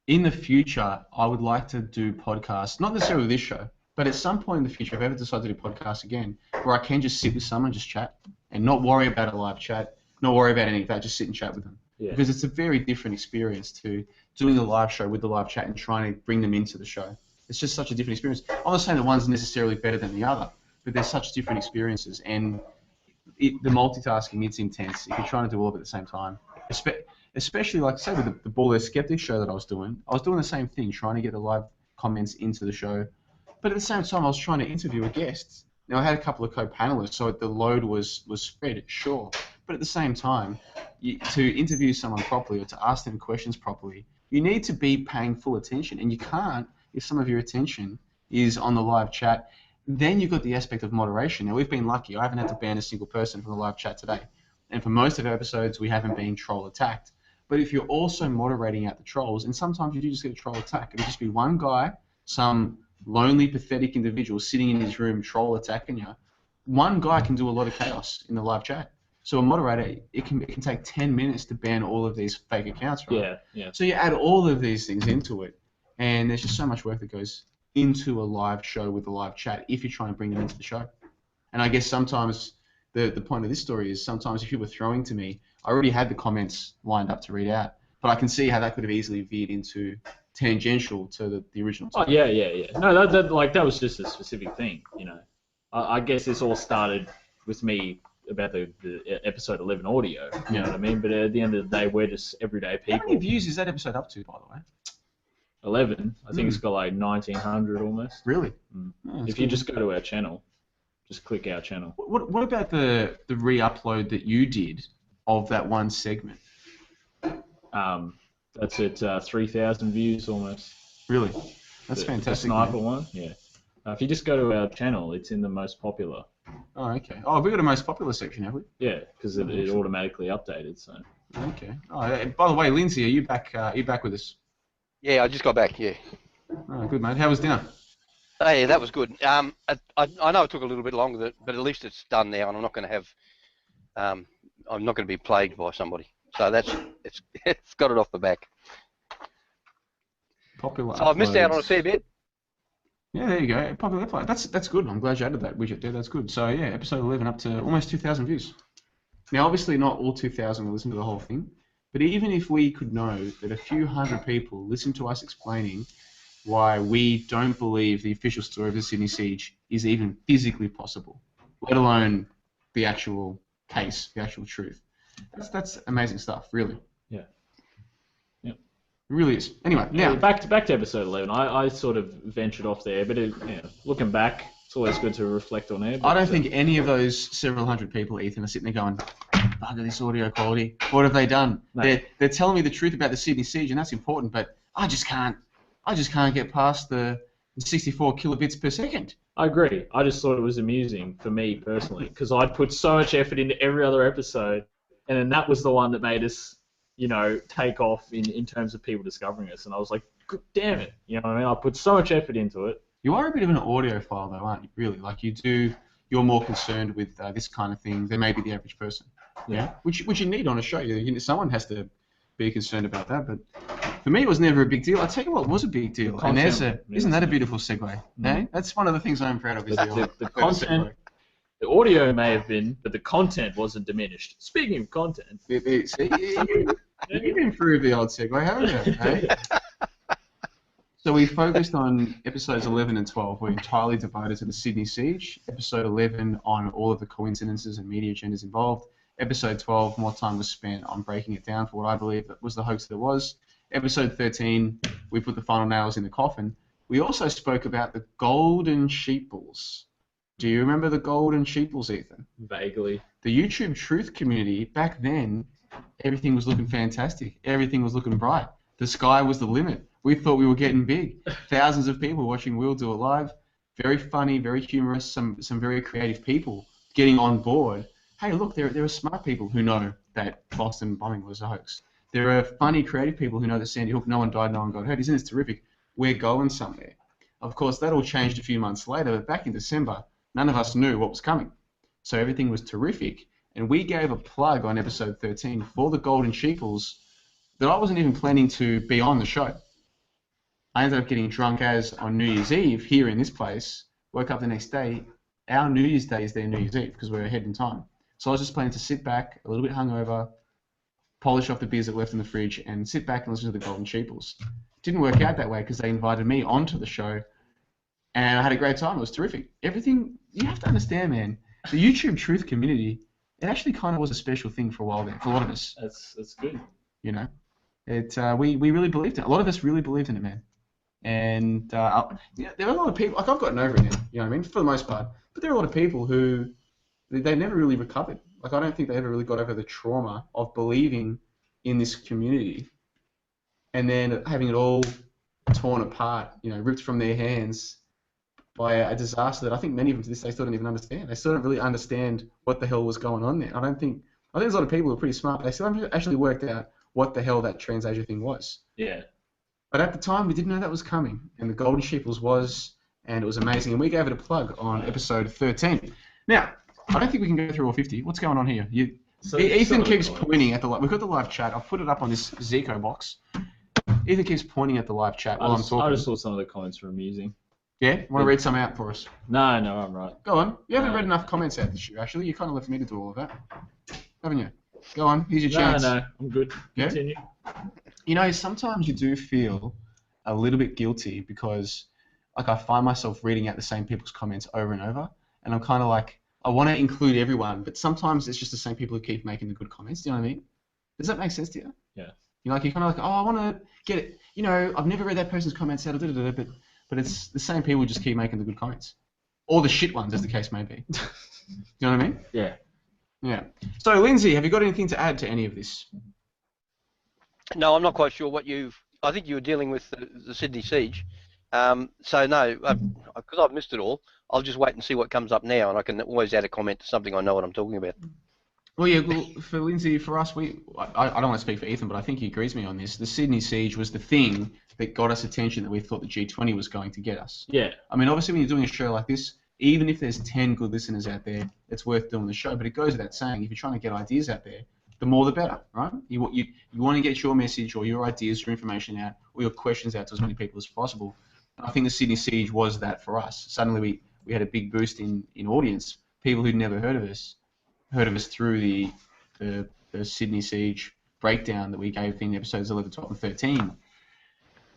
in the future, I would like to do podcasts, not necessarily with this show, but at some point in the future, if I ever decide to do podcasts again, where I can just sit with someone, just chat, and not worry about a live chat, not worry about any of that, just sit and chat with them. Yeah. Because it's a very different experience to doing a live show with the live chat and trying to bring them into the show. It's just such a different experience. I'm not saying that one's necessarily better than the other, but they're such different experiences, and the multitasking, it's intense if you're trying to do all of it at the same time. Especially, like, say, with the Ball Their Skeptic show that I was doing the same thing, trying to get the live comments into the show. But at the same time, I was trying to interview a guest. Now, I had a couple of co-panelists, so the load was spread, sure. But at the same time, to interview someone properly or to ask them questions properly, you need to be paying full attention. And you can't if some of your attention is on the live chat. Then you've got the aspect of moderation. Now, we've been lucky. I haven't had to ban a single person from the live chat today. And for most of our episodes, we haven't been troll attacked. But if you're also moderating out the trolls, and sometimes you do just get a troll attack, it'll just be one guy, some lonely, pathetic individual sitting in his room troll attacking you. One guy can do a lot of chaos in the live chat. So a moderator, it can take 10 minutes to ban all of these fake accounts, right? Yeah. So you add all of these things into it, and there's just so much work that goes into a live show with a live chat if you're trying to bring them into the show. And I guess sometimes the point of this story is sometimes if you were throwing to me, I already had the comments lined up to read out, but I can see how that could have easily veered into tangential to the original topic. Oh, yeah. No, that was just a specific thing, I guess this all started with me about the episode 11 audio, you know what I mean? But at the end of the day, we're just everyday people. How many views is that episode up to, by the way? 11. I think it's got like 1,900 almost. Really? Oh, if you just go to our channel, just click our channel. What about the re-upload that you did of that one segment? That's at 3,000 views almost. Really? That's fantastic. The sniper one, yeah. If you just go to our channel, it's in the most popular. Oh, okay. Oh, we've got a most popular section, have we? Yeah, because it automatically updated. So. Okay. Oh, by the way, Lindsay, are you back with us? Yeah, I just got back. Yeah. Oh, good, mate. How was dinner? Oh, yeah, that was good. I know it took a little bit longer, but at least it's done now, and I'm not going to have. I'm not going to be plagued by somebody. So it's got it off the back. Popular. So I've missed out on a fair bit. Yeah, there you go. Popular upload. That's good. I'm glad you added that widget there. That's good. So yeah, episode 11 up to almost 2,000 views. Now, obviously, not all 2,000 will listen to the whole thing, but even if we could know that a few hundred people listen to us explaining why we don't believe the official story of the Sydney siege is even physically possible, let alone the actual case, the actual truth. That's amazing stuff, really. Yeah. It really is. Anyway, now back to episode 11. I sort of ventured off there, but looking back, it's always good to reflect on it. I don't think any of those several hundred people, Ethan, are sitting there going, "Bugger this audio quality. What have they done? No. They're telling me the truth about the Sydney siege, and that's important, but I just can't get past the 64 kilobits per second." I agree. I just thought it was amusing for me personally because I'd put so much effort into every other episode, and then that was the one that made us, take off in terms of people discovering us. And I was like, "God damn it!" You know what I mean? I put so much effort into it. You are a bit of an audiophile, though, aren't you? Really, like you're more concerned with this kind of thing than maybe the average person. Yeah. Which you need on a show. Someone has to be concerned about that, but for me, it was never a big deal. I'll tell you what was a big deal, and isn't that a beautiful segue? Mm-hmm. Eh? That's one of the things I'm proud of. Is the content. The audio may have been, but the content wasn't diminished. Speaking of content, see, you've improved the old segue, haven't you? Eh? So we focused on episodes 11 and 12. We're entirely devoted to the Sydney siege. Episode 11 on all of the coincidences and media agendas involved. Episode 12, more time was spent on breaking it down for what I believe was the hoax that it was. Episode 13, we put the final nails in the coffin. We also spoke about the Golden Sheeples. Do you remember the Golden Sheeples, Ethan? Vaguely. The YouTube truth community, back then, everything was looking fantastic. Everything was looking bright. The sky was the limit. We thought we were getting big. Thousands of people watching We'll Do It Live. Very funny, very humorous, some very creative people getting on board. Hey, look, there are smart people who know that Boston bombing was a hoax. There are funny, creative people who know that Sandy Hook, no one died, no one got hurt. Isn't this terrific? We're going somewhere. Of course, that all changed a few months later, but back in December, none of us knew what was coming. So everything was terrific. And we gave a plug on episode 13 for the Golden Sheeples that I wasn't even planning to be on the show. I ended up getting drunk as on New Year's Eve here in this place, woke up the next day. Our New Year's Day is their New Year's Eve because we're ahead in time. So I was just planning to sit back, a little bit hungover, polish off the beers that were left in the fridge, and sit back and listen to the Golden Sheeples. It didn't work out that way because they invited me onto the show, and I had a great time. It was terrific. Everything, you have to understand, man, the YouTube truth community, it actually kind of was a special thing for a while there, for a lot of us. That's good. You know, we really believed in it. A lot of us really believed in it, man. And there are a lot of people, like I've gotten over it now, you know what I mean, for the most part. But there are a lot of people who, they never really recovered. Like I don't think they ever really got over the trauma of believing in this community and then having it all torn apart, you know, ripped from their hands by a disaster that I think many of them to this day still don't even understand. They still don't really understand what the hell was going on there. I think there's a lot of people who are pretty smart, but they still haven't actually worked out what the hell that TransAsia thing was. Yeah. But at the time, we didn't know that was coming, and the Golden Sheeples was, and it was amazing, and we gave it a plug on episode 13. Now, I don't think we can go through all 50. What's going on here? Ethan keeps pointing at the live. We've got the live chat. I've put it up on this Zico box. Ethan keeps pointing at the live chat while I'm talking. I just thought some of the comments were amusing. Yeah? Want to read some out for us? No, I'm right. Go on. You haven't read enough comments out this year, actually. You kind of left me to do all of that. Haven't you? Go on. Here's your chance. No, I'm good. Yeah? Continue. You know, sometimes you do feel a little bit guilty because, like, I find myself reading out the same people's comments over and over, and I'm kind of like, I want to include everyone, but sometimes it's just the same people who keep making the good comments. Do you know what I mean? Does that make sense to you? Yeah. You're kind of like, oh, I want to get it. You know, I've never read that person's comments out, but it's the same people who just keep making the good comments, or the shit ones, as the case may be. Do you know what I mean? Yeah. Yeah. So, Lindsay, have you got anything to add to any of this? No, I'm not quite sure what I think you were dealing with the Sydney siege. So no, because I've missed it all, I'll just wait and see what comes up now, and I can always add a comment to something I know what I'm talking about. Well, yeah, for Lindsay, for us, I don't want to speak for Ethan, but I think he agrees with me on this. The Sydney siege was the thing that got us attention that we thought the G20 was going to get us. Yeah. I mean, obviously, when you're doing a show like this, even if there's 10 good listeners out there, it's worth doing the show. But it goes without saying, if you're trying to get ideas out there, the more the better, right? You want to get your message or your ideas, your information out, or your questions out to as many people as possible. I think the Sydney siege was that for us. Suddenly we had a big boost in audience. People who'd never heard of us through the Sydney siege breakdown that we gave in episodes 11, 12, and 13.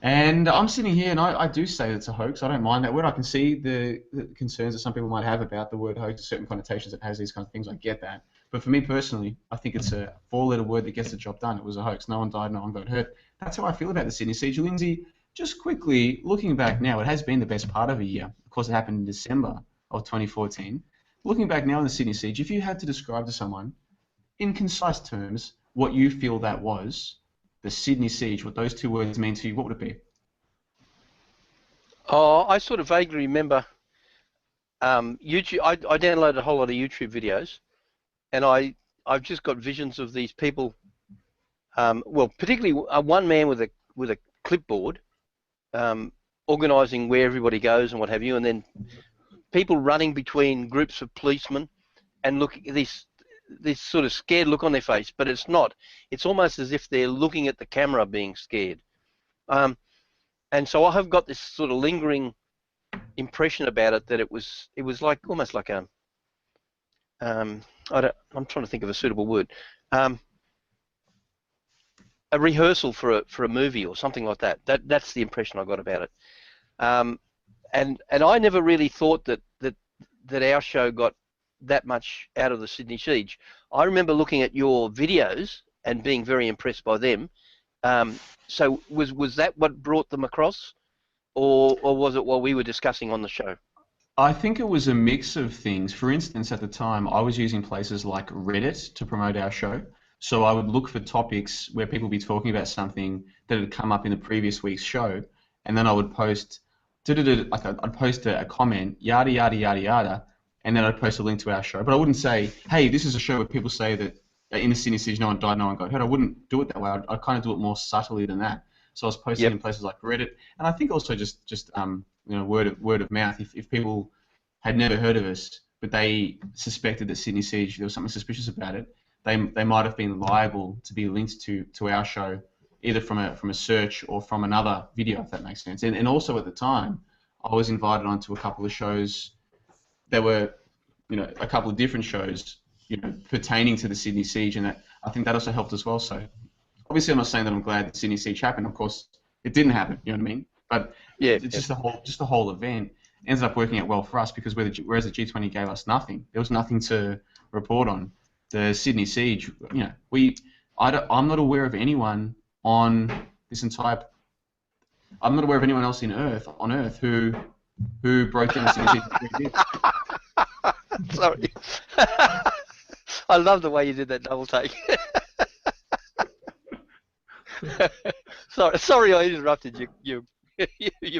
And I'm sitting here and I do say it's a hoax. I don't mind that word. I can see the concerns that some people might have about the word hoax, certain connotations it has, these kinds of things. I get that. But for me personally, I think it's a 4-letter word that gets the job done. It was a hoax. No one died, no one got hurt. That's how I feel about the Sydney siege. Lindsay, just quickly, looking back now, it has been the best part of a year. Of course, it happened in December of 2014. Looking back now on the Sydney siege, if you had to describe to someone, in concise terms, what you feel that was, the Sydney siege, what those two words mean to you, what would it be? Oh, I sort of vaguely remember YouTube. I downloaded a whole lot of YouTube videos, and I've just got visions of these people. Well, particularly one man with a clipboard, organising where everybody goes and what have you, and then people running between groups of policemen, and looking at this sort of scared look on their face, but it's not. It's almost as if they're looking at the camera being scared. And so I have got this sort of lingering impression about it that it was like almost like a I'm trying to think of a suitable word. a rehearsal for a movie or something like that. That's the impression I got about it. And I never really thought that our show got that much out of the Sydney siege. I remember looking at your videos and being very impressed by them. So was that what brought them across, or was it what we were discussing on the show? I think it was a mix of things. For instance, at the time, I was using places like Reddit to promote our show. So I would look for topics where people would be talking about something that had come up in the previous week's show, and then I would post, like I'd post a comment, yada, yada, yada, yada, and then I'd post a link to our show. But I wouldn't say, hey, this is a show where people say that in the Sydney siege no one died, no one got hurt. I wouldn't do it that way. I'd kind of do it more subtly than that. So I was posting in places like Reddit, and I think also just word of mouth. If people had never heard of us, but they suspected that Sydney siege, there was something suspicious about it, they might have been liable to be linked to our show, either from a search or from another video, if that makes sense. And also at the time, I was invited onto a couple of shows. There were, a couple of different shows, pertaining to the Sydney siege, and I think that also helped as well. So obviously, I'm not saying that I'm glad the Sydney siege happened. Of course, it didn't happen. You know what I mean? But just the whole event ended up working out well for us, because whereas the G20 gave us nothing, there was nothing to report on. The Sydney siege, I'm not aware of anyone on this entire. I'm not aware of anyone else on Earth who broke down the Sydney siege. Sorry. I love the way you did that double take. Sorry, I interrupted your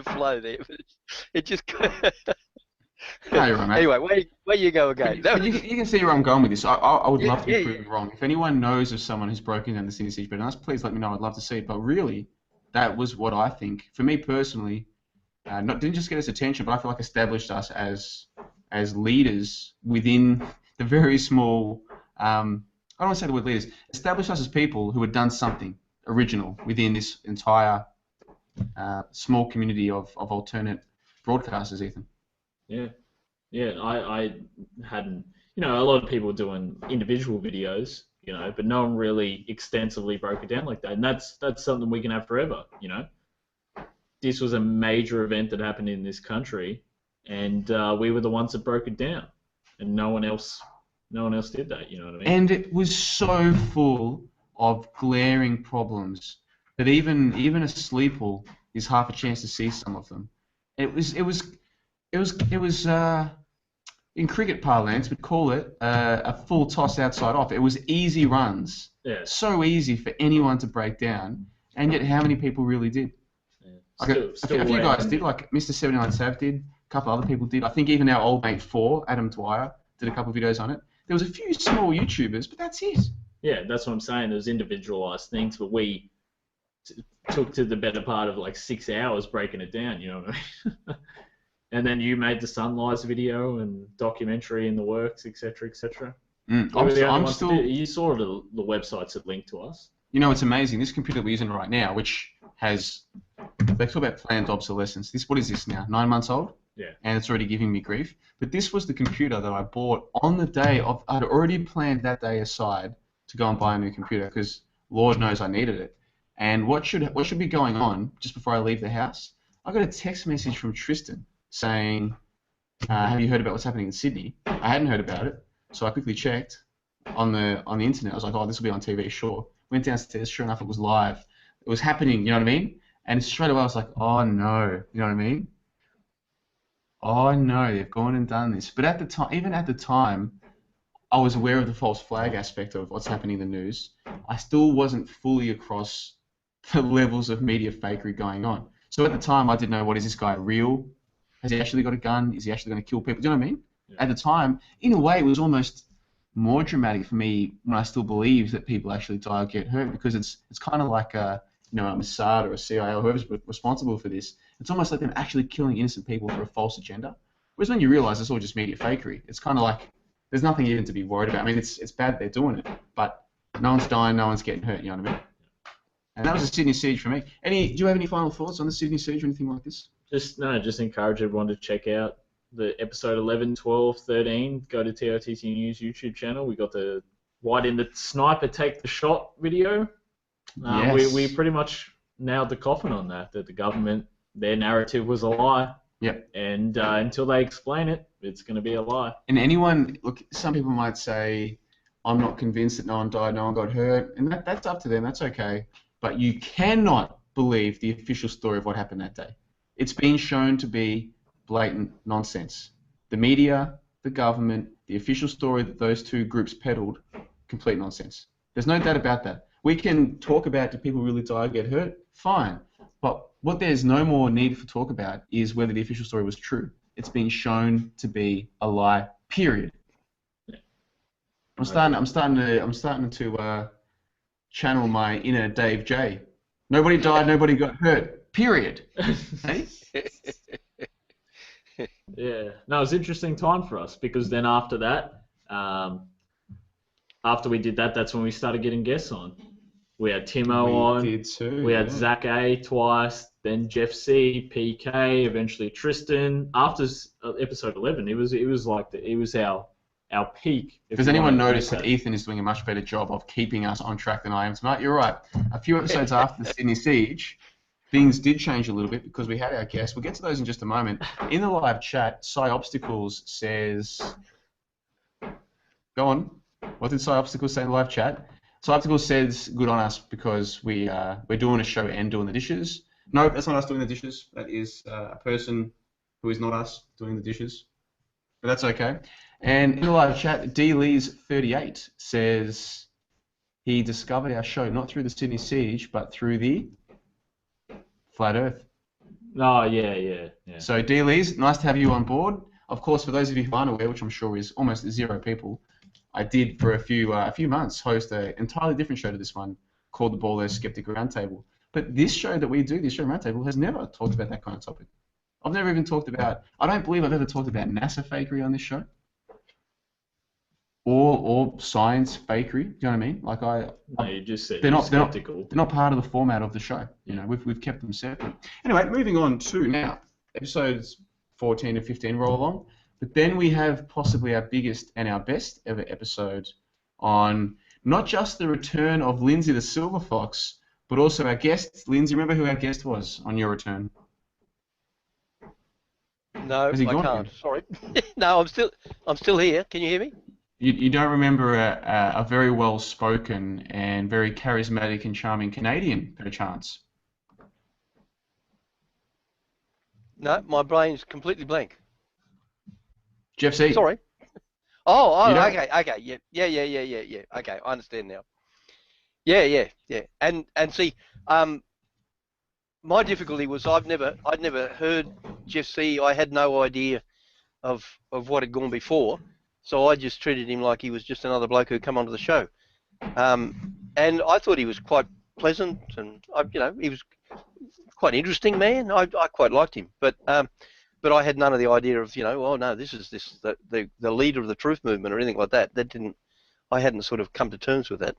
flow there. But it just. No, you're right, mate. Anyway, where you go again? You can see where I'm going with this. I would love to be proven wrong. If anyone knows of someone who's broken down the Sydney siege better than us, please let me know. I'd love to see it. But really, that was what I think. For me personally, didn't just get us attention, but I feel like established us as leaders within the very small. I don't want to say the word leaders. Established us as people who had done something original within this entire small community of alternate broadcasters, Ethan. Yeah. I hadn't. A lot of people doing individual videos, but no one really extensively broke it down like that, and that's something we can have forever. This was a major event that happened in this country, and we were the ones that broke it down, and no one else did that. You know what I mean? And it was so full of glaring problems that even a sleeple is half a chance to see some of them. It was in cricket parlance, we'd call it a full toss outside off. It was easy runs. Yeah. So easy for anyone to break down, and yet how many people really did? Yeah. A few guys did, like Mr. 79 Sav did, a couple other people did. I think even our old mate 4, Adam Dwyer, did a couple of videos on it. There was a few small YouTubers, but that's it. Yeah, that's what I'm saying. There's individualized things, but we took to the better part of like 6 hours breaking it down, you know what I mean? And then you made the Sunrise video and documentary in the works, etc., etc. You saw the websites that linked to us. It's amazing. This computer we're using right now, which has, they talk about planned obsolescence. What is this now? 9 months old? Yeah. And it's already giving me grief. But this was the computer that I bought on the day of. I'd already planned that day aside to go and buy a new computer because Lord knows I needed it. And what should be going on just before I leave the house? I got a text message from Tristan saying, have you heard about what's happening in Sydney? I hadn't heard about it, so I quickly checked on the internet. I was like, oh, this will be on TV, sure. Went downstairs, sure enough, it was live. It was happening, you know what I mean? And straight away I was like, oh no, you know what I mean? Oh no, they've gone and done this. But at the time, even at the time, I was aware of the false flag aspect of what's happening in the news. I still wasn't fully across the levels of media fakery going on. So at the time, I didn't know, what is this guy real? Has he actually got a gun? Is he actually going to kill people? Do you know what I mean? Yeah. At the time, in a way, it was almost more dramatic for me when I still believed that people actually die or get hurt, because it's kind of like a Mossad or a CIA or whoever's responsible for this. It's almost like them actually killing innocent people for a false agenda. Whereas when you realise it's all just media fakery, it's kind of like there's nothing even to be worried about. I mean, it's bad they're doing it, but no one's dying, no one's getting hurt. You know what I mean? And that was the Sydney siege for me. Do you have any final thoughts on the Sydney siege or anything like this? Just encourage everyone to check out the episode 11, 12, 13. Go to TOTC News YouTube channel. We got the why didn't the sniper take the shot video. Yes. We pretty much nailed the coffin on that the government, their narrative was a lie. Yep. And until they explain it, it's going to be a lie. And anyone, look, some people might say, I'm not convinced that no one died, no one got hurt, and that's up to them, that's okay. But you cannot believe the official story of what happened that day. It's been shown to be blatant nonsense. The media, the government, the official story that those two groups peddled, complete nonsense. There's no doubt about that. We can talk about, do people really die or get hurt? Fine. But what there's no more need for talk about is whether the official story was true. It's been shown to be a lie, period. Yeah. I'm starting to channel my inner Dave J. Nobody died, nobody got hurt, period. Hey? Yeah. No, it was an interesting time for us because then after that, after we did that, that's when we started getting guests on. We had Timo on. We did too. We had Zac A twice, then Jeff C, Peekay, eventually Tristan. After episode 11, it was our peak. Does anyone notice that Ethan is doing a much better job of keeping us on track than I am tonight? You're right. A few episodes after the Sydney Siege, things did change a little bit because we had our guests. We'll get to those in just a moment. In the live chat, Cy Obstacles says... Go on. What did Cy Obstacles say in the live chat? Cy Obstacles says good on us because we're doing a show and doing the dishes. No, that's not us doing the dishes. That is a person who is not us doing the dishes. But that's okay. And in the live chat, D. Lees38 says he discovered our show not through the Sydney Siege, but through the Flat Earth. Oh, yeah. So, D. Lees, nice to have you on board. Of course, for those of you who aren't aware, which I'm sure is almost zero people, I did for a few months host an entirely different show to this one called the Baller Skeptic Roundtable. But this show that we do, this show Roundtable, has never talked about that kind of topic. I've never even talked about, I don't believe I've ever talked about NASA fakery on this show. Or science fakery, do you know what I mean? Like No, you just said they're not part of the format of the show. You know, we've kept them separate. Anyway, moving on to now episodes 14 and 15 roll along, but then we have possibly our biggest and our best ever episode on not just the return of Lindsay the Silver Fox, but also our guest. Lindsay, remember who our guest was on your return? No, I can't. Sorry. No, I'm still here. Can you hear me? You don't remember a very well-spoken and very charismatic and charming Canadian, perchance? No, my brain's completely blank. Jeff C. Sorry. Oh, okay, yeah. Okay, I understand now. Yeah. And see, my difficulty was I'd never heard Jeff C. I had no idea of what had gone before. So I just treated him like he was just another bloke who'd come onto the show, and I thought he was quite pleasant, and he was quite interesting man. I quite liked him, but I had none of the idea of oh no, this is the leader of the truth movement or anything like that. I hadn't sort of come to terms with that.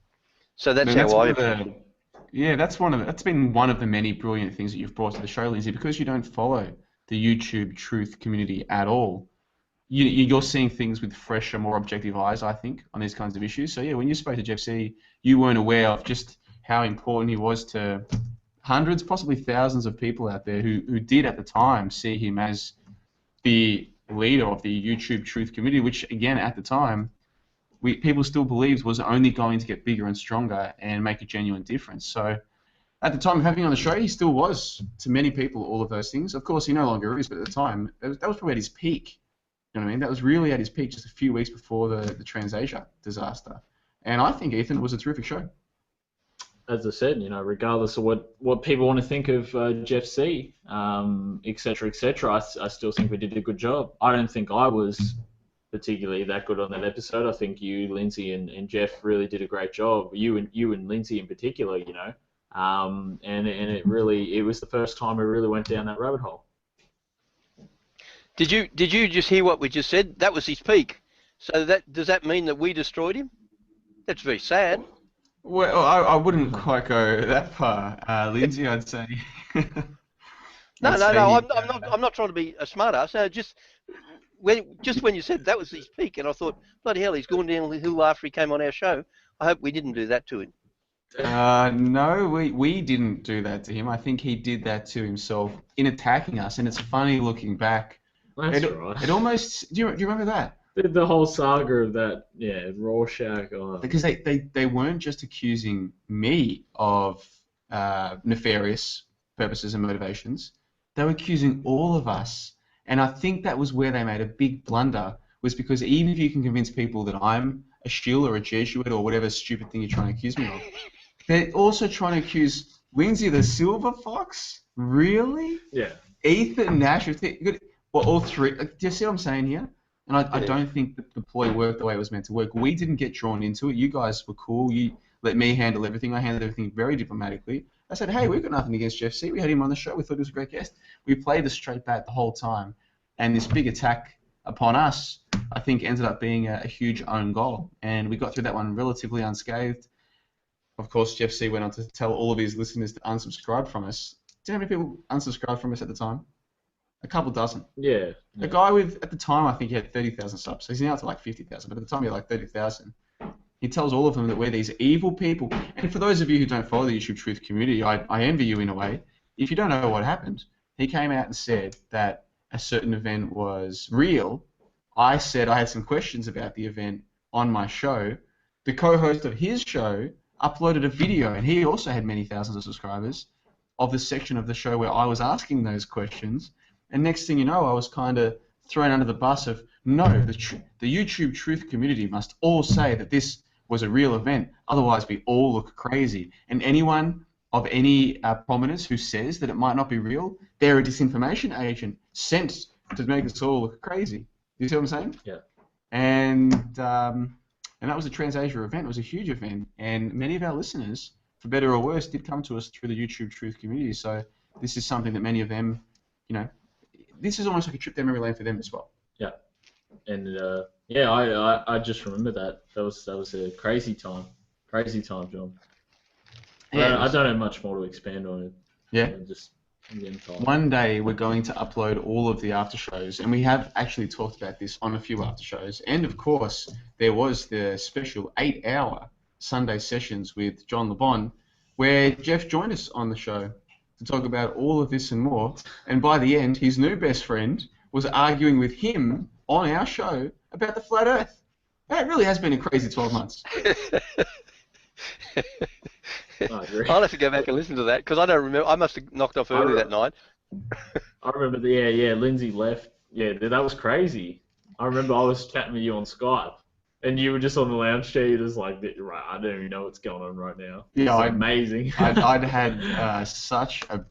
So that's how I. Yeah, that's been one of the many brilliant things that you've brought to the show, Lindsay, because you don't follow the YouTube truth community at all. You're seeing things with fresher, more objective eyes, I think, on these kinds of issues. So yeah, when you spoke to Jeff C, you weren't aware of just how important he was to hundreds, possibly thousands of people out there who did at the time see him as the leader of the YouTube truth community, which again at the time people still believed was only going to get bigger and stronger and make a genuine difference. So at the time of having him on the show, he still was to many people all of those things. Of course, he no longer is, but at the time that was probably at his peak. You know what I mean? That was really at his peak just a few weeks before the TransAsia disaster. And I think, Ethan, it was a terrific show. As I said, regardless of what people want to think of Jeff C, et cetera, I still think we did a good job. I don't think I was particularly that good on that episode. I think you, Lindsay, and Jeff really did a great job. You and Lindsay in particular, and it was the first time we really went down that rabbit hole. Did you just hear what we just said? That was his peak. So does that mean that we destroyed him? That's very sad. Well, I wouldn't quite go that far, Lindsay. I'd say. No. I'm not trying to be a smartass. No, just when you said that was his peak, and I thought, bloody hell, he's gone down the hill after he came on our show. I hope we didn't do that to him. No, we didn't do that to him. I think he did that to himself in attacking us, and it's funny looking back. That's right. It almost. Do you remember that? The whole saga of that, yeah, Rorschach. Oh. Because they weren't just accusing me of nefarious purposes and motivations. They were accusing all of us, and I think that was where they made a big blunder. Was because even if you can convince people that I'm a shill or a Jesuit or whatever stupid thing you're trying to accuse me of, they're also trying to accuse Lindsay the Silver Fox. Really? Yeah. Ethan Nash. Well, all three. Do you see what I'm saying here? And I don't think that the ploy worked the way it was meant to work. We didn't get drawn into it. You guys were cool. You let me handle everything. I handled everything very diplomatically. I said, hey, we've got nothing against Jeff C. We had him on the show. We thought he was a great guest. We played the straight bat the whole time. And this big attack upon us, I think, ended up being a huge own goal. And we got through that one relatively unscathed. Of course, Jeff C. went on to tell all of his listeners to unsubscribe from us. Do you know how many people unsubscribed from us at the time? A couple dozen. Yeah. A guy with, at the time, I think he had 30,000 subs. So he's now to like 50,000, but at the time he had like 30,000. He tells all of them that we're these evil people. And for those of you who don't follow the YouTube Truth community, I envy you in a way. If you don't know what happened, he came out and said that a certain event was real. I said I had some questions about the event on my show. The co-host of his show uploaded a video, and he also had many thousands of subscribers, of the section of the show where I was asking those questions. And next thing you know, I was kind of thrown under the bus of, no, the YouTube Truth community must all say that this was a real event, otherwise we all look crazy. And anyone of any prominence who says that it might not be real, they're a disinformation agent sent to make us all look crazy. You see what I'm saying? Yeah. And that was a Transasia event. It was a huge event. And many of our listeners, for better or worse, did come to us through the YouTube Truth community. So this is something that many of them, this is almost like a trip down memory lane for them as well. Yeah. And I just remember that. That was a crazy time. Crazy time, John. Yeah, I don't have much more to expand on it. Yeah. Just one day we're going to upload all of the after shows, and we have actually talked about this on a few after shows. And of course, there was the special 8-hour Sunday sessions with John LeBon, where Jeff joined us on the show to talk about all of this and more. And by the end, his new best friend was arguing with him on our show about the flat Earth. That really has been a crazy 12 months. I'll have to go back and listen to that because I don't remember. I must have knocked off early that night. I remember, Lindsay left. Yeah, that was crazy. I remember I was chatting with you on Skype, and you were just on the lounge chair. You're just like, right, I don't even know what's going on right now. Yeah, amazing. I'd had such a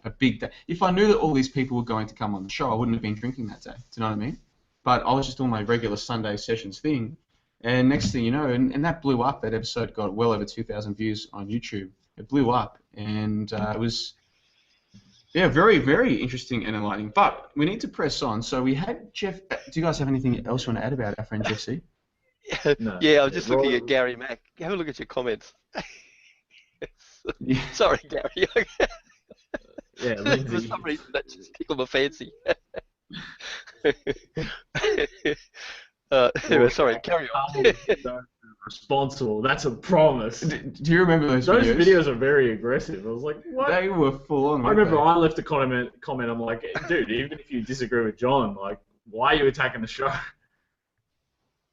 big day. If I knew that all these people were going to come on the show, I wouldn't have been drinking that day. Do you know what I mean? But I was just doing my regular Sunday sessions thing. And next thing you know, and that blew up. That episode got well over 2,000 views on YouTube. It blew up, and it was, very, very interesting and enlightening. But we need to press on. So we had Jeff. Do you guys have anything else you want to add about our friend Jeff C? No. Yeah, I was just looking at Gary Mack. Have a look at your comments. Sorry, Gary. Yeah, for some reason that just tickled my fancy. Anyway, sorry, carry on. Responsible. That's a promise. Do you remember those videos? videos? Those videos are very aggressive. I was like, what? They were full on. I remember I left a comment. I'm like, dude, even if you disagree with John, like, why are you attacking the show?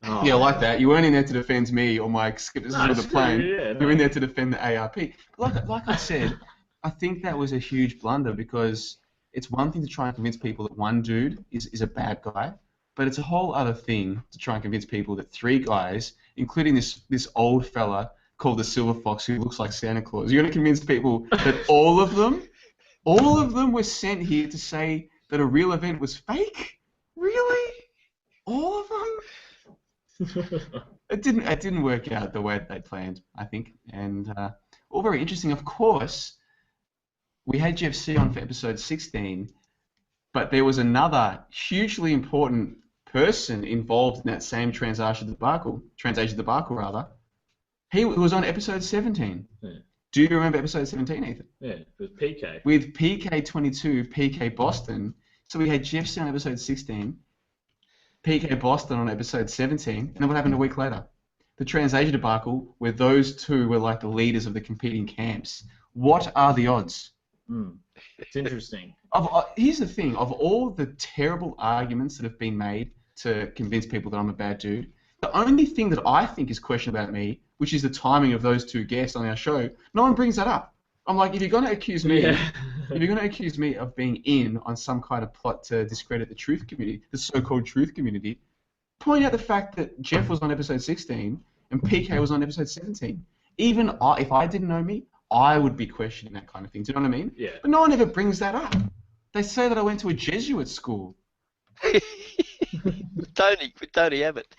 Oh, yeah, like that. You weren't in there to defend me or my skepticism of the plane. You're in there to defend the ARP. Like I said, I think that was a huge blunder because it's one thing to try and convince people that one dude is a bad guy, but it's a whole other thing to try and convince people that three guys, including this old fella called the Silver Fox who looks like Santa Claus, you're going to convince people that all of them were sent here to say that a real event was fake? Really? All of them? It didn't work out the way they planned, I think, and all very interesting. Of course, we had Jeff C on for episode 16, but there was another hugely important person involved in that same Transasia debacle. He was on episode 17. Yeah. Do you remember episode 17, Ethan? Yeah, with Peekay. With PK22, Peekay Boston. So we had Jeff C on episode 16, Peekay Boston on episode 17, and then what happened a week later? the TransAsia debacle, where those two were like the leaders of the competing camps. What are the odds? It's interesting. Here's the thing. Of all the terrible arguments that have been made to convince people that I'm a bad dude, the only thing that I think is questionable about me, which is the timing of those two guests on our show, no one brings that up. I'm like, if you're going to accuse me, if you're going to accuse me of being in on some kind of plot to discredit the truth community, the so-called truth community, point out the fact that Jeff was on episode 16 and Peekay was on episode 17. Even if I didn't know me, I would be questioning that kind of thing. Do you know what I mean? Yeah. But no one ever brings that up. They say that I went to a Jesuit school. with Tony Abbott.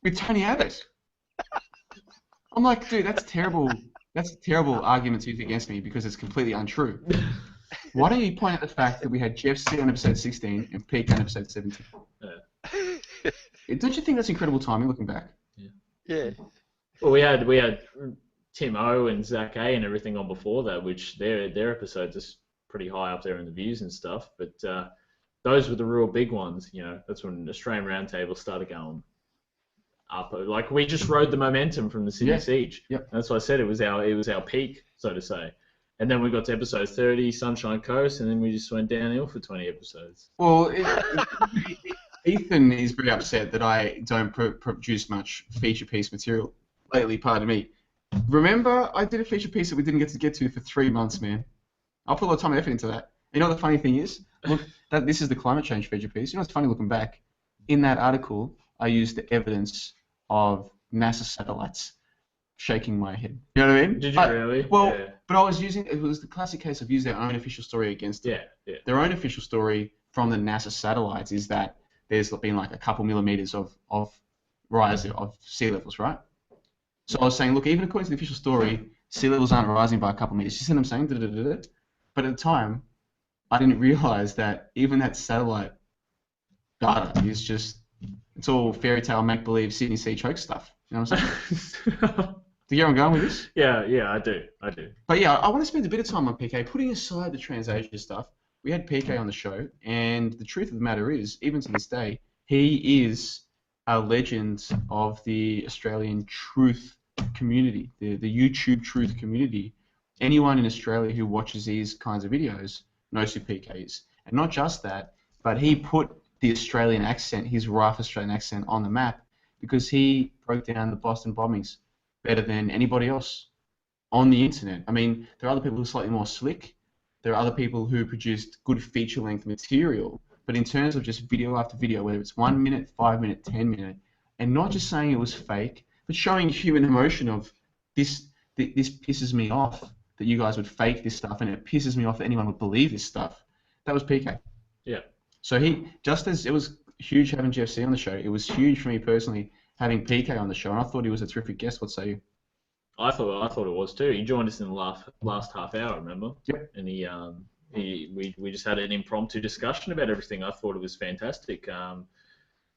With Tony Abbott. I'm like, dude, that's terrible. That's a terrible argument to use against me because it's completely untrue. Why don't you point out the fact that we had Jeff sit on episode 16 and Peekay on episode 17? Don't you think that's incredible timing looking back? Yeah. Well, we had Tim O and Zac A and everything on before that, which their episodes are pretty high up there in the views and stuff. But those were the real big ones. You know, that's when Australian Roundtable started going up. Like we just rode the momentum from the Sydney Siege. Yep. That's why I said it was our peak, so to say. And then we got to episode 30, Sunshine Coast, and then we just went downhill for 20 episodes. Well, Ethan is very upset that I don't produce much feature piece material lately, pardon me. Remember, I did a feature piece that we didn't get to for 3 months, man. I'll put a lot of time and effort into that. You know what the funny thing is? Look, this is the climate change feature piece. You know what's funny looking back? In that article, I used the evidence of NASA satellites shaking my head. You know what I mean? Did you really? Well, but I was using, it was the classic case of using their own official story against them. Yeah. Their own official story from the NASA satellites is that there's been like a couple millimeters of rise of sea levels, right? So I was saying, look, even according to the official story, sea levels aren't rising by a couple meters. You see what I'm saying? But at the time, I didn't realize that even that satellite data is just, it's all fairy tale, make-believe, Sydney Sea choke stuff. You know what I'm saying? Do you get where I'm going with this? Yeah, I do. But yeah, I want to spend a bit of time on Peekay. Putting aside the TransAsia stuff, we had Peekay on the show, and the truth of the matter is, even to this day, he is a legend of the Australian truth community, the YouTube truth community. Anyone in Australia who watches these kinds of videos knows who Peekay is. And not just that, but he put the Australian accent, his rough Australian accent, on the map because he broke down the Boston bombings better than anybody else on the internet. I mean, there are other people who are slightly more slick. There are other people who produced good feature-length material. But in terms of just video after video, whether it's 1 minute, 5 minute, 10 minute, and not just saying it was fake, but showing human emotion of this pisses me off that you guys would fake this stuff, and it pisses me off that anyone would believe this stuff. That was Peekay. Yeah. So just as it was huge having Jeff C on the show, it was huge for me personally having Peekay on the show, and I thought he was a terrific guest. What say you? I thought it was too. He joined us in the last half hour, remember? Yep. And we just had an impromptu discussion about everything. I thought it was fantastic.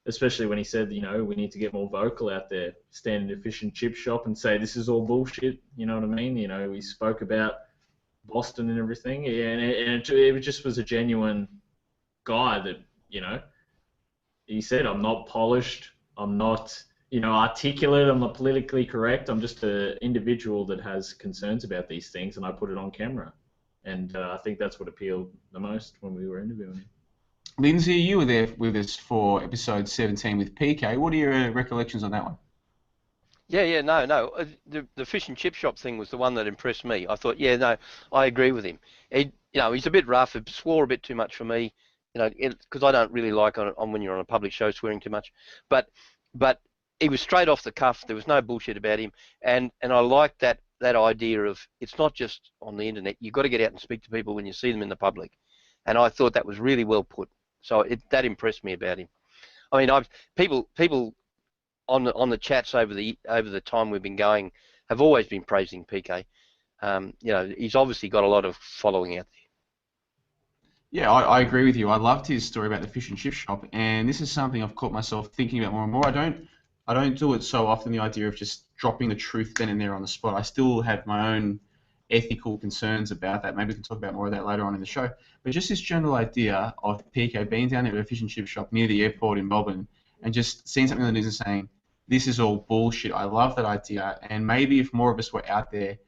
Especially when he said, you know, we need to get more vocal out there, stand in a fish and chip shop and say this is all bullshit. You know what I mean? You know, we spoke about Boston and everything, and it just was a genuine guy that, you know, he said, I'm not polished, I'm not, you know, articulate, I'm not politically correct, I'm just an individual that has concerns about these things, and I put it on camera. And I think that's what appealed the most when we were interviewing him. Lindsay, you were there with us for episode 17 with Peekay. What are your recollections on that one? No. The fish and chip shop thing was the one that impressed me. I thought, I agree with him. He's a bit rough. He swore a bit too much for me, because I don't really like on when you're on a public show swearing too much. But he was straight off the cuff. There was no bullshit about him, and I liked that idea of it's not just on the internet. You've got to get out and speak to people when you see them in the public, and I thought that was really well put. So that impressed me about him. I mean, people on the chats over the time we've been going have always been praising Peekay. He's obviously got a lot of following out there. Yeah, I agree with you. I loved his story about the fish and chip shop, and this is something I've caught myself thinking about more and more. I don't do it so often, the idea of just dropping the truth then and there on the spot. I still have my own ethical concerns about that. Maybe we can talk about more of that later on in the show. But just this general idea of Peekay being down at a fish and chip shop near the airport in Melbourne and just seeing something on the news and saying, this is all bullshit. I love that idea, and maybe if more of us were out there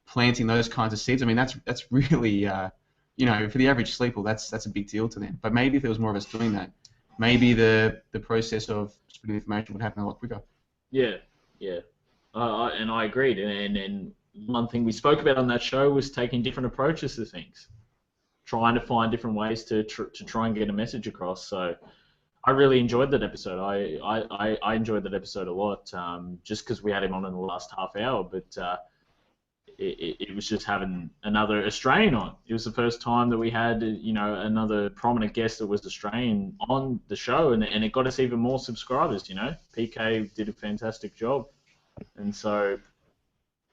planting those kinds of seeds, I mean, that's really, you know, for the average sleeper, that's a big deal to them. But maybe if there was more of us doing that, maybe the process of spreading information would happen a lot quicker. Yeah, yeah. And I agreed. And one thing we spoke about on that show was taking different approaches to things, trying to find different ways to try and get a message across. So I really enjoyed that episode. I enjoyed that episode a lot, just because we had him on in the last half hour. But it was just having another Australian on. It was the first time that we had, you know, another prominent guest that was Australian on the show, and it got us even more subscribers. You know, Peekay did a fantastic job, and so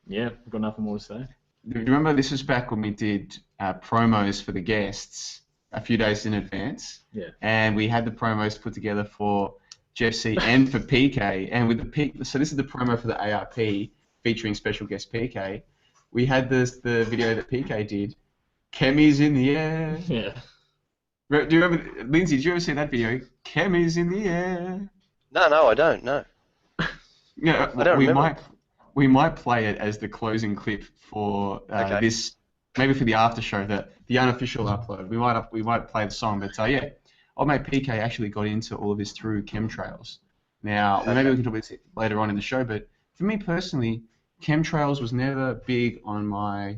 yeah, I've got nothing more to say. Do you remember this was back when we did promos for the guests a few days in advance? Yeah. And we had the promos put together for Jeff C and for Peekay, and with so this is the promo for the ARP featuring special guest Peekay. We had the video that Peekay did. Chemi's in the air. Yeah. Do you remember, Lindsay? Did you ever see that video? Chemi's in the air. No, I don't. No. Yeah, I don't remember. We might play it as the closing clip for this, maybe for the after show, the unofficial upload. We might play the song, but yeah, old mate Peekay actually got into all of this through chemtrails. Now, maybe we can talk about this later on in the show, but for me personally, chemtrails was never big on my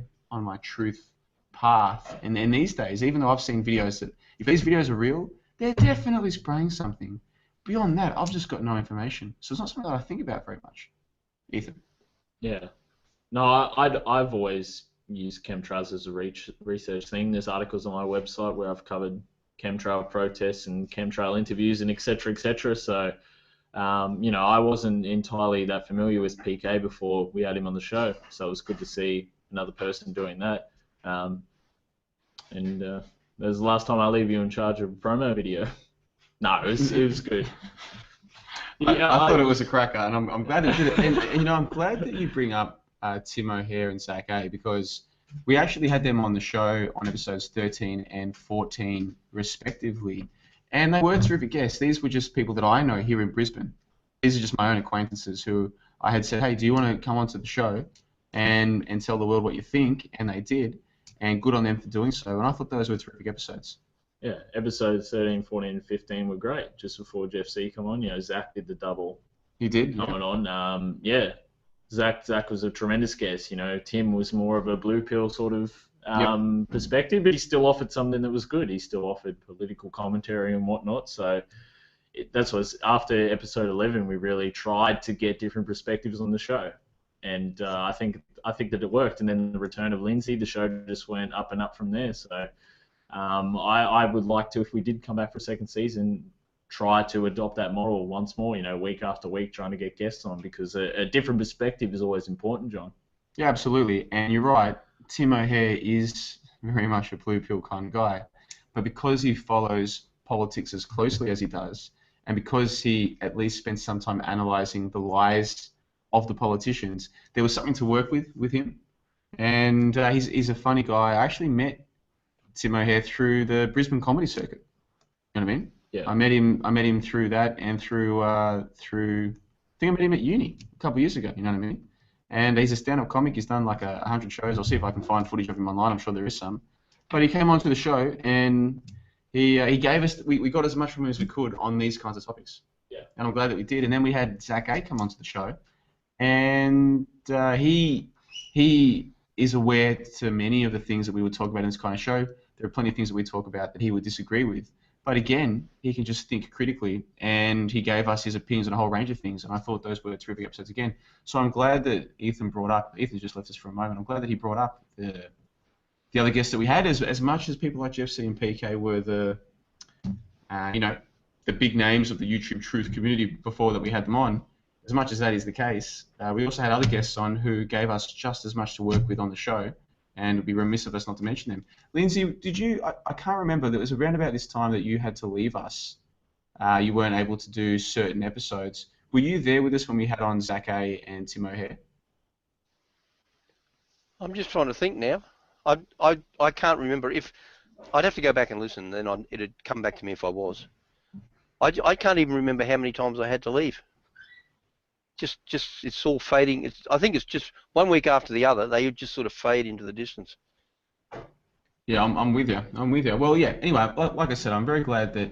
truth path. And these days, even though I've seen videos that, if these videos are real, they're definitely spraying something. Beyond that, I've just got no information. So it's not something that I think about very much. Ethan. Yeah. No, I've always used chemtrails as a research thing. There's articles on my website where I've covered chemtrail protests and chemtrail interviews and et cetera, so you know, I wasn't entirely that familiar with Peekay before we had him on the show, so it was good to see another person doing that. And that was the last time I leave you in charge of a promo video. No, it was good. Yeah, I thought it was a cracker, and I'm glad it did it. And you know, I'm glad that you bring up Tim O'Hare and Zac A, because we actually had them on the show on episodes 13 and 14 respectively. And they were terrific guests. These were just people that I know here in Brisbane. These are just my own acquaintances who I had said, hey, do you want to come onto the show and tell the world what you think? And they did. And good on them for doing so. And I thought those were terrific episodes. Yeah, episodes 13, 14, and 15 were great. Just before Jeff C come on, you know, Zac did the double. He did. Coming on. Yeah, Zac was a tremendous guest. You know, Tim was more of a blue pill sort of perspective, but he still offered something that was good. He still offered political commentary and whatnot. So that's what after episode 11, we really tried to get different perspectives on the show, and I think that it worked. And then the return of Lindsay, the show just went up and up from there. So I would like to, if we did come back for a second season, try to adopt that model once more. You know, week after week, trying to get guests on, because a different perspective is always important, John. Yeah, absolutely. And you're right. Tim O'Hare is very much a blue pill kind of guy, but because he follows politics as closely as he does, and because he at least spent some time analysing the lies of the politicians, there was something to work with him. And he's a funny guy. I actually met Tim O'Hare through the Brisbane comedy circuit. You know what I mean? Yeah. I met him through that, and through I think I met him at uni a couple of years ago. You know what I mean? And he's a stand-up comic. He's done like 100 shows. I'll see if I can find footage of him online. I'm sure there is some. But he came onto the show, and he gave us, we got as much from him as we could on these kinds of topics. Yeah. And I'm glad that we did. And then we had Zac A come onto the show, and he is aware to many of the things that we would talk about in this kind of show. There are plenty of things that we talk about that he would disagree with. But again, he can just think critically, and he gave us his opinions on a whole range of things, and I thought those were terrific episodes again. So I'm glad that Ethan just left us for a moment, I'm glad that he brought up the other guests that we had, as much as people like Jeff C and Peekay were the big names of the YouTube truth community before that we had them on. As much as that is the case, we also had other guests on who gave us just as much to work with on the show, and it would be remiss of us not to mention them. Lindsay, did you? I can't remember. There was around about this time that you had to leave us. You weren't able to do certain episodes. Were you there with us when we had on Zac A and Tim O'Hare? I'm just trying to think now. I can't remember. If I'd have to go back and listen, then it'd come back to me if I was. I can't even remember how many times I had to leave. it's all fading. I think it's just one week after the other, they just sort of fade into the distance. Yeah, I'm with you. I'm with you. Well, yeah. Anyway, like I said, I'm very glad that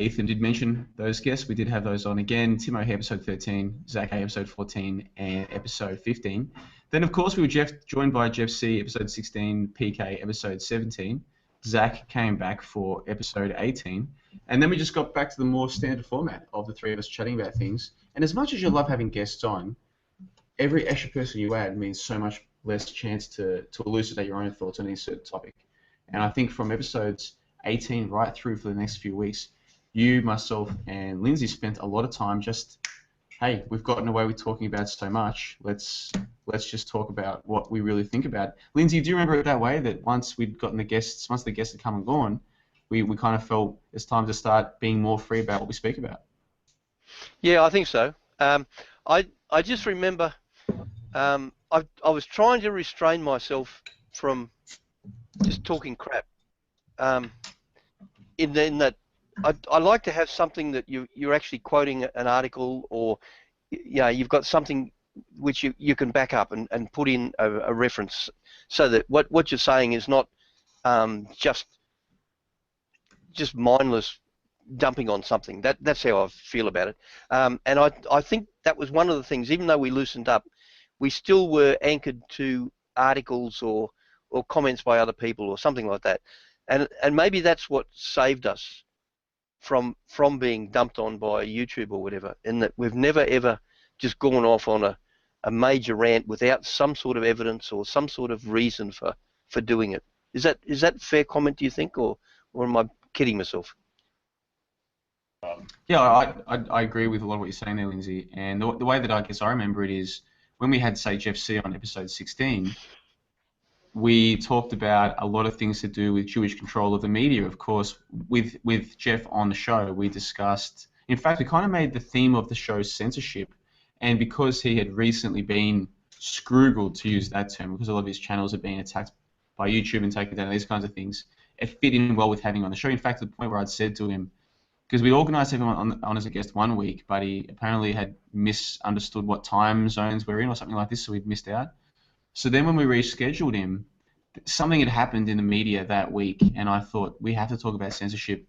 Ethan did mention those guests. We did have those on again. Tim O'Hare, episode 13, Zac A, episode 14, and episode 15. Then, of course, we were joined by Jeff C, episode 16, Peekay, episode 17. Zac came back for episode 18. And then we just got back to the more standard format of the three of us chatting about things. And as much as you love having guests on, every extra person you add means so much less chance to elucidate your own thoughts on any certain topic. And I think from episodes 18 right through for the next few weeks, you, myself, and Lindsay spent a lot of time just, hey, we've gotten away with talking about so much. Let's just talk about what we really think about. Lindsay, do you remember it that way, that once the guests had come and gone, we kind of felt it's time to start being more free about what we speak about? Yeah, I think so. I just remember I was trying to restrain myself from just talking crap. In that I like to have something that you're actually quoting an article, or you've got something which you can back up and put in a reference, so that what you're saying is not just mindless dumping on something. That's how I feel about it. And I think that was one of the things. Even though we loosened up, we still were anchored to articles or comments by other people or something like that. And maybe that's what saved us from being dumped on by YouTube or whatever, in that we've never ever just gone off on a major rant without some sort of evidence or some sort of reason for doing it. Is that a fair comment, do you think, or am I kidding myself? Yeah, I agree with a lot of what you're saying there, Lindsay. And the way that I guess I remember it is when we had, say, Jeff C on episode 16, we talked about a lot of things to do with Jewish control of the media. Of course, with Jeff on the show, we discussed, in fact, we kind of made the theme of the show censorship. And because he had recently been scroogled, to use that term, because a lot of his channels had been attacked by YouTube and taken down, these kinds of things, it fit in well with having on the show. In fact, to the point where I'd said to him, because we'd organised everyone on as a guest one week, but he apparently had misunderstood what time zones we're in or something like this, so we'd missed out. So then when we rescheduled him, something had happened in the media that week, and I thought, we have to talk about censorship.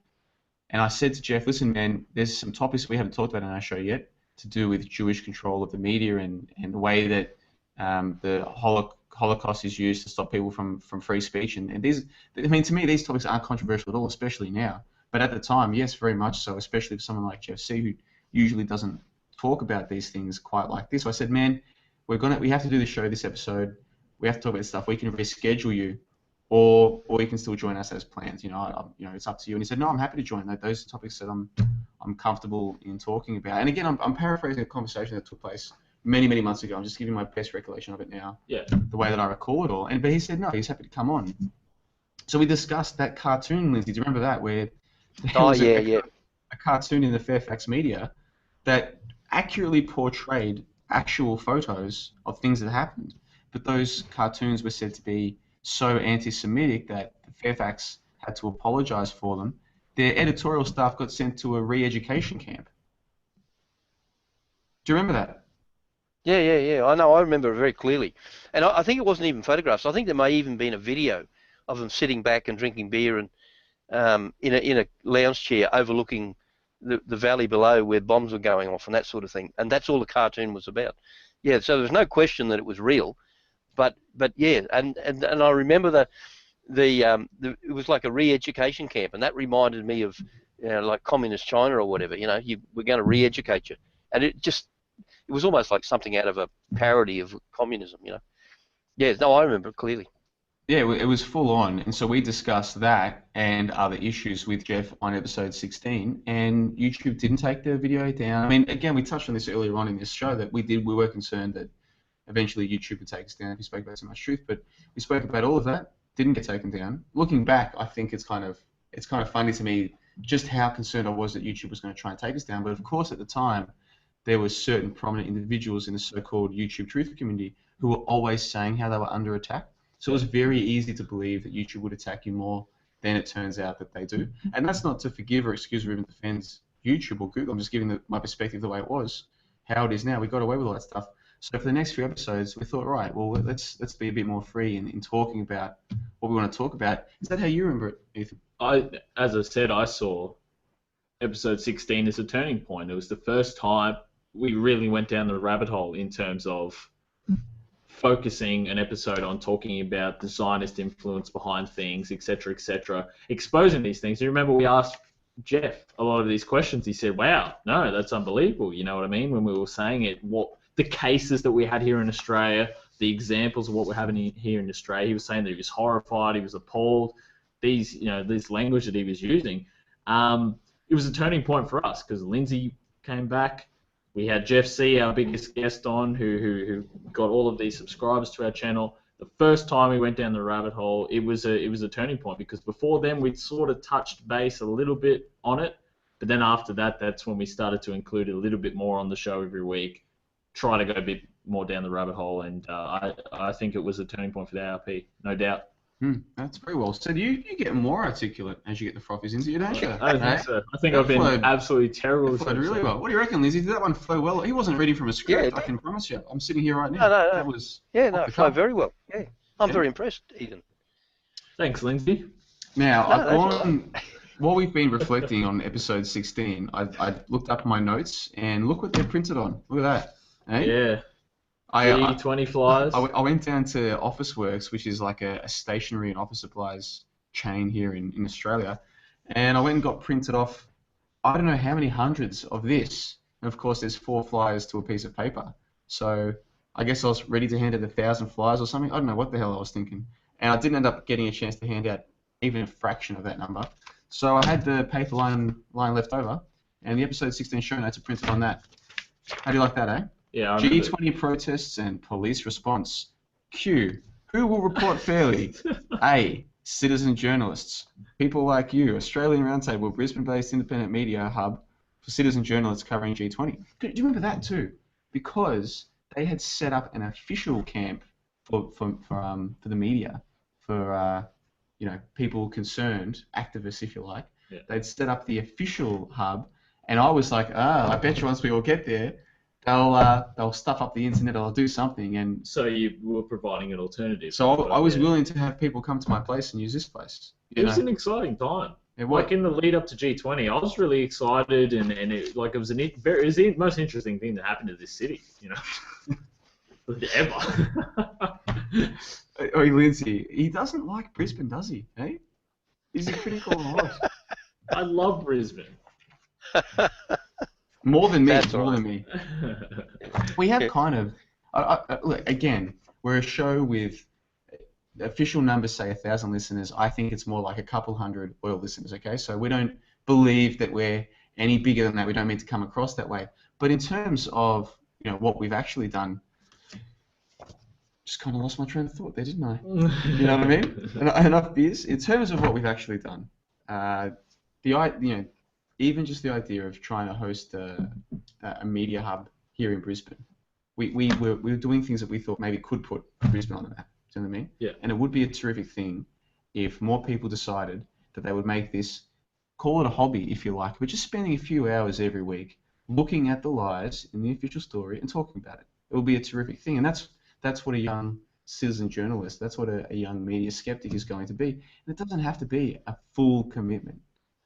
And I said to Jeff, listen, man, there's some topics we haven't talked about on our show yet to do with Jewish control of the media and the way that the Holocaust is used to stop people from free speech. And these, I mean, to me, these topics aren't controversial at all, especially now. But at the time, yes, very much so, especially for someone like Jeff C, who usually doesn't talk about these things quite like this. So I said, man, we have to do the show this episode. We have to talk about this stuff. We can reschedule you, or you can still join us as planned. It's up to you. And he said, no, I'm happy to join. Those are topics that I'm comfortable in talking about. And again, I'm paraphrasing a conversation that took place many, many months ago. I'm just giving my best recollection of it now. Yeah. The way that I recall it all. But he said no, he's happy to come on. So we discussed that cartoon, Lindsay. Do you remember that, where there was a cartoon in the Fairfax media that accurately portrayed actual photos of things that happened, but those cartoons were said to be so anti-Semitic that Fairfax had to apologize for them. Their editorial staff got sent to a re-education camp. Do you remember that? Yeah. I know. I remember it very clearly. And I think it wasn't even photographs. I think there may even been a video of them sitting back and drinking beer and in a lounge chair overlooking the valley below where bombs were going off and that sort of thing. And that's all the cartoon was about. Yeah, so there's no question that it was real. But yeah, and I remember it was like a re-education camp, and that reminded me of like communist China or whatever. We're going to re-educate you, and it was almost like something out of a parody of communism. Yeah, no, I remember it clearly. Yeah, it was full on, and so we discussed that and other issues with Jeff on episode 16, and YouTube didn't take the video down. I mean, again, we touched on this earlier on in this show that we were concerned that eventually YouTube would take us down if we spoke about so much truth, but we spoke about all of that, didn't get taken down. Looking back, I think it's kind of funny to me just how concerned I was that YouTube was going to try and take us down, but of course at the time there were certain prominent individuals in the so-called YouTube truth community who were always saying how they were under attack. So it was very easy to believe that YouTube would attack you more than it turns out that they do. And that's not to forgive or excuse or even defend YouTube or Google. I'm just giving my perspective the way it was. how it is now. We got away with all that stuff. So for the next few episodes, we thought, right, well, let's be a bit more free in talking about what we want to talk about. Is that how you remember it, Ethan? As I said, I saw episode 16 as a turning point. It was the first time we really went down the rabbit hole in terms of focusing an episode on talking about the Zionist influence behind things, etc., exposing these things. You remember we asked Jeff a lot of these questions. He said, wow, no, that's unbelievable. You know what I mean? When we were saying it, what the cases that we had here in Australia, the examples of what we're having here in Australia, he was saying that he was horrified, he was appalled. This language that he was using. It was a turning point for us because Lindsay came back. We had Jeff C, our biggest guest on, who got all of these subscribers to our channel. The first time we went down the rabbit hole, it was a turning point because before then we'd sort of touched base a little bit on it, but then after that, that's when we started to include it a little bit more on the show every week, try to go a bit more down the rabbit hole, and I think it was a turning point for the ARP, no doubt. That's very well said. You get more articulate as you get the frothies into you, don't you? I don't think so. I think I've been absolutely terrible. It flowed really well. What do you reckon, Lindsay? Did that one flow well? He wasn't reading from a script, I can promise you. I'm sitting here right now. No. That was it flowed very well. Yeah, I'm very impressed, Ethan. Thanks, Lindsay. Now, while we've been reflecting on episode 16, I looked up my notes and look what they're printed on. Look at that. Yeah. G20 flyers. I went down to Officeworks, which is like a stationery and office supplies chain here in Australia, and I went and got printed off, I don't know how many hundreds of this, and of course there's 4 flyers to a piece of paper. So I guess I was ready to hand out 1,000 flyers or something. I don't know what the hell I was thinking. And I didn't end up getting a chance to hand out even a fraction of that number. So I had the paper line left over, and the episode 16 show notes are printed on that. How do you like that, eh? Yeah, G20 protests and police response. Q. Who will report fairly? A. Citizen journalists. People like you. Australian Roundtable, Brisbane-based independent media hub for citizen journalists covering G20. Do you remember that too? Because they had set up an official camp for the media, for people concerned, activists if you like. Yeah. They'd set up the official hub, and I was like, I bet you once we all get there, they'll stuff up the internet or they'll do something. And so you were providing an alternative. So I was willing to have people come to my place and use this place. It was an exciting time. It was. Like in the lead up to G20, I was really excited, and it was the most interesting thing that happened to this city, ever. Oh, Lindsay, he doesn't like Brisbane, does he? Hey, he's a critical of what? I love Brisbane. More than me. That's more right. than me. We have kind of. Look, again, we're a show with official numbers say 1,000 listeners. I think it's more like a couple hundred loyal listeners. Okay, so we don't believe that we're any bigger than that. We don't mean to come across that way. But in terms of what we've actually done, just kind of lost my train of thought there, didn't I? You know what I mean? Enough beers. In terms of what we've actually done, even just the idea of trying to host a media hub here in Brisbane, we were doing things that we thought maybe could put Brisbane on the map. Do you know what I mean? Yeah. And it would be a terrific thing if more people decided that they would make this, call it a hobby if you like, but just spending a few hours every week looking at the lies in the official story and talking about it. It would be a terrific thing, and that's what a young citizen journalist, that's what a young media skeptic is going to be. And it doesn't have to be a full commitment.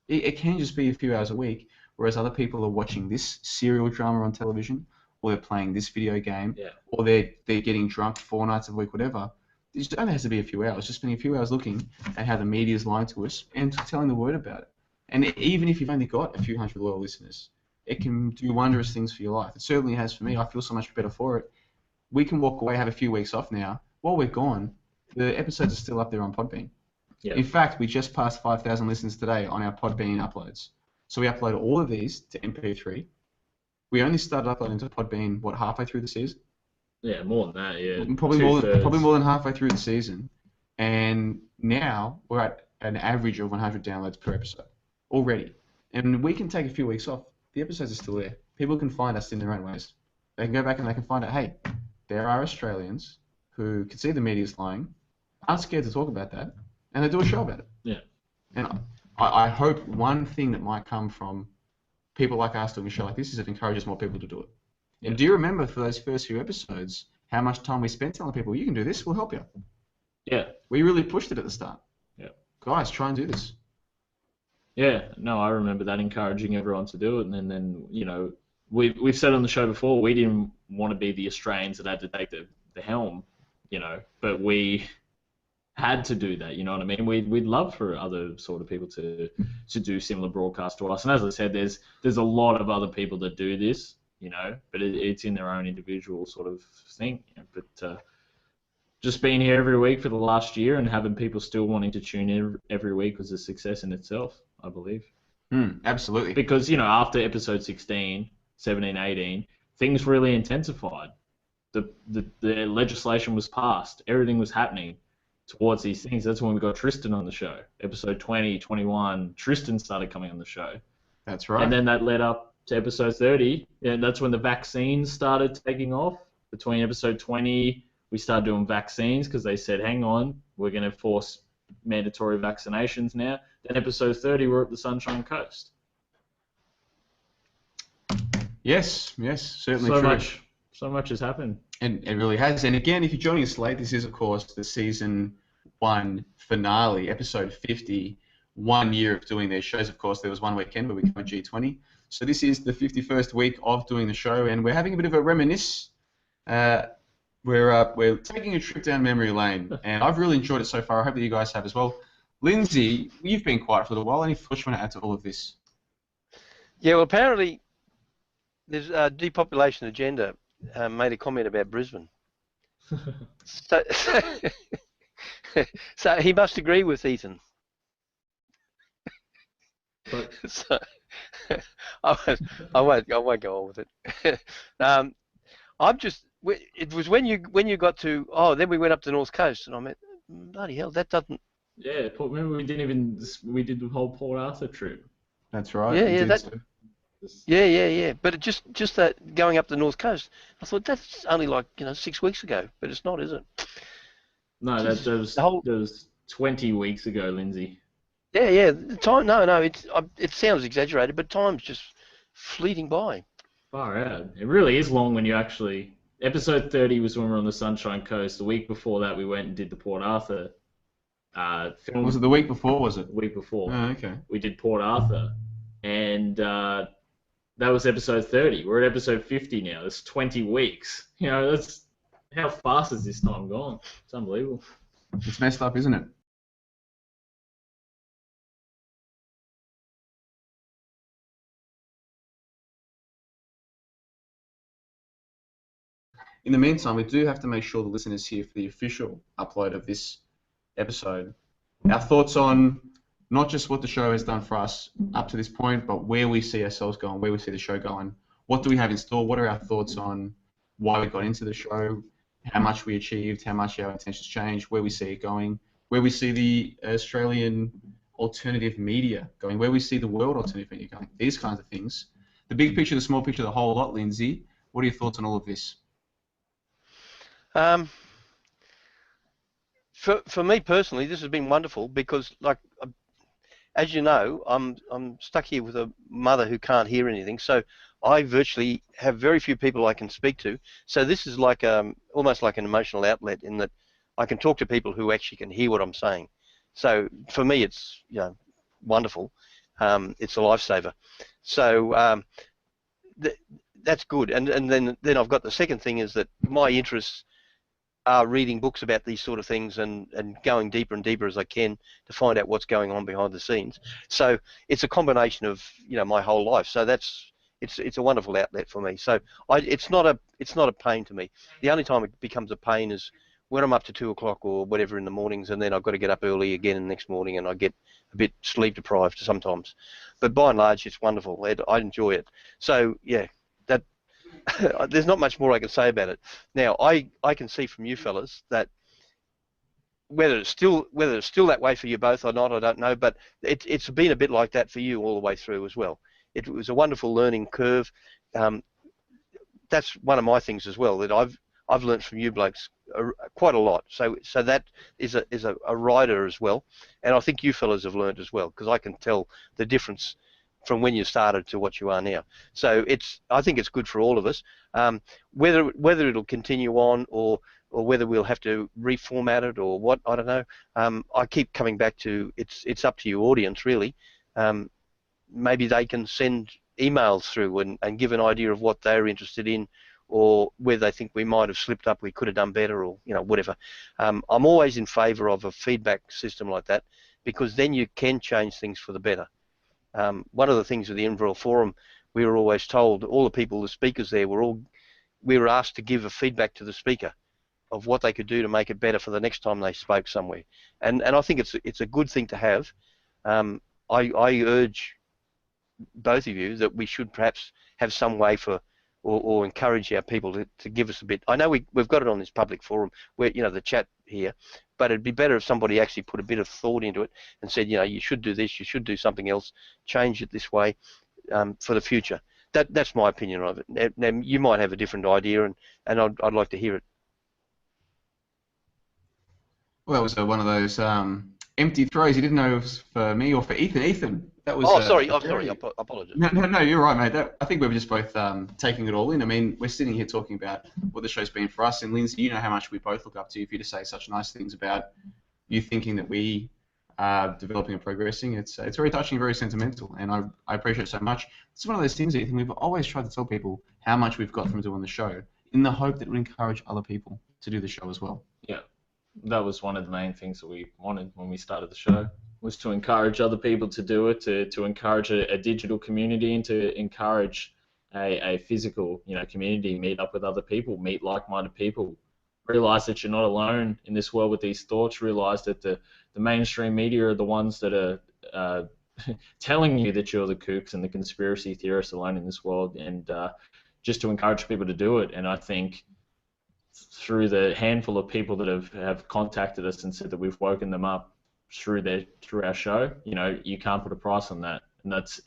It can just be a few hours a week, whereas other people are watching this serial drama on television, or they're playing this video game, or they're getting drunk 4 nights a week, whatever. It only has to be a few hours, just spending a few hours looking at how the media is lying to us and telling the word about it. And even if you've only got a few hundred loyal listeners, it can do wondrous things for your life. It certainly has for me. I feel so much better for it. We can walk away, have a few weeks off now. While we're gone, the episodes are still up there on Podbean. Yeah. In fact, we just passed 5,000 listens today on our Podbean uploads. So we upload all of these to MP3. We only started uploading to Podbean, halfway through the season? Yeah, more than that, yeah. Probably more than halfway through the season. And now we're at an average of 100 downloads per episode already. And we can take a few weeks off. The episodes are still there. People can find us in their own ways. They can go back and they can find out, hey, there are Australians who can see the media's lying, aren't scared to talk about that, and they do a show about it. Yeah. And I hope one thing that might come from people like us doing a show like this is it encourages more people to do it. And do you remember for those first few episodes how much time we spent telling people, you can do this, we'll help you? Yeah. We really pushed it at the start. Yeah. Guys, try and do this. Yeah, no, I remember that, encouraging everyone to do it, and then you know, we've said on the show before, we didn't want to be the Australians that had to take the helm, you know, but we had to do that, you know what I mean? We'd love for other sort of people to do similar broadcasts to us, and as I said, there's a lot of other people that do this, you know, but it's in their own individual sort of thing, you know, but just being here every week for the last year and having people still wanting to tune in every week was a success in itself, I believe. Absolutely. Because, you know, after episode 16, 17, 18, things really intensified. The legislation was passed. Everything was happening towards these things. That's when we got Tristan on the show. Episode 20, 21, Tristan started coming on the show. That's right. And then that led up to episode 30, and that's when the vaccines started taking off. Between episode 20, we started doing vaccines because they said, hang on, we're going to force mandatory vaccinations now. Then episode 30, we're at the Sunshine Coast. Yes, certainly true. So much has happened. And it really has. And again, if you're joining us late, this is, of course, the season 1 finale, episode 50, 1 year of doing their shows. Of course, there was one weekend where we covered G20. So this is the 51st week of doing the show, and we're having a bit of a reminisce. We're taking a trip down memory lane, and I've really enjoyed it so far. I hope that you guys have as well. Lindsay, you've been quiet for a little while. Any thoughts you want to add to all of this? Yeah, well, apparently there's a depopulation agenda made a comment about Brisbane. So he must agree with Ethan. But... So, I won't go on with it. It was when you got to then we went up to the North Coast, and I meant, bloody hell, that doesn't. Yeah, remember we did the whole Port Arthur trip. That's right. Yeah. But it just that going up the North Coast, I thought that's only like 6 weeks ago, but it's not, is it? No, that was 20 weeks ago, Lindsay. Yeah. The time, no, it sounds exaggerated, but time's just fleeting by. Far out. It really is long when you actually. Episode 30 was when we were on the Sunshine Coast. The week before that, we went and did the Port Arthur film. Was it the week before? Was it? The week before. Oh, okay. We did Port Arthur, and that was episode 30. We're at episode 50 now. It's 20 weeks. You know, that's how fast has this time gone? It's unbelievable. It's messed up, isn't it? In the meantime, we do have to make sure the listeners here for the official upload of this episode. Our thoughts on not just what the show has done for us up to this point, but where we see ourselves going, where we see the show going. What do we have in store? What are our thoughts on why we got into the show, how much we achieved, how much our intentions changed, where we see it going, where we see the Australian alternative media going, where we see the world alternative media going, these kinds of things. The big picture, the small picture, the whole lot, Lindsay. What are your thoughts on all of this? For me personally, this has been wonderful because, like, as you know, I'm stuck here with a mother who can't hear anything, so I virtually have very few people I can speak to. So this is like almost like an emotional outlet in that I can talk to people who actually can hear what I'm saying. So for me, it's wonderful. It's a lifesaver. So that's good. And then I've got the second thing is that my interests are reading books about these sort of things and going deeper and deeper as I can to find out what's going on behind the scenes. So it's a combination of my whole life. So it's a wonderful outlet for me. So it's not a pain to me. The only time it becomes a pain is when I'm up to 2 o'clock or whatever in the mornings, and then I've got to get up early again the next morning, and I get a bit sleep deprived sometimes. But by and large, it's wonderful. I enjoy it. So yeah. There's not much more I can say about it. Now, I can see from you fellas that whether it's still that way for you both or not, I don't know, but it's been a bit like that for you all the way through as well. It was a wonderful learning curve. That's one of my things as well, that I've learnt from you blokes quite a lot. So that is a rider as well, and I think you fellas have learnt as well, because I can tell the difference from when you started to what you are now. So I think it's good for all of us. Whether it'll continue on or whether we'll have to reformat it or what, I don't know. I keep coming back to it's up to your audience really. Maybe they can send emails through and give an idea of what they're interested in, or where they think we might have slipped up, we could have done better, or whatever. I'm always in favour of a feedback system like that, because then you can change things for the better. One of the things with the Envil Forum, we were always told, all the people, the speakers there, we were asked to give a feedback to the speaker of what they could do to make it better for the next time they spoke somewhere. And I think it's a good thing to have. I urge both of you that we should perhaps have some way or encourage our people to give us a bit. I know we've got it on this public forum where, the chat here, but it'd be better if somebody actually put a bit of thought into it and said, you should do this, you should do something else, change it this way for the future. That's my opinion of it. Now, you might have a different idea, and I'd like to hear it. Well, it was one of those empty throws. You didn't know it was for me or for Ethan. Ethan, that was. Sorry. I apologise. No, you're right, mate. I think we were just both taking it all in. I mean, we're sitting here talking about what the show's been for us, and Lindsay, you know how much we both look up to you for you to say such nice things about you thinking that we are developing and progressing. It's very touching, very sentimental, and I appreciate it so much. It's one of those things, Ethan, we've always tried to tell people how much we've got from doing the show, in the hope that it would encourage other people to do the show as well. Yeah. That was one of the main things that we wanted when we started the show, was to encourage other people to do it, to encourage a digital community, and to encourage a physical, community, meet up with other people, meet like-minded people, realize that you're not alone in this world with these thoughts, realize that the mainstream media are the ones that are telling you that you're the kooks and the conspiracy theorists alone in this world, and just to encourage people to do it. And I think through the handful of people that have contacted us and said that we've woken them up through our show, you can't put a price on that, and that's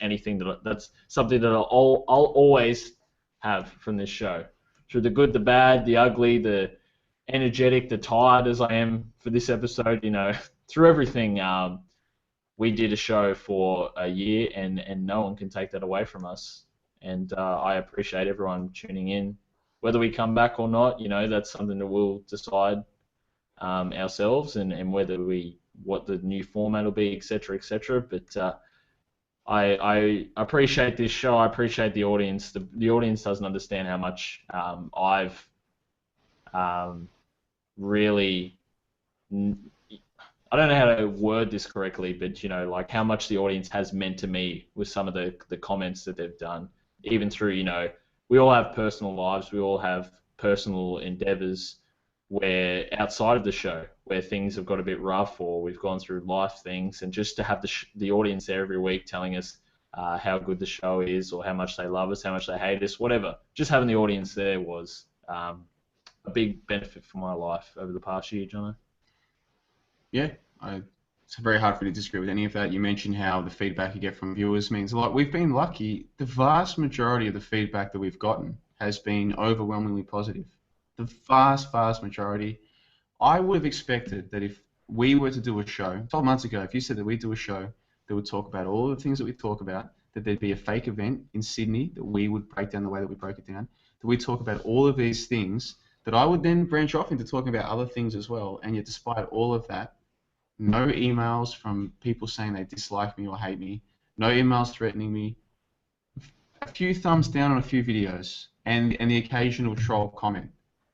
something that I'll always have from this show, through the good, the bad, the ugly, the energetic, the tired as I am for this episode, through everything. We did a show for a year, and no one can take that away from us, and I appreciate everyone tuning in. Whether we come back or not, that's something that we'll decide ourselves, and what the new format will be, etc., etc. But I appreciate this show. I appreciate the audience. The audience doesn't understand how much I've really. I don't know how to word this correctly, but like how much the audience has meant to me with some of the comments that they've done, even through we all have personal lives, we all have personal endeavours where outside of the show, where things have got a bit rough or we've gone through life things, and just to have the audience there every week telling us how good the show is, or how much they love us, how much they hate us, whatever. Just having the audience there was a big benefit for my life over the past year, Jono. Yeah, it's very hard for me to disagree with any of that. You mentioned how the feedback you get from viewers means a lot. We've been lucky. The vast majority of the feedback that we've gotten has been overwhelmingly positive. The vast majority. I would have expected that if we were to do a show, 12 months ago, if you said that we'd do a show that would talk about all the things that we talk about, that there'd be a fake event in Sydney that we would break down the way that we broke it down, that we'd talk about all of these things, that I would then branch off into talking about other things as well. And yet, despite all of that, no emails from people saying they dislike me or hate me, no emails threatening me, a few thumbs down on a few videos, and the occasional troll comment.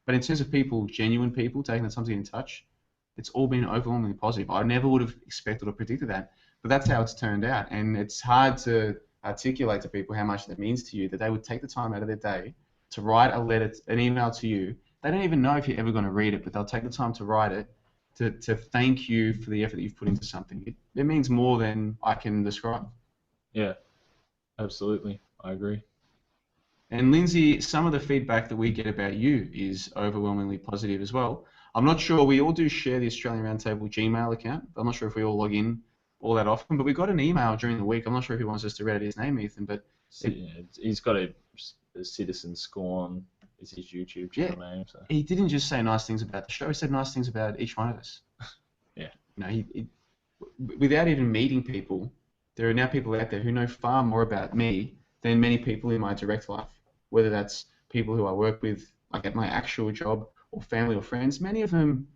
But in terms of people, genuine people taking the time to get in touch, it's all been overwhelmingly positive. I never would have expected or predicted that, but that's how it's turned out. And it's hard to articulate to people how much that means to you, that they would take the time out of their day to write an email to you. They don't even know if you're ever going to read it, but they'll take the time to write it, to thank you for the effort that you've put into something. It means more than I can describe. Yeah, absolutely. I agree. And Lindsay, some of the feedback that we get about you is overwhelmingly positive as well. I'm not sure, we all do share the Australian Roundtable Gmail account. I'm not sure if we all log in all that often, but we got an email during the week. I'm not sure if he wants us to read out his name, Ethan, but... he's got a Citizen Scorn is his YouTube channel name. So. He didn't just say nice things about the show, he said nice things about each one of us. Yeah. He without even meeting people, there are now people out there who know far more about me than many people in my direct life, whether that's people who I work with, like at my actual job, or family or friends. Many of them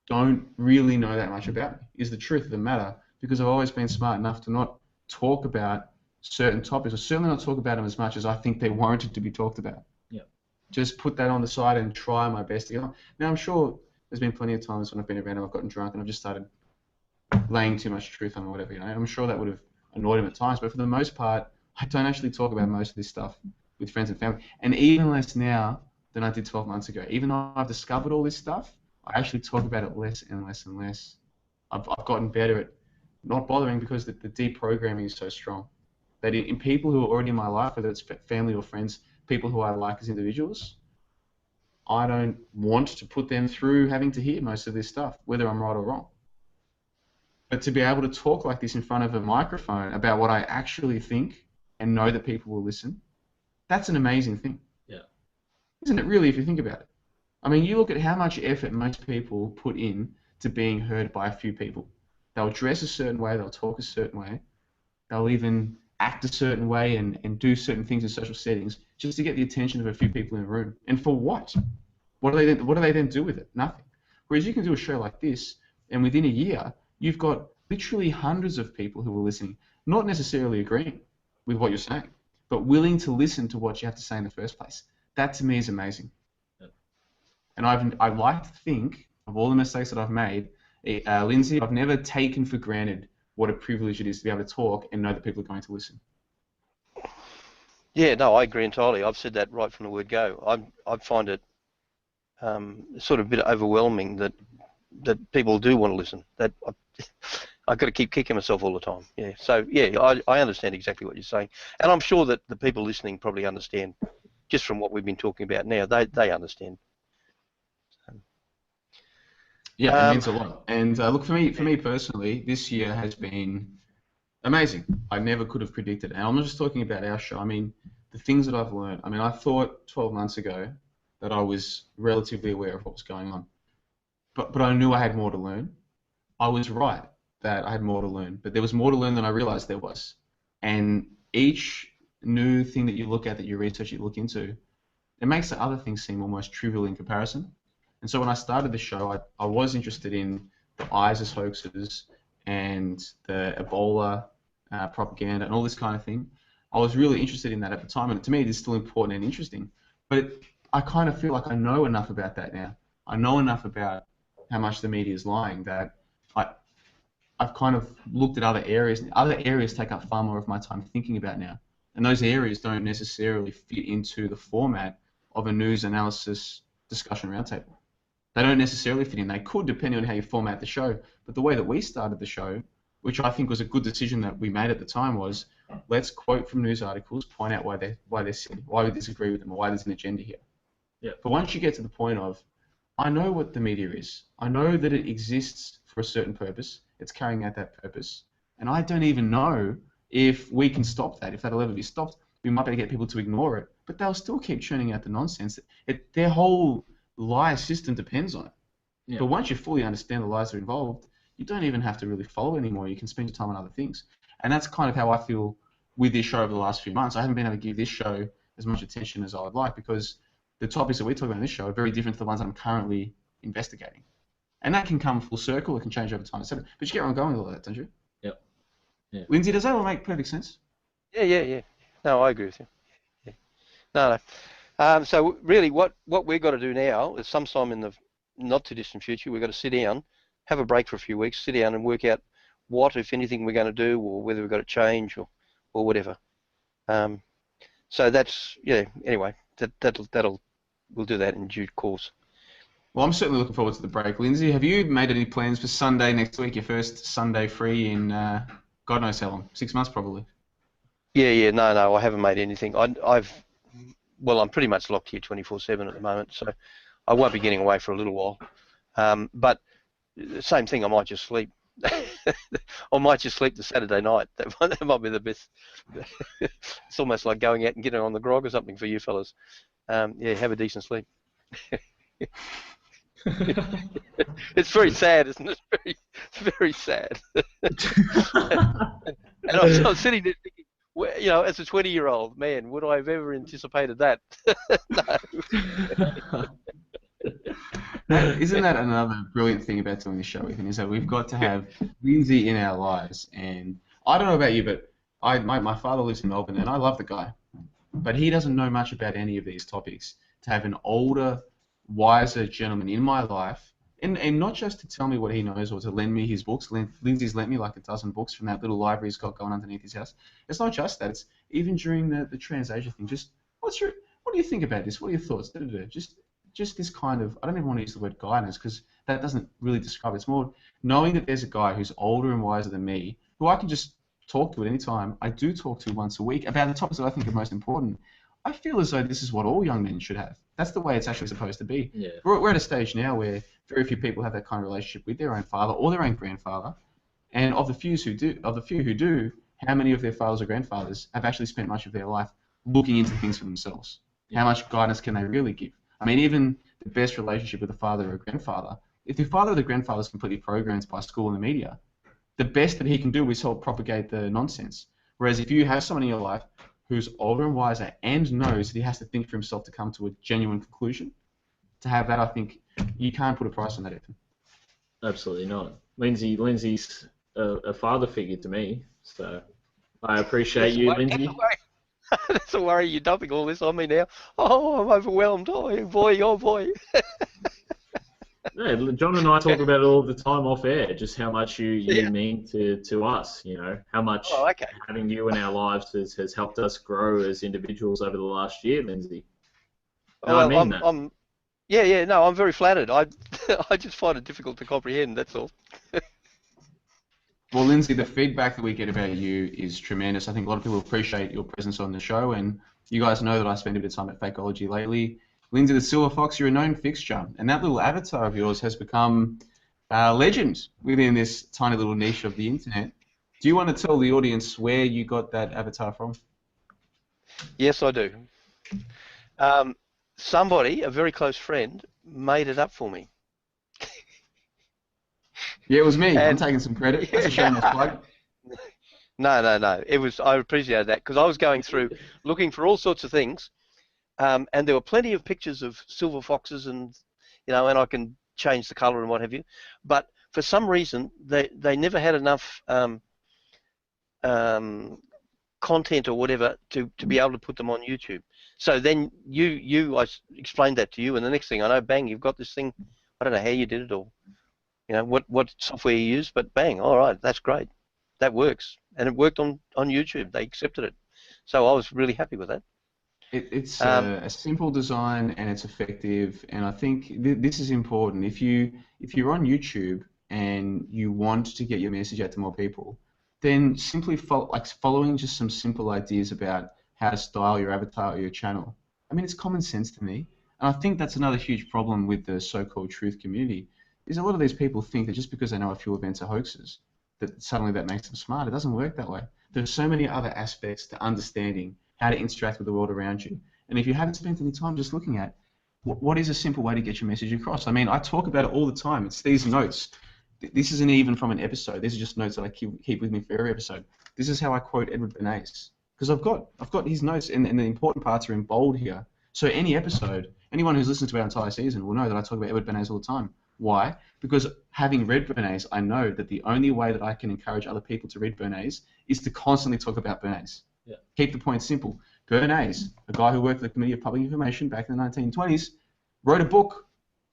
don't really know that much about me, is the truth of the matter, because I've always been smart enough to not talk about certain topics, or certainly not talk about them as much as I think they're warranted to be talked about. Yeah. Just put that on the side and try my best to get on. Now, I'm sure there's been plenty of times when I've been around and I've gotten drunk and I've just started laying too much truth on or whatever, you know. I'm sure that would have annoyed him at times, but for the most part, I don't actually talk about most of this stuff with friends and family, and even less now than I did 12 months ago. Even though I've discovered all this stuff, I actually talk about it less and less and less. I've gotten better at not bothering because the deprogramming is so strong. That in people who are already in my life, whether it's family or friends, people who I like as individuals, I don't want to put them through having to hear most of this stuff, whether I'm right or wrong. But to be able to talk like this in front of a microphone about what I actually think and know that people will listen, that's an amazing thing. Yeah. Isn't it really, if you think about it? I mean, you look at how much effort most people put in to being heard by a few people. They'll dress a certain way, they'll talk a certain way, they'll even act a certain way and do certain things in social settings just to get the attention of a few people in a room. And for what? What do they then do with it? Nothing. Whereas you can do a show like this, and within a year, you've got literally hundreds of people who are listening, not necessarily agreeing with what you're saying, but willing to listen to what you have to say in the first place. That to me is amazing. And I like to think, of all the mistakes that I've made, Lindsay, I've never taken for granted what a privilege it is to be able to talk and know that people are going to listen. Yeah, no, I agree entirely. I've said that right from the word go. I find it sort of a bit overwhelming that people do want to listen. That I've got to keep kicking myself all the time. Yeah, so yeah, I understand exactly what you're saying, and I'm sure that the people listening probably understand, just from what we've been talking about now. They understand. Yeah, it means a lot. And look, for me personally, this year has been amazing. I never could have predicted it. And I'm not just talking about our show. I mean, the things that I've learned. I mean, I thought 12 months ago that I was relatively aware of what was going on. But I knew I had more to learn. I was right that I had more to learn. But there was more to learn than I realized there was. And each new thing that you look at, that you research, you look into, it makes the other things seem almost trivial in comparison. And so when I started the show, I was interested in the ISIS hoaxes and the Ebola propaganda and all this kind of thing. I was really interested in that at the time, and to me it is still important and interesting. But I kind of feel like I know enough about that now. I know enough about how much the media is lying that I've kind of looked at other areas. Other areas take up far more of my time thinking about now. And those areas don't necessarily fit into the format of a news analysis discussion roundtable. They don't necessarily fit in. They could, depending on how you format the show. But the way that we started the show, which I think was a good decision that we made at the time, was let's quote from news articles, point out why they're silly, why we disagree with them, or why there's an agenda here. Yeah. But once you get to the point of, I know what the media is. I know that it exists for a certain purpose. It's carrying out that purpose. And I don't even know if we can stop that. If that'll ever be stopped, we might be able to get people to ignore it. But they'll still keep churning out the nonsense. Their whole lie system depends on it. Yeah. But once you fully understand the lies that are involved, you don't even have to really follow anymore. You can spend your time on other things. And that's kind of how I feel with this show over the last few months. I haven't been able to give this show as much attention as I would like because the topics that we talk about in this show are very different to the ones that I'm currently investigating. And that can come full circle. It can change over time, etc. But you get where I'm going with all that, don't you? Yep. Yeah. Lindsay, does that all make perfect sense? Yeah. No, I agree with you. Yeah. No. So really, what we've got to do now is sometime in the not too distant future, we've got to sit down, have a break for a few weeks, sit down and work out what, if anything, we're going to do, or whether we've got to change or whatever. So that's Anyway, we'll do that in due course. Well, I'm certainly looking forward to the break. Lindsay, have you made any plans for Sunday next week? Your first Sunday free in God knows how long, 6 months probably. Yeah. No, I haven't made anything. I'm pretty much locked here 24/7 at the moment, so I won't be getting away for a little while. But the same thing, I might just sleep. I might just sleep the Saturday night. That might be the best. It's almost like going out and getting on the grog or something for you fellas. Have a decent sleep. It's very sad, isn't it? It's very sad. And I'm sitting there thinking, well, you know, as a 20-year-old, man, would I have ever anticipated that? No. Isn't that another brilliant thing about doing the show, Ethan, is that we've got to have Lindsay in our lives. And I don't know about you, but my father lives in Melbourne, and I love the guy. But he doesn't know much about any of these topics. To have an older, wiser gentleman in my life, and not just to tell me what he knows or to lend me his books. Lindsay's lent me like a dozen books from that little library he's got going underneath his house. It's not just that. It's even during the transasia thing. Just what do you think about this? What are your thoughts? Just this kind of, I don't even want to use the word guidance because that doesn't really describe it. It's more knowing that there's a guy who's older and wiser than me who I can just talk to at any time. I do talk to once a week about the topics that I think are most important. I feel as though this is what all young men should have. That's the way it's actually supposed to be. Yeah. We're at a stage now where very few people have that kind of relationship with their own father or their own grandfather. And of the few who do, how many of their fathers or grandfathers have actually spent much of their life looking into things for themselves? How much guidance can they really give? I mean, even the best relationship with a father or a grandfather, if the father or the grandfather is completely programmed by school and the media, the best that he can do is help propagate the nonsense. Whereas if you have someone in your life who's older and wiser and knows that he has to think for himself to come to a genuine conclusion, to have that, I think, you can't put a price on that, Ethan. Absolutely not. Lindsay's a father figure to me, so I appreciate you, Lindsay. That's a worry. You're dumping all this on me now. Oh, I'm overwhelmed. Oh, boy, oh, boy. Yeah, John and I talk about it all the time off air, just how much you mean to us, you know, how much having you in our lives has helped us grow as individuals over the last year, Lindsay. And Well, I mean that. No, I'm very flattered. I just find it difficult to comprehend, that's all. Well, Lindsay, the feedback that we get about you is tremendous. I think a lot of people appreciate your presence on the show, and you guys know that I spend a bit of time at Fakeology lately. Lindsay the Silver Fox, you're a known fixture, and that little avatar of yours has become a legend within this tiny little niche of the internet. Do you want to tell the audience where you got that avatar from? Yes, I do. Somebody, a very close friend, made it up for me. Yeah, it was me. I'm taking some credit. That's a shameless plug. No. It was. I appreciate that because I was going through looking for all sorts of things, and there were plenty of pictures of silver foxes, and and I can change the colour and what have you. But for some reason, they never had enough content or whatever to be able to put them on YouTube. So then I explained that to you, and the next thing I know, bang, you've got this thing. I don't know how you did it or what software you use, but bang, all right, that's great. That works. And it worked on YouTube. They accepted it. So I was really happy with that. It's a simple design and it's effective, and I think this is important. If you're on YouTube and you want to get your message out to more people, then simply following just some simple ideas about how to style your avatar or your channel. I mean, it's common sense to me, and I think that's another huge problem with the so-called truth community. Is a lot of these people think that just because they know a few events are hoaxes, that suddenly that makes them smart. It doesn't work that way. There's so many other aspects to understanding how to interact with the world around you. And if you haven't spent any time just looking at what is a simple way to get your message across? I mean, I talk about it all the time. It's these notes. This isn't even from an episode. These are just notes that I keep with me for every episode. This is how I quote Edward Bernays. Because I've got his notes, and the important parts are in bold here. So any episode, anyone who's listened to our entire season will know that I talk about Edward Bernays all the time. Why? Because having read Bernays, I know that the only way that I can encourage other people to read Bernays is to constantly talk about Bernays. Yeah. Keep the point simple. Bernays, a guy who worked for the Committee of Public Information back in the 1920s, wrote a book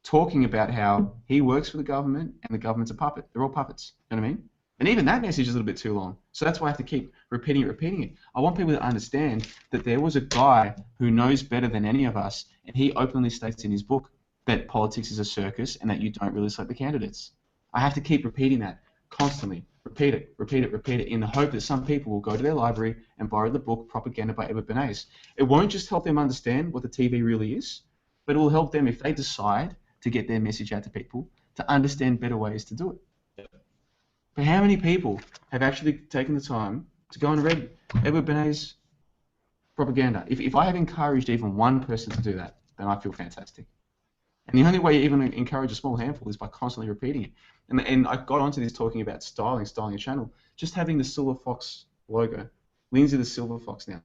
talking about how he works for the government and the government's a puppet. They're all puppets. You know what I mean? And even that message is a little bit too long. So that's why I have to keep repeating it. I want people to understand that there was a guy who knows better than any of us, and he openly states in his book that politics is a circus and that you don't really select the candidates. I have to keep repeating that constantly. Repeat it in the hope that some people will go to their library and borrow the book Propaganda by Edward Bernays. It won't just help them understand what the TV really is, but it will help them if they decide to get their message out to people to understand better ways to do it. But how many people have actually taken the time to go and read Edward Bernays' Propaganda? If I have encouraged even one person to do that, then I feel fantastic. And the only way you even encourage a small handful is by constantly repeating it. And I got onto this talking about styling a channel. Just having the Silver Fox logo. Lindsay the Silver Fox now.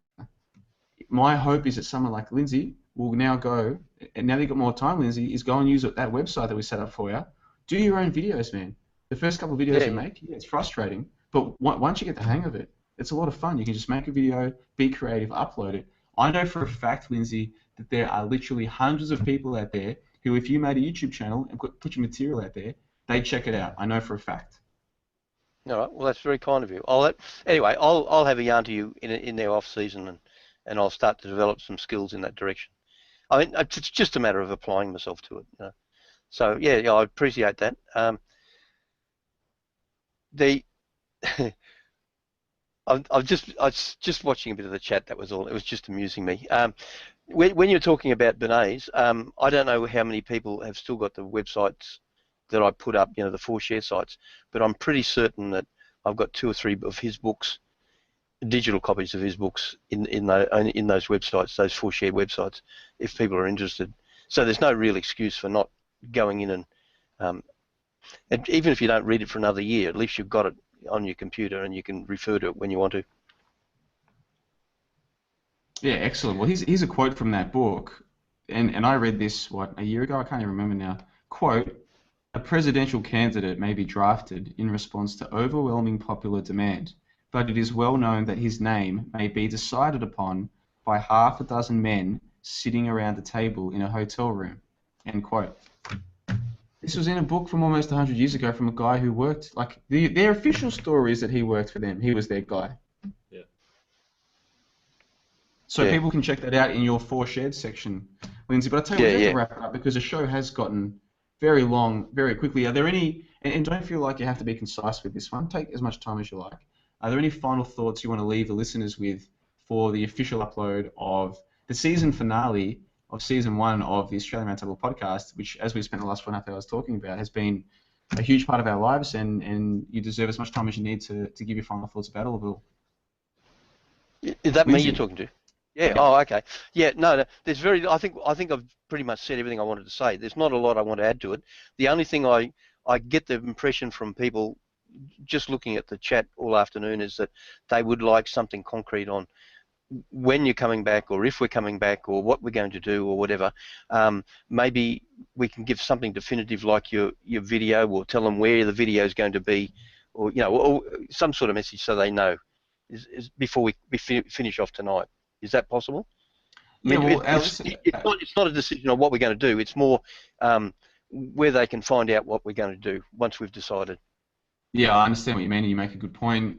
My hope is that someone like Lindsay will now go, and now that you've got more time, Lindsay, is go and use that website that we set up for you. Do your own videos, man. The first couple of videos you make, it's frustrating, but once you get the hang of it, it's a lot of fun. You can just make a video, be creative, upload it. I know for a fact, Lindsay, that there are literally hundreds of people out there who, if you made a YouTube channel and put your material out there, they'd check it out. I know for a fact. All right. Well, that's very kind of you. Anyway, I'll have a yarn to you in their off season, and I'll start to develop some skills in that direction. I mean, it's just a matter of applying myself to it. You know? So yeah, I appreciate that. I was just watching a bit of the chat. That was all. It was just amusing me. When you're talking about Benet's, I don't know how many people have still got the websites that I put up, the 4 share sites, but I'm pretty certain that I've got 2 or 3 of his books, digital copies of his books in those websites, those 4 share websites, if people are interested. So there's no real excuse for not going in and even if you don't read it for another year, at least you've got it on your computer and you can refer to it when you want to. Yeah, excellent. Well, here's a quote from that book, and I read this, a year ago? I can't even remember now. Quote, "A presidential candidate may be drafted in response to overwhelming popular demand, but it is well known that his name may be decided upon by half a dozen men sitting around a table in a hotel room." End quote. This was in a book from almost 100 years ago from a guy who worked, their official story is that he worked for them. He was their guy. Yeah. So people can check that out in your 4 shared section, Lindsay. But I tell you, we have to wrap it up because the show has gotten very long, very quickly. Are there any, and don't feel like you have to be concise with this one, take as much time as you like. Are there any final thoughts you want to leave the listeners with for the official upload of the season finale of Season 1 of the Australian Roundtable Podcast, which, as we've spent the last 4.5 hours talking about, has been a huge part of our lives, and you deserve as much time as you need to give your final thoughts about all of it. Is that Lindsay? Me you're talking to? Yeah. Oh, okay. Yeah. No. There's I think I've pretty much said everything I wanted to say. There's not a lot I want to add to it. The only thing I get the impression from people just looking at the chat all afternoon is that they would like something concrete on when you're coming back, or if we're coming back, or what we're going to do, or whatever. Maybe we can give something definitive like your video, or tell them where the video is going to be, or or some sort of message so they know is before we finish off tonight. Is that possible? Yeah, it's not a decision on what we're going to do. It's more where they can find out what we're going to do once we've decided. Yeah, I understand what you mean, and you make a good point.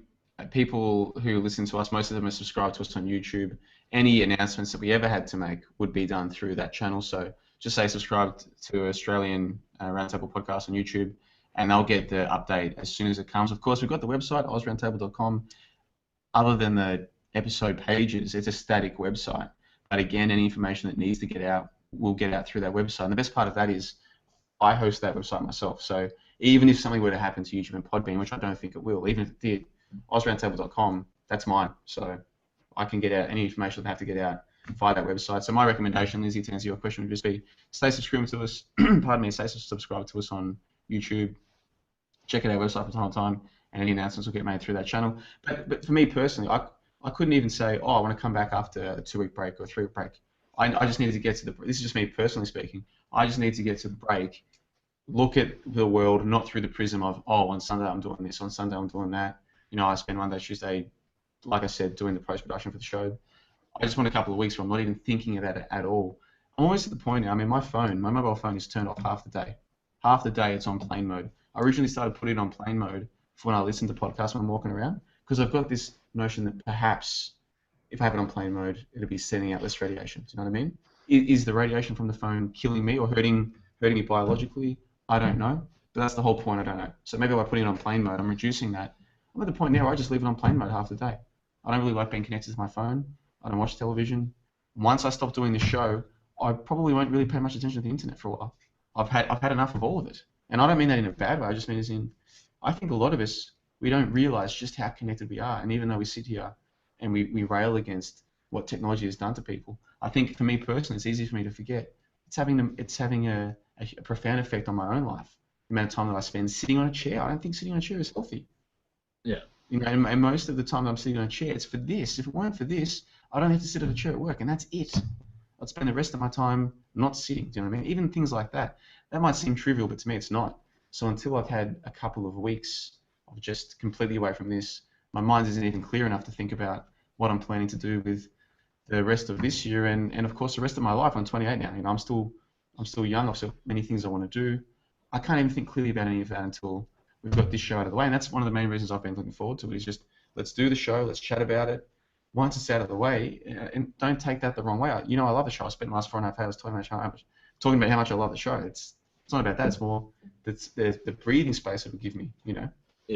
People who listen to us, most of them are subscribed to us on YouTube. Any announcements that we ever had to make would be done through that channel. So just say subscribe to Australian Roundtable Podcast on YouTube, and they'll get the update as soon as it comes. Of course, we've got the website, ozroundtable.com. Other than the episode pages, it's a static website. But again, any information that needs to get out will get out through that website. And the best part of that is I host that website myself. So even if something were to happen to YouTube and Podbean, which I don't think it will, even if it did, ozroundtable.com, that's mine. So I can get out any information that I have to get out via that website. So my recommendation, Lindsay, to answer your question would just be stay subscribed to us, stay subscribed to us on YouTube. Check out our website from time to time, and any announcements will get made through that channel. But for me personally, I couldn't even say, I want to come back after a 2-week break or a 3-week break. I just needed to get to this is just me personally speaking, I just need to get to the break, look at the world not through the prism of, on Sunday I'm doing this, on Sunday I'm doing that. I spend Monday, Tuesday, like I said, doing the post-production for the show. I just want a couple of weeks where I'm not even thinking about it at all. I'm almost at the point now, I mean, my mobile phone is turned off half the day. Half the day it's on plane mode. I originally started putting it on plane mode for when I listen to podcasts when I'm walking around, because I've got this notion that perhaps if I have it on plane mode, it'll be sending out less radiation. Do you know what I mean? Is the radiation from the phone killing me or hurting me biologically? I don't know. But that's the whole point, I don't know. So maybe by putting it on plane mode, I'm reducing that. I'm at the point now where I just leave it on plane mode half the day. I don't really like being connected to my phone. I don't watch television. Once I stop doing this show, I probably won't really pay much attention to the internet for a while. I've had enough of all of it. And I don't mean that in a bad way. I just mean as in, I think a lot of us, we don't realize just how connected we are. And even though we sit here and we rail against what technology has done to people, I think for me personally, it's easy for me to forget. It's having a profound effect on my own life. The amount of time that I spend sitting on a chair. I don't think sitting on a chair is healthy. Yeah. You know, and most of the time I'm sitting on a chair, it's for this. If it weren't for this, I don't have to sit at a chair at work, and that's it. I'd spend the rest of my time not sitting. Do you know what I mean? Even things like that. That might seem trivial, but to me it's not. So until I've had a couple of weeks of just completely away from this, my mind isn't even clear enough to think about what I'm planning to do with the rest of this year and of course the rest of my life. I'm 28 now. You know, I'm still young. I've still many things I want to do. I can't even think clearly about any of that until we've got this show out of the way, and that's one of the main reasons I've been looking forward to it. Is just let's do the show, let's chat about it. Once it's out of the way, and don't take that the wrong way. You know, I love the show. I spent the last 4.5 hours talking about how much I love the show. It's not about that. It's more the breathing space it would give me. You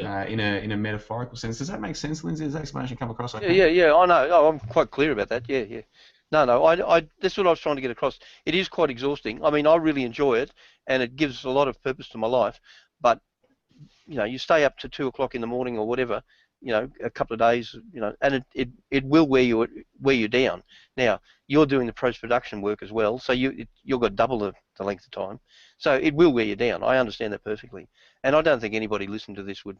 know, in a metaphorical sense. Does that make sense, Lindsay? Does that explanation come across? Yeah. I know. Oh, I'm quite clear about that. Yeah. No. I that's what I was trying to get across. It is quite exhausting. I mean, I really enjoy it, and it gives a lot of purpose to my life. But you know, you stay up to 2 o'clock in the morning or whatever, you know, a couple of days, you know, and it will wear you down. Now, you're doing the post-production work as well, so you've got double the length of time. So it will wear you down. I understand that perfectly. And I don't think anybody listening to this would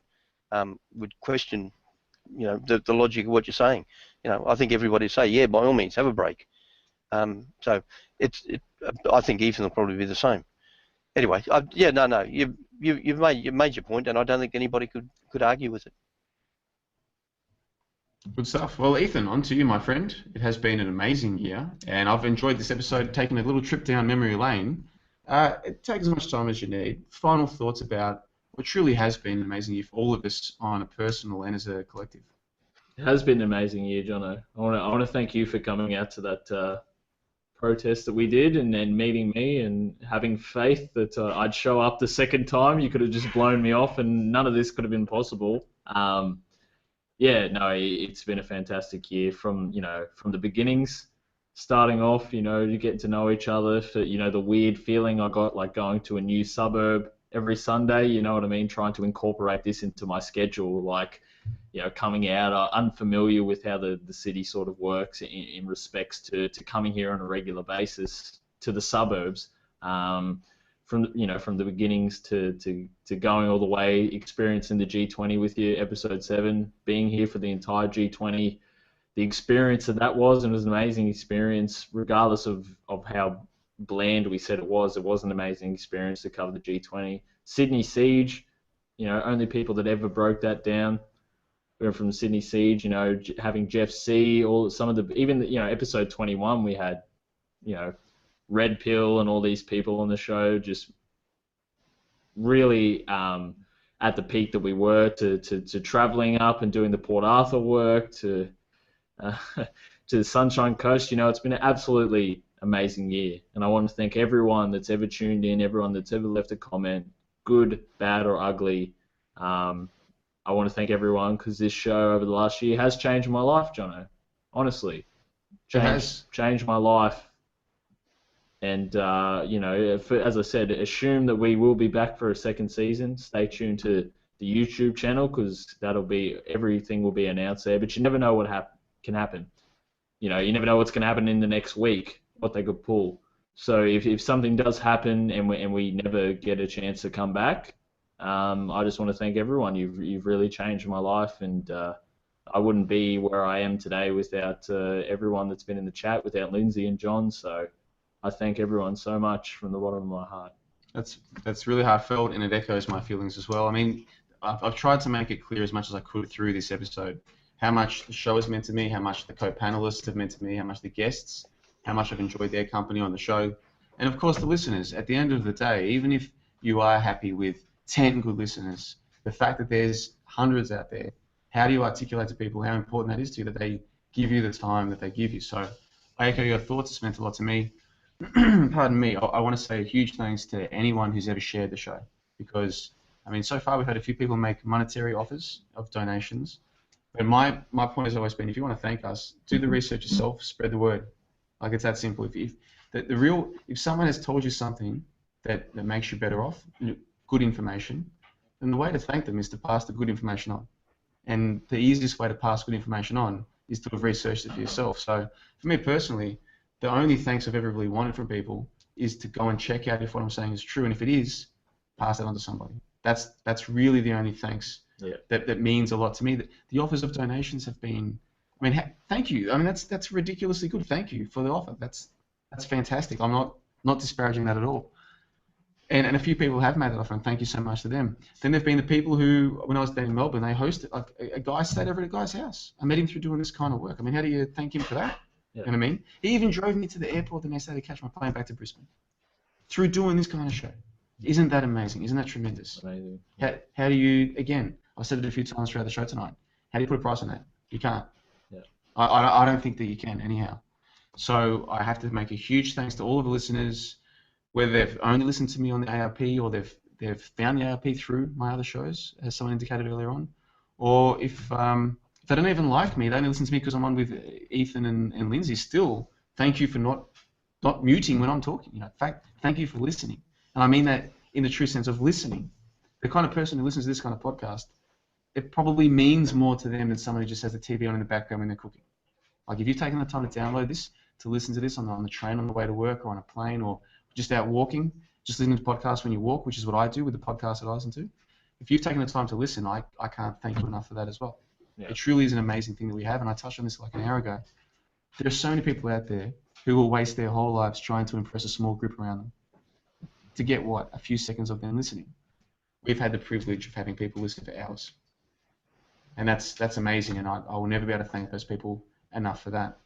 question, you know, the logic of what you're saying. You know, I think everybody would say, yeah, by all means, have a break. So I think Ethan will probably be the same. Anyway, no, you've made your point, and I don't think anybody could argue with it. Good stuff. Well, Ethan, on to you, my friend. It has been an amazing year, and I've enjoyed this episode, taking a little trip down memory lane. Take as much time as you need. Final thoughts about what truly has been an amazing year for all of us on a personal and as a collective. It has been an amazing year, Jono. I want to thank you for coming out to that protest that we did and meeting me and having faith that I'd show up the second time. You could have just blown me off, and none of this could have been possible. It's been a fantastic year from the beginnings, starting off, you get to know each other, for, the weird feeling I got like going to a new suburb every Sunday, you know what I mean, trying to incorporate this into my schedule, like, coming out unfamiliar with how the city sort of works in respects to coming here on a regular basis to the suburbs, from the beginnings to going all the way, experiencing the G20 with you, episode 7, being here for the entire G20, the experience that was, and it was an amazing experience, regardless of how bland we said it was an amazing experience to cover the G20. Sydney Siege, only people that ever broke that down were from Sydney Siege, having Jeff C, episode 21 we had, Red Pill and all these people on the show, just really at the peak that we were, to traveling up and doing the Port Arthur work, to the Sunshine Coast. It's been an absolutely amazing year, and I want to thank everyone that's ever tuned in, everyone that's ever left a comment, good, bad, or ugly. I want to thank everyone, because this show over the last year has changed my life, Jono. Honestly, changed my life. And, as I said, assume that we will be back for a second season. Stay tuned to the YouTube channel, because everything will be announced there. But you never know what can happen. You never know what's going to happen in the next week, what they could pull. So if something does happen and we never get a chance to come back, I just want to thank everyone. You've really changed my life, and I wouldn't be where I am today without everyone that's been in the chat, without Lindsay and John. So I thank everyone so much from the bottom of my heart. That's really heartfelt, and it echoes my feelings as well. I mean, I've tried to make it clear as much as I could through this episode how much the show has meant to me, how much the co-panelists have meant to me, how much the guests, how much I've enjoyed their company on the show, and of course the listeners. At the end of the day, even if you are happy with 10 good listeners, the fact that there's hundreds out there, how do you articulate to people how important that is to you, that they give you the time that they give you? So I echo your thoughts. It's meant a lot to me. Pardon me. I want to say a huge thanks to anyone who's ever shared the show, because, I mean, so far we've had a few people make monetary offers of donations, but my point has always been, if you want to thank us, do the research yourself, spread the word. Like, it's that simple. If someone has told you something that makes you better off, good information, then the way to thank them is to pass the good information on. And the easiest way to pass good information on is to have researched it for yourself. So for me personally, the only thanks I've ever really wanted from people is to go and check out if what I'm saying is true, and if it is, pass it on to somebody. That's really the only thanks that means a lot to me. The offers of donations have been, I mean, thank you. I mean, that's ridiculously good. Thank you for the offer. That's fantastic. I'm not disparaging that at all. And a few people have made that offer, and thank you so much to them. Then there've been the people who, when I was down in Melbourne, they hosted, like a guy stayed over at a guy's house. I met him through doing this kind of work. I mean, how do you thank him for that? Yeah. You know what I mean? He even drove me to the airport the next day to catch my plane back to Brisbane through doing this kind of show. Isn't that amazing? Isn't that tremendous? Amazing. How do you, again, I've said it a few times throughout the show tonight, how do you put a price on that? You can't. Yeah. I don't think that you can anyhow. So I have to make a huge thanks to all of the listeners, whether they've only listened to me on the ARP or they've found the ARP through my other shows, as someone indicated earlier on, or if they don't even like me, they only listen to me because I'm on with Ethan and Lindsay. Still, thank you for not muting when I'm talking. You know, in fact, thank you for listening, and I mean that in the true sense of listening. The kind of person who listens to this kind of podcast, it probably means more to them than someone who just has the TV on in the background when they're cooking. Like if you've taken the time to download this, to listen to this on the train on the way to work or on a plane or just out walking, just listening to podcasts when you walk, which is what I do with the podcast that I listen to. If you've taken the time to listen, I can't thank you enough for that as well. Yeah. It truly is an amazing thing that we have, and I touched on this like an hour ago. There are so many people out there who will waste their whole lives trying to impress a small group around them to get what? A few seconds of them listening. We've had the privilege of having people listen for hours. And that's amazing, and I will never be able to thank those people enough for that.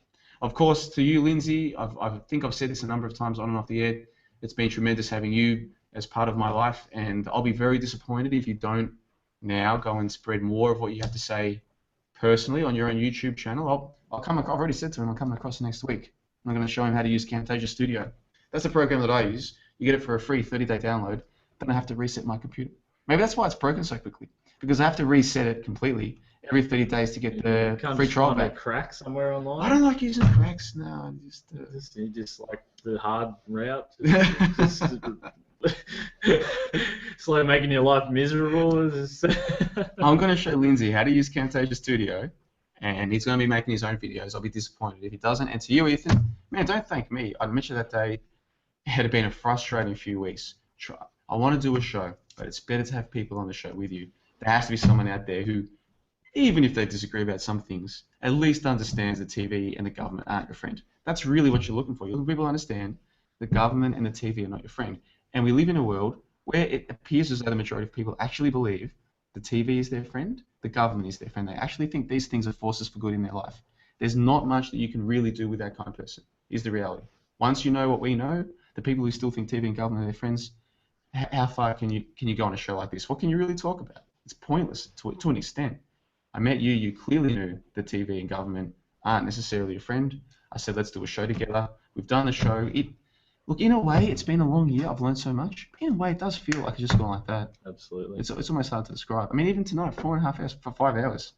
Of course, to you, Lindsay, I think I've said this a number of times on and off the air. It's been tremendous having you as part of my life, and I'll be very disappointed if you don't now go and spread more of what you have to say personally on your own YouTube channel. I've already said to him, I'm coming across next week. I'm going to show him how to use Camtasia Studio. That's the program that I use. You get it for a free 30-day download. Then I have to reset my computer. Maybe that's why it's broken so quickly, because I have to reset it completely every 30 days to get the free trial back. Crack somewhere online? I don't like using cracks. No, just like the hard route. It's like making your life miserable. I'm going to show Lindsay how to use Camtasia Studio, and he's going to be making his own videos. I'll be disappointed if he doesn't. And to you, Ethan, man, don't thank me. I mentioned that day it had been a frustrating few weeks. I want to do a show, but it's better to have people on the show with you. There has to be someone out there who, even if they disagree about some things, at least understands the TV and the government aren't your friend. That's really what you're looking for. You're looking for people to understand the government and the TV are not your friend. And we live in a world where it appears as though the majority of people actually believe the TV is their friend, the government is their friend. They actually think these things are forces for good in their life. There's not much that you can really do with that kind of person, is the reality. Once you know what we know, the people who still think TV and government are their friends, how far can you go on a show like this? What can you really talk about? It's pointless to an extent. I met you, you clearly knew that TV and government aren't necessarily a friend. I said, let's do a show together. We've done the show. Look, in a way, it's been a long year. I've learned so much. But in a way, it does feel like it's just gone like that. Absolutely. It's almost hard to describe. I mean, even tonight, 4.5 hours for 5 hours.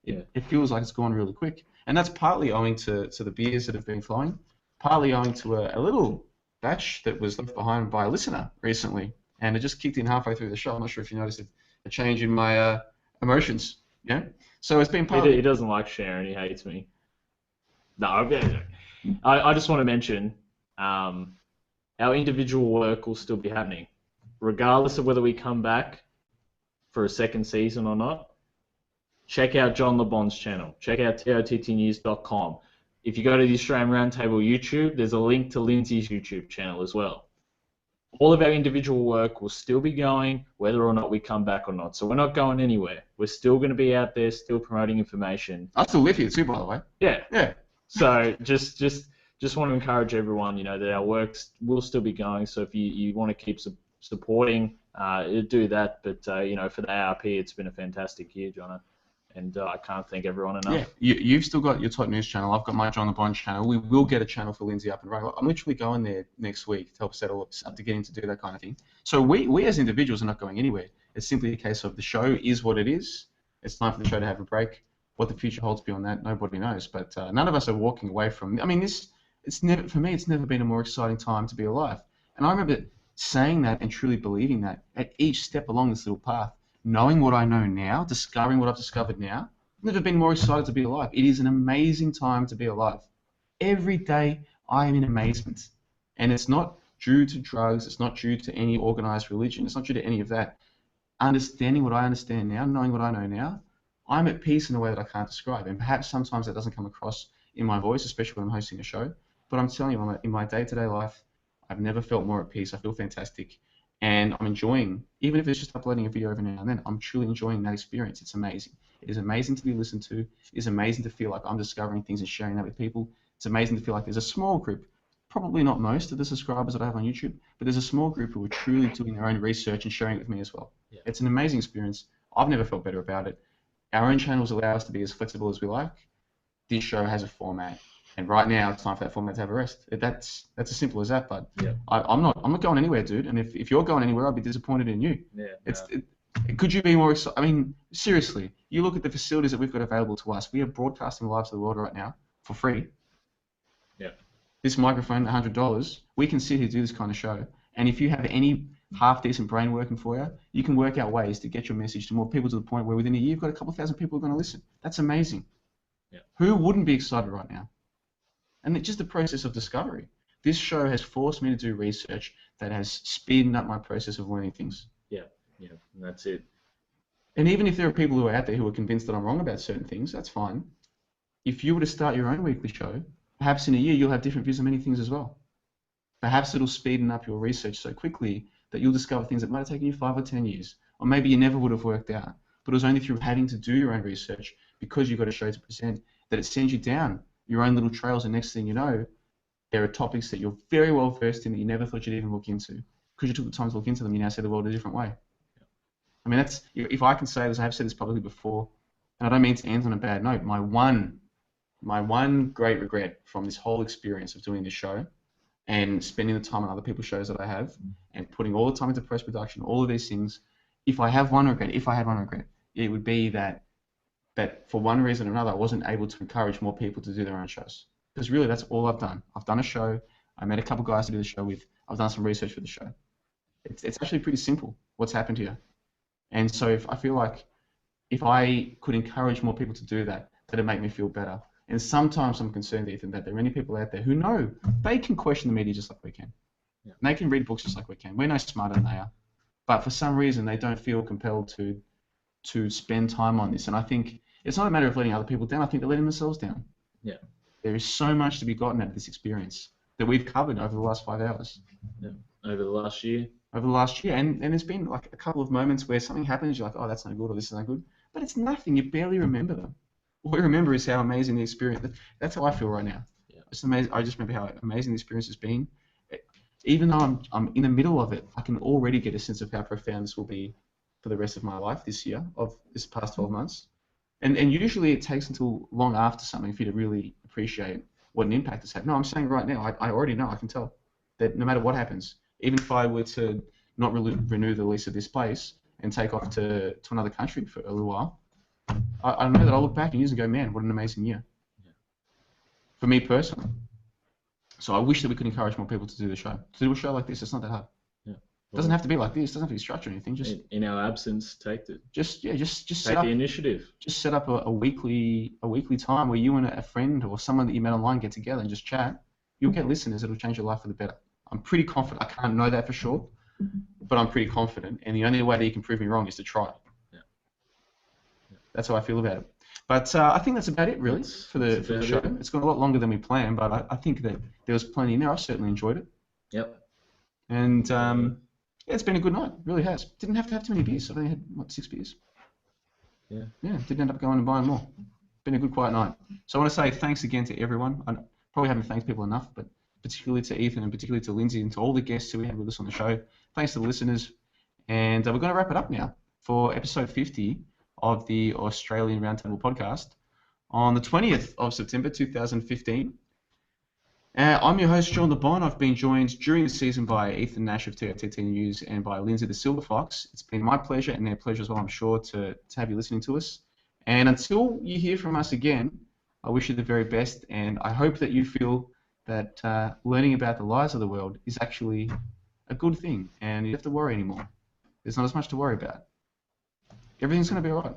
It feels like it's gone really quick. And that's partly owing to the beers that have been flowing, partly owing to a little batch that was left behind by a listener recently. And it just kicked in halfway through the show. I'm not sure if you noticed a change in my emotions. Yeah. So it's been partly... He doesn't like sharing. He hates me. No, I just want to mention our individual work will still be happening, regardless of whether we come back for a second season or not. Check out John LeBon's channel. Check out TOTTnews.com. If you go to the Australian Roundtable YouTube, there's a link to Lindsay's YouTube channel as well. All of our individual work will still be going, whether or not we come back or not. So we're not going anywhere. We're still going to be out there, still promoting information. I still live here too, by the way. Yeah. So just want to encourage everyone, that our work will still be going. So if you want to keep supporting, do that. But for the ARP, it's been a fantastic year, Jono. And I can't thank everyone enough. Yeah, you've still got your Tot News channel. I've got my John LeBon channel. We will get a channel for Lindsay up and running. I'm literally going there next week to help settle up to get him to do that kind of thing. So we as individuals are not going anywhere. It's simply a case of the show is what it is. It's time for the show to have a break. What the future holds beyond that, nobody knows. But none of us are walking away from. I mean, it's never been a more exciting time to be alive. And I remember saying that and truly believing that at each step along this little path. Knowing what I know now, discovering what I've discovered now, I've never been more excited to be alive. It is an amazing time to be alive. Every day I am in amazement. And it's not due to drugs, it's not due to any organized religion, it's not due to any of that. understanding what I understand now, knowing what I know now, I'm at peace in a way that I can't describe. And perhaps sometimes that doesn't come across in my voice, especially when I'm hosting a show. But I'm telling you, in my day-to-day life, I've never felt more at peace. I feel fantastic. And I'm enjoying, even if it's just uploading a video every now and then, I'm truly enjoying that experience. It's amazing. It is amazing to be listened to. It is amazing to feel like I'm discovering things and sharing that with people. It's amazing to feel like there's a small group, probably not most of the subscribers that I have on YouTube, but there's a small group who are truly doing their own research and sharing it with me as well. Yeah. It's an amazing experience. I've never felt better about it. Our own channels allow us to be as flexible as we like. This show has a format. And right now, it's time for that format to have a rest. That's as simple as that, bud. Yeah. I'm not going anywhere, dude. And if you're going anywhere, I'll be disappointed in you. Yeah. Could you be more excited? I mean, seriously, you look at the facilities that we've got available to us. We are broadcasting live to the world right now for free. Yeah. This microphone, $100. We can sit here and do this kind of show. And if you have any half-decent brain working for you, you can work out ways to get your message to more people to the point where within a year, you've got a couple thousand people who are going to listen. That's amazing. Yeah. Who wouldn't be excited right now? And it's just a process of discovery. This show has forced me to do research that has speeded up my process of learning things. Yeah, and that's it. And even if there are people who are out there who are convinced that I'm wrong about certain things, that's fine. If you were to start your own weekly show, perhaps in a year you'll have different views on many things as well. Perhaps it'll speeden up your research so quickly that you'll discover things that might have taken you 5 or 10 years, or maybe you never would have worked out. But it was only through having to do your own research, because you've got a show to present, that it sends you down your own little trails, and next thing you know, there are topics that you're very well versed in that you never thought you'd even look into. Because you took the time to look into them, you now see the world a different way. Yeah. I mean, that's, if I can say this, I have said this publicly before, and I don't mean to end on a bad note, my one great regret from this whole experience of doing this show and spending the time on other people's shows that I have and putting all the time into post-production, all of these things, if I had one regret, it would be that for one reason or another, I wasn't able to encourage more people to do their own shows. Because really, that's all I've done. I've done a show. I met a couple guys to do the show with. I've done some research for the show. It's actually pretty simple what's happened here. And so I feel like if I could encourage more people to do that, that'd make me feel better. And sometimes I'm concerned, Ethan, that there are many people out there who know they can question the media just like we can. Yeah. They can read books just like we can. We're no smarter than they are. But for some reason, they don't feel compelled to spend time on this. And I think it's not a matter of letting other people down. I think they're letting themselves down. Yeah. There is so much to be gotten out of this experience that we've covered over the last 5 hours. Yeah. Over the last year. And there's been like a couple of moments where something happens, you're like, oh, that's no good, or this is no good. But it's nothing. You barely remember them. All we remember is how amazing the experience. That's how I feel right now. Yeah. It's amazing. I just remember how amazing the experience has been. Even though I'm in the middle of it, I can already get a sense of how profound this will be for the rest of my life this year, of this past 12 months. And usually it takes until long after something for you to really appreciate what an impact it's had. No, I'm saying right now, I already know, I can tell that no matter what happens, even if I were to not renew the lease of this place and take off to another country for a little while, I know that I'll look back in years and go, man, what an amazing year. Yeah. For me personally. So I wish that we could encourage more people to do the show. To do a show like this, it's not that hard. Yeah. It doesn't have to be like this. It doesn't have to be structured or anything. Just in our absence, take the initiative. Just set up a weekly time where you and a friend or someone that you met online get together and just chat. You'll get listeners. It'll change your life for the better. I'm pretty confident. I can't know that for sure, but I'm pretty confident. And the only way that you can prove me wrong is to try. Yeah. That's how I feel about it. But I think that's about it, really, for the show. It's gone a lot longer than we planned, but I think that there was plenty in there. I certainly enjoyed it. Yep. And it's been a good night. It really has. Didn't have to have too many beers. I've only had, 6 beers? Yeah. Yeah, didn't end up going and buying more. Been a good, quiet night. So I want to say thanks again to everyone. I probably haven't thanked people enough, but particularly to Ethan and particularly to Lindsay and to all the guests who we had with us on the show. Thanks to the listeners. And we're going to wrap it up now for episode 50 of the Australian Roundtable Podcast on the 20th of September 2015. I'm your host, Sean LeBon. I've been joined during the season by Ethan Nash of TOTT News and by Lindsay the Silver Fox. It's been my pleasure and their pleasure as well, I'm sure, to have you listening to us. And until you hear from us again, I wish you the very best, and I hope that you feel that learning about the lies of the world is actually a good thing, and you don't have to worry anymore. There's not as much to worry about. Everything's going to be all right.